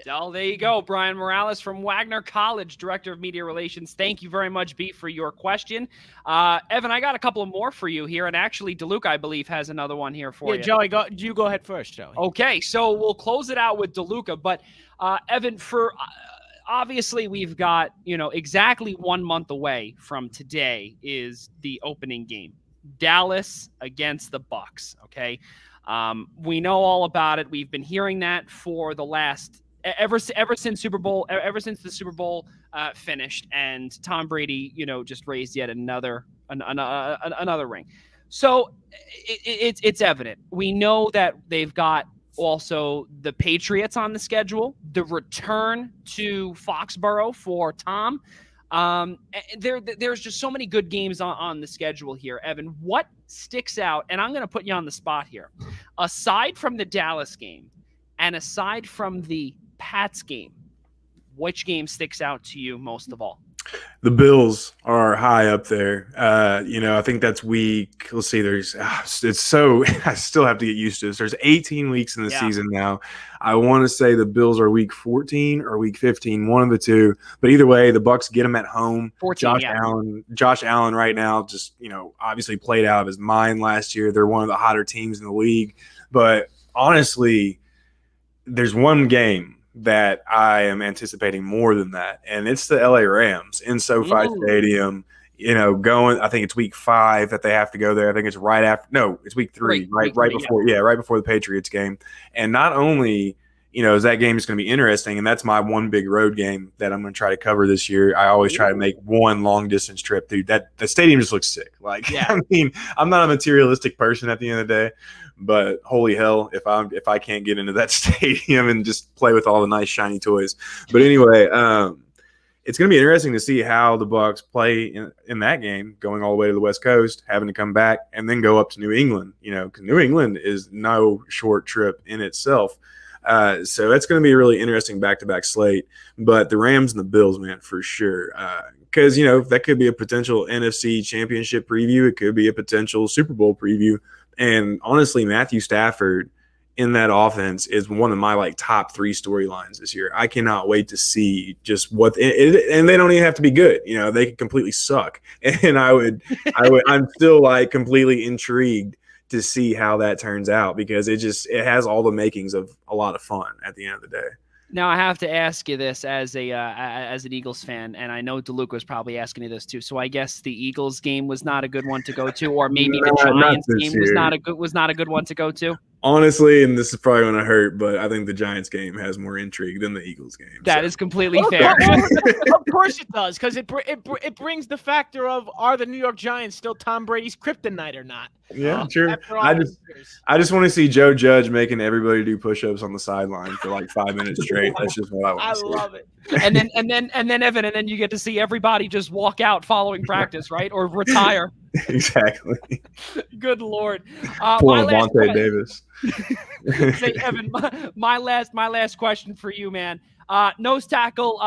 Oh, there you go. Brian Morales from Wagner College, Director of Media Relations. Thank you very much, B, for your question. Evan, I got a couple of more for you here. And actually, DeLuca, I believe, has another one here for you. Joey, you go ahead first, Joey. Okay, so we'll close it out with DeLuca. But, Evan, obviously we've got, exactly 1 month away from today is the opening game. Dallas against the Bucks, okay? We know all about it. We've been hearing that for the last ever since the Super Bowl finished and Tom Brady, just raised yet another ring. So it's evident. We know that they've got also the Patriots on the schedule, the return to Foxborough for Tom. There's just so many good games on the schedule here. Evan, what sticks out? And I'm going to put you on the spot here. Aside from the Dallas game and aside from the Pats game, which game sticks out to you most of all? The Bills are high up there. I think that's week. Let's see. It's so I still have to get used to this. There's 18 weeks in the season now. I want to say the Bills are week 14 or week 15, one of the two. But either way, the Bucs get them at home. 14, Josh Allen right now just obviously played out of his mind last year. They're one of the hotter teams in the league. But honestly, there's one game that I am anticipating more than that, and it's the LA Rams in SoFi Stadium. I think it's week 5 that they have to go there. I think it's it's week 3, right before the Patriots game. And not only is that game is going to be interesting, and that's my one big road game that I'm going to try to cover this year. I always try to make one long distance trip, dude. That the stadium just looks sick. I mean, I'm not a materialistic person at the end of the day. But holy hell, if I can't get into that stadium and just play with all the nice shiny toys. But anyway, it's going to be interesting to see how the Bucs play in that game, going all the way to the West Coast, having to come back and then go up to New England. Because New England is no short trip in itself. So that's going to be a really interesting back-to-back slate. But the Rams and the Bills, man, for sure. Because that could be a potential NFC Championship preview. It could be a potential Super Bowl preview. And honestly, Matthew Stafford in that offense is one of my top 3 storylines this year. I cannot wait to see just what and they don't even have to be good. They could completely suck. And I'm still completely intrigued to see how that turns out, because it has all the makings of a lot of fun at the end of the day. Now I have to ask you this as an Eagles fan, and I know DeLuca was probably asking you this too. So I guess the Eagles game was not a good one to go to, or maybe the Giants game was not a good one to go to. Honestly, and this is probably going to hurt, but I think the Giants game has more intrigue than the Eagles game. That is completely fair. Of course it does, because it brings the factor of, are the New York Giants still Tom Brady's kryptonite or not? Yeah, true. I just want to see Joe Judge making everybody do push-ups on the sideline for 5 minutes straight. That's just what I want to see. I love it. And then Evan, and then you get to see everybody just walk out following practice, right? Or retire. Exactly. Good Lord. Poor Vontae Davis. Say, Evan, my last question for you, man. Nose tackle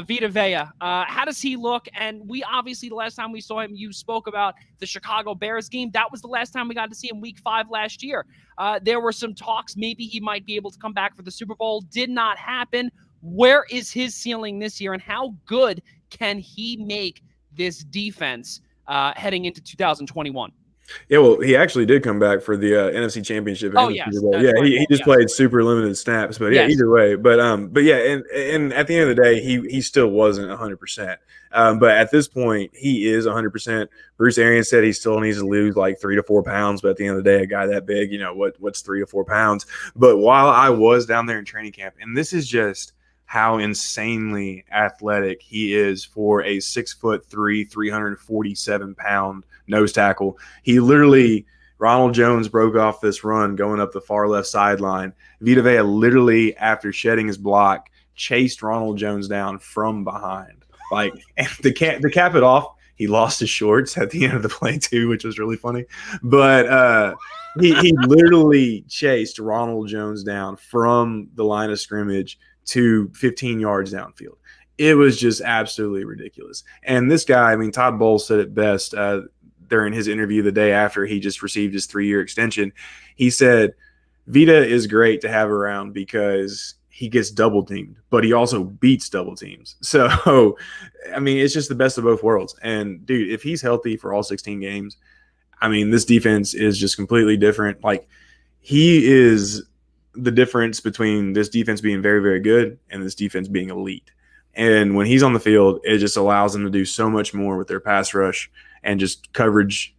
Vita Vea. How does he look? And we obviously, the last time we saw him, you spoke about the Chicago Bears game. That was the last time we got to see him week 5 last year. There were some talks. Maybe he might be able to come back for the Super Bowl. Did not happen. Where is his ceiling this year, and how good can he make this defense heading into 2021? Yeah, well, he actually did come back for the NFC Championship. Oh, yes. He just played super limited snaps, but either way. But yeah, and at the end of the day, he still wasn't 100%. But at this point, he is 100%. Bruce Arians said he still needs to lose 3 to 4 pounds, but at the end of the day, a guy that big, what's 3 to 4 pounds? But while I was down there in training camp, and this is just how insanely athletic he is for a 6'3", 347-pound nose tackle. He literally, Ronald Jones broke off this run going up the far left sideline. Vita Vea literally, after shedding his block, chased Ronald Jones down from behind. To cap it off, he lost his shorts at the end of the play too, which was really funny. But he literally chased Ronald Jones down from the line of scrimmage to 15 yards downfield. It was just absolutely ridiculous. And this guy, Todd Bowles said it best during his interview the day after he just received his 3-year extension. He said, Vita is great to have around because he gets double teamed, but he also beats double teams. So, it's just the best of both worlds. And dude, if he's healthy for all 16 games, this defense is just completely different. He is the difference between this defense being very, very good and this defense being elite. And when he's on the field, it just allows them to do so much more with their pass rush and just coverage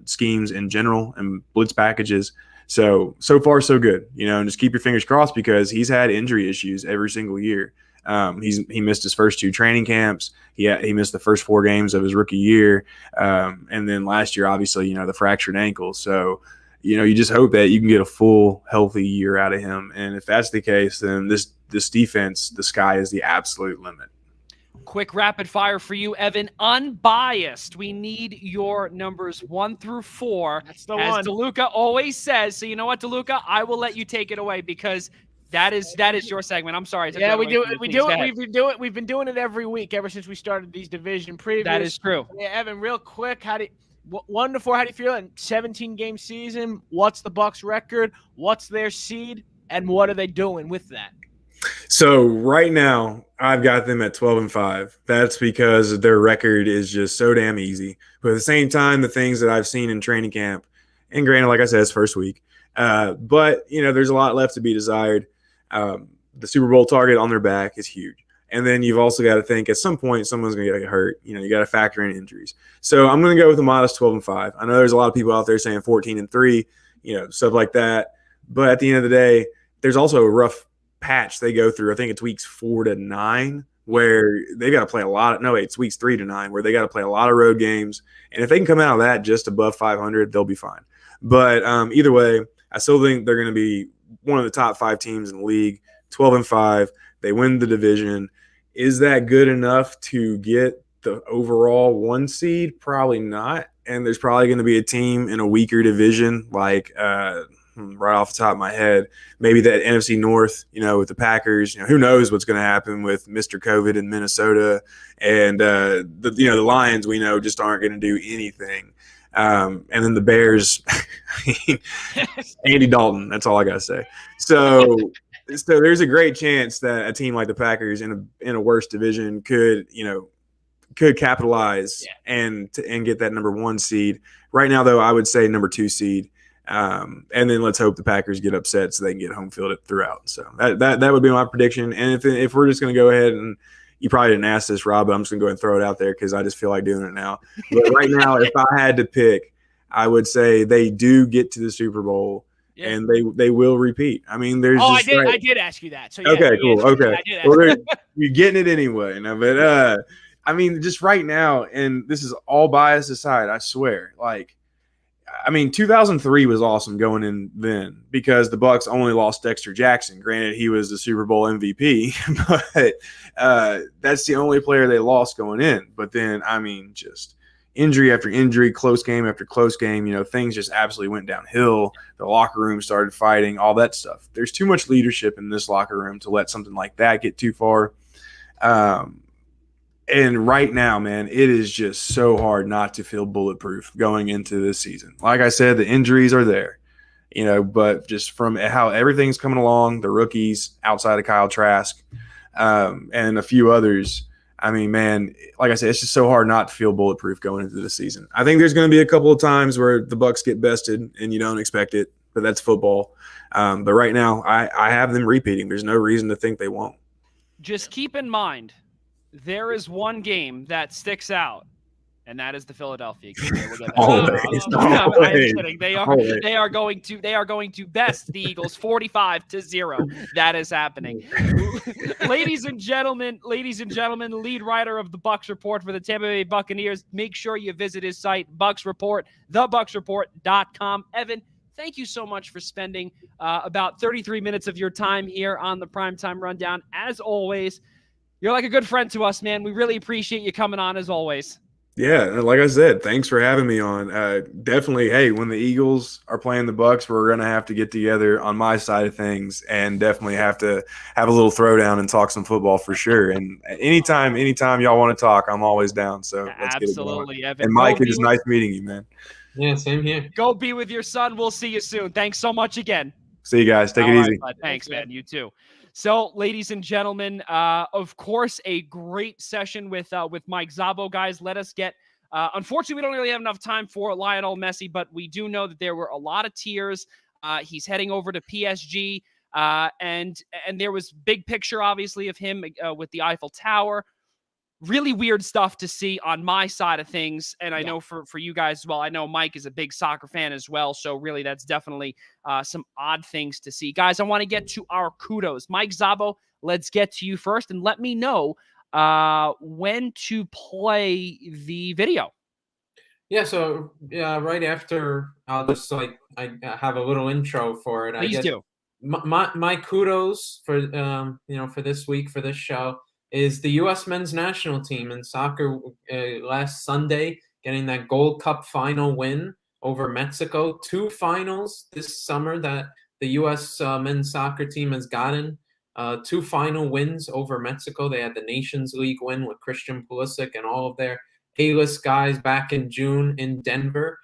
schemes in general and blitz packages. So far, so good, and just keep your fingers crossed, because he's had injury issues every single year. He missed his first 2 training camps. He missed the first 4 games of his rookie year. And then last year, obviously, the fractured ankle. So, you just hope that you can get a full healthy year out of him. And if that's the case, then this defense, the sky is the absolute limit. Quick rapid fire for you, Evan. Unbiased. We need your numbers 1 through 4. That's the as one. DeLuca always says. So you know what, DeLuca? I will let you take it away because that is your segment. I'm sorry. Yeah, we do it. We've been doing it every week ever since we started these division previews. That is true. Yeah, Evan, real quick, 1 to 4, how do you feel in 17-game season? What's the Bucks record? What's their seed? And what are they doing with that? So right now, I've got them at 12-5. That's because their record is just so damn easy. But at the same time, the things that I've seen in training camp, and granted, like I said, it's first week, but there's a lot left to be desired. The Super Bowl target on their back is huge. And then you've also got to think at some point someone's going to get hurt. You got to factor in injuries. So I'm going to go with a modest 12-5. I know there's a lot of people out there saying 14-3, stuff like that. But at the end of the day, there's also a rough patch they go through. I think it's weeks 4 to 9 where they got to play it's weeks 3 to 9 where they got to play a lot of road games. And if they can come out of that just above 500, they'll be fine. But either way, I still think they're going to be one of the top 5 teams in the league. 12-5. They win the division. Is that good enough to get the overall 1 seed? Probably not. And there's probably going to be a team in a weaker division, like right off the top of my head, maybe that NFC North, with the Packers. Who knows what's going to happen with Mr. COVID in Minnesota, and the Lions we know just aren't going to do anything. And then the Bears, Andy Dalton. That's all I got to say. So there's a great chance that a team like the Packers in a worse division could capitalize and get that number 1 seed. Right now, though, I would say number 2 seed. And then let's hope the Packers get upset so they can get home field throughout. So that would be my prediction. And if we're just going to go ahead, and you probably didn't ask this, Rob, but I'm just going to go ahead and throw it out there because I just feel like doing it now. But right now, if I had to pick, I would say they do get to the Super Bowl. Yeah. And they will repeat. I mean, there's. Oh, I did ask you that. So yeah, okay, cool. Okay, well, you're getting it anyway. But I mean, just right now, and this is all bias aside, I swear. 2003 was awesome going in then because the Bucks only lost Dexter Jackson. Granted, he was the Super Bowl MVP, but that's the only player they lost going in. But then, just injury after injury, close game after close game, things just absolutely went downhill. The locker room started fighting, all that stuff. There's too much leadership in this locker room to let something like that get too far. And right now, man, it is just so hard not to feel bulletproof going into this season. Like I said, the injuries are there, but just from how everything's coming along, the rookies outside of Kyle Trask and a few others, man, like I said, it's just so hard not to feel bulletproof going into the season. I think there's going to be a couple of times where the Bucks get bested and you don't expect it, but that's football. But right now, I have them repeating. There's no reason to think they won't. Just keep in mind, there is one game that sticks out, and that is the Philadelphia game. I'm kidding. They are going to best the Eagles 45-0. That is happening. Ladies and gentlemen, the lead writer of the Bucks Report for the Tampa Bay Buccaneers. Make sure you visit his site, Bucks Report, thebucksreport.com. Evan, thank you so much for spending about 33 minutes of your time here on the Primetime Rundown. As always, you're like a good friend to us, man. We really appreciate you coming on as always. Yeah, like I said, thanks for having me on. Definitely, hey, when the Eagles are playing the Bucks, we're going to have to get together on my side of things and definitely have to have a little throwdown and talk some football for sure. And anytime y'all want to talk, I'm always down. So let's absolutely, get it going. Evan. And Mike, it was nice meeting you, man. Yeah, same here. Go be with your son. We'll see you soon. Thanks so much again. See you guys. Take it easy. Thanks, man. You too. So, ladies and gentlemen, of course, a great session with Mike Szabo, guys. Let us get. Unfortunately, we don't really have enough time for Lionel Messi, but we do know that there were a lot of tears. He's heading over to PSG, and there was big picture, obviously, of him with the Eiffel Tower. Really weird stuff to see on my side of things, and I know for you guys as well. I know Mike is a big soccer fan as well, so really that's definitely some odd things to see. Guys, I want to get to our kudos. Mike Szabo, let's get to you first and let me know when to play the video. Yeah, so right after I'll just I have a little intro for it. Please I guess do. my kudos for for this week for this show is the U.S. men's national team in soccer last Sunday getting that Gold Cup final win over Mexico. 2 finals this summer that the U.S. Men's soccer team has gotten. 2 final wins over Mexico. They had the Nations League win with Christian Pulisic and all of their A-list guys back in June in Denver.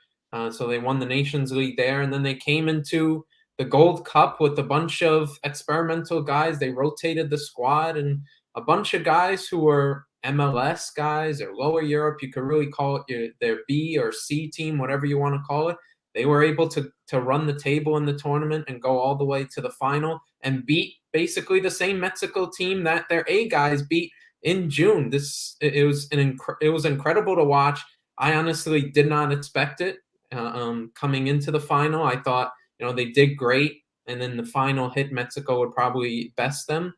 So they won the Nations League there, and then they came into the Gold Cup with a bunch of experimental guys. They rotated the squad, and a bunch of guys who were MLS guys or lower Europe. You could really call it their B or C team, whatever you want to call it. They were able to run the table in the tournament and go all the way to the final and beat basically the same Mexico team that their A guys beat in June. It was incredible to watch. I honestly did not expect it coming into the final. I thought they did great, and then the final hit Mexico would probably best them.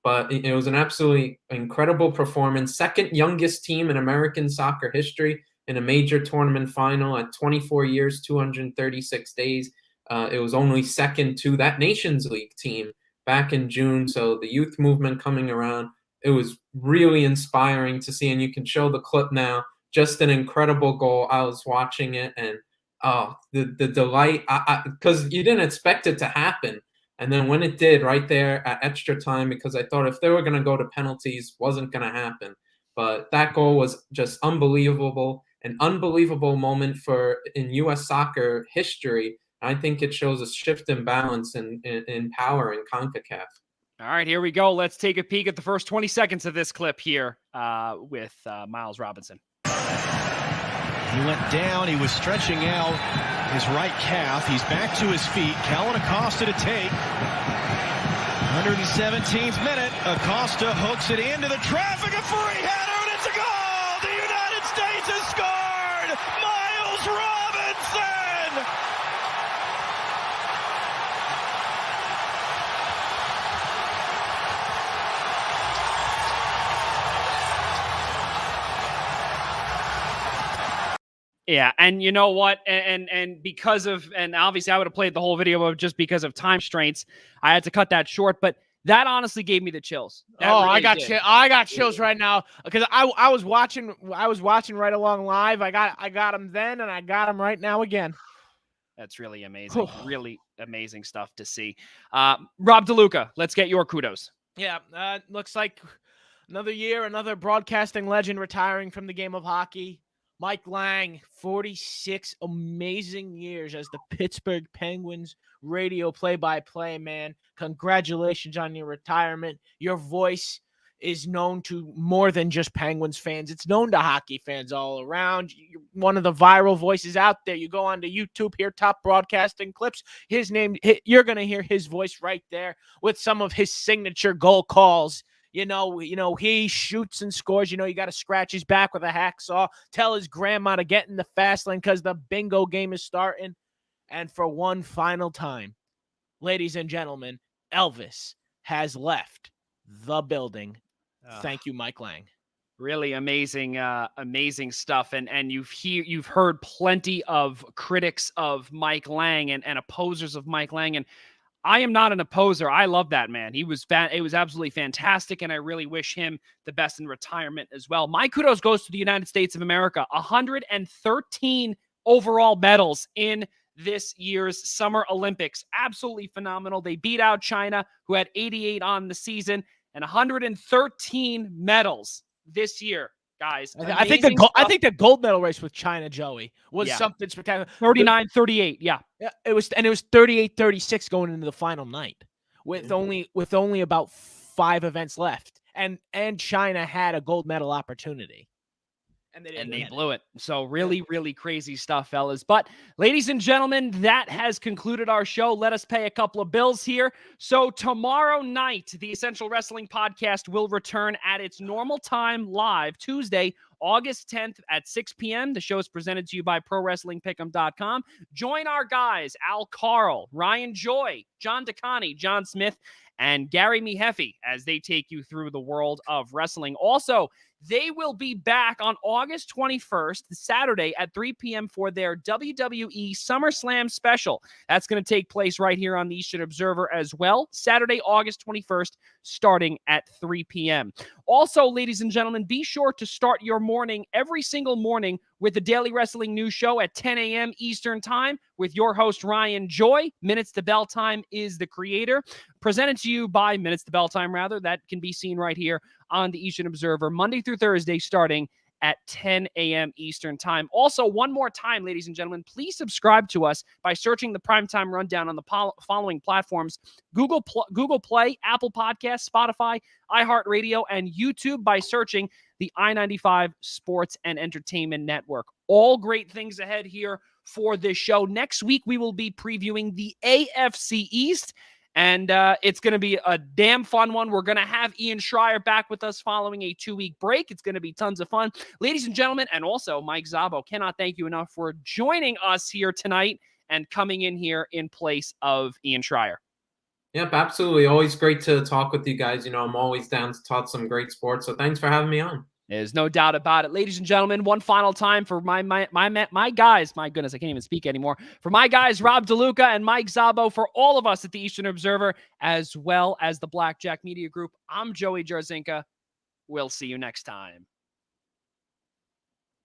But it was an absolutely incredible performance. Second youngest team in American soccer history in a major tournament final at 24 years, 236 days. It was only second to that Nations League team back in June. So the youth movement coming around, it was really inspiring to see. And you can show the clip now. Just an incredible goal. I was watching it, and the delight, because you didn't expect it to happen. And then when it did right there at extra time, because I thought if they were going to go to penalties, wasn't going to happen. But that goal was just unbelievable, an unbelievable moment in U.S. soccer history. I think it shows a shift in balance in power in CONCACAF. All right, here we go. Let's take a peek at the first 20 seconds of this clip here with Miles Robinson. He went down. He was stretching out his right calf. He's back to his feet. Calvin Acosta to take. 117th minute. Acosta hooks it into the traffic. A free header, and it's a goal! The United States has scored! Miles Robinson! Yeah, and you know what? And because of, and obviously I would have played the whole video, but just because of time constraints, I had to cut that short. But that honestly gave me the chills. I got chills right now because I was watching right along live. I got him then, and I got him right now again. That's really amazing. Really amazing stuff to see. Rob DeLuca, let's get your kudos. Yeah, looks like another year, another broadcasting legend retiring from the game of hockey. Mike Lang, 46 amazing years as the Pittsburgh Penguins radio play-by-play man. Congratulations on your retirement. Your voice is known to more than just Penguins fans. It's known to hockey fans all around. You're one of the viral voices out there. You go onto YouTube, hear top broadcasting clips. His name, you're going to hear his voice right there with some of his signature goal calls. You know, he shoots and scores. You got to scratch his back with a hacksaw. Tell his grandma to get in the fast lane because the bingo game is starting. And for one final time, ladies and gentlemen, Elvis has left the building. Thank you, Mike Lang. Really amazing, amazing stuff. And you've heard plenty of critics of Mike Lang and opposers of Mike Lang. And I am not an opposer. I love that man. It was absolutely fantastic, and I really wish him the best in retirement as well. My kudos goes to the United States of America. 113 overall medals in this year's Summer Olympics. Absolutely phenomenal. They beat out China, who had 88 on the season, and 113 medals this year. Guys, I think the gold medal race with China, Joey, was something spectacular. 39-38, yeah. It was 38-36 going into the final night with only about 5 events left, and China had a gold medal opportunity. And they blew it. So really, really crazy stuff, fellas. But ladies and gentlemen, that has concluded our show. Let us pay a couple of bills here. So tomorrow night, the Essential Wrestling Podcast will return at its normal time live Tuesday, August 10th at 6 p.m. The show is presented to you by ProWrestlingPick'em.com. Join our guys, Al Carl, Ryan Joy, John DeConnie, John Smith, and Gary Miheffi as they take you through the world of wrestling. Also, they will be back on August 21st, Saturday at 3 p.m. for their WWE SummerSlam special. That's going to take place right here on the Eastern Observer as well. Saturday, August 21st, starting at 3 p.m. Also, ladies and gentlemen, be sure to start your morning every single morning with the Daily Wrestling News Show at 10 a.m. Eastern Time with your host, Ryan Joy. Minutes to Bell Time is the creator. Presented to you by Minutes to Bell Time, rather. That can be seen right here on the Eastern Observer, Monday through Thursday, starting at 10 a.m. Eastern Time. Also, one more time, ladies and gentlemen, please subscribe to us by searching the Primetime Rundown on the following platforms: Google Play, Apple Podcasts, Spotify, iHeartRadio, and YouTube by searching the I-95 Sports and Entertainment Network. All great things ahead here for this show. Next week, we will be previewing the AFC East, and it's going to be a damn fun one. We're going to have Ian Schraier back with us following a 2-week break. It's going to be tons of fun. Ladies and gentlemen, and also Mike Szabo, cannot thank you enough for joining us here tonight and coming in here in place of Ian Schraier. Yep, absolutely. Always great to talk with you guys. I'm always down to talk some great sports. So thanks for having me on. There's no doubt about it. Ladies and gentlemen, one final time for my guys. My goodness, I can't even speak anymore. For my guys, Rob DeLuca and Mike Szabo, for all of us at the Eastern Observer, as well as the Blackjack Media Group, I'm Joey Jarzynka. We'll see you next time.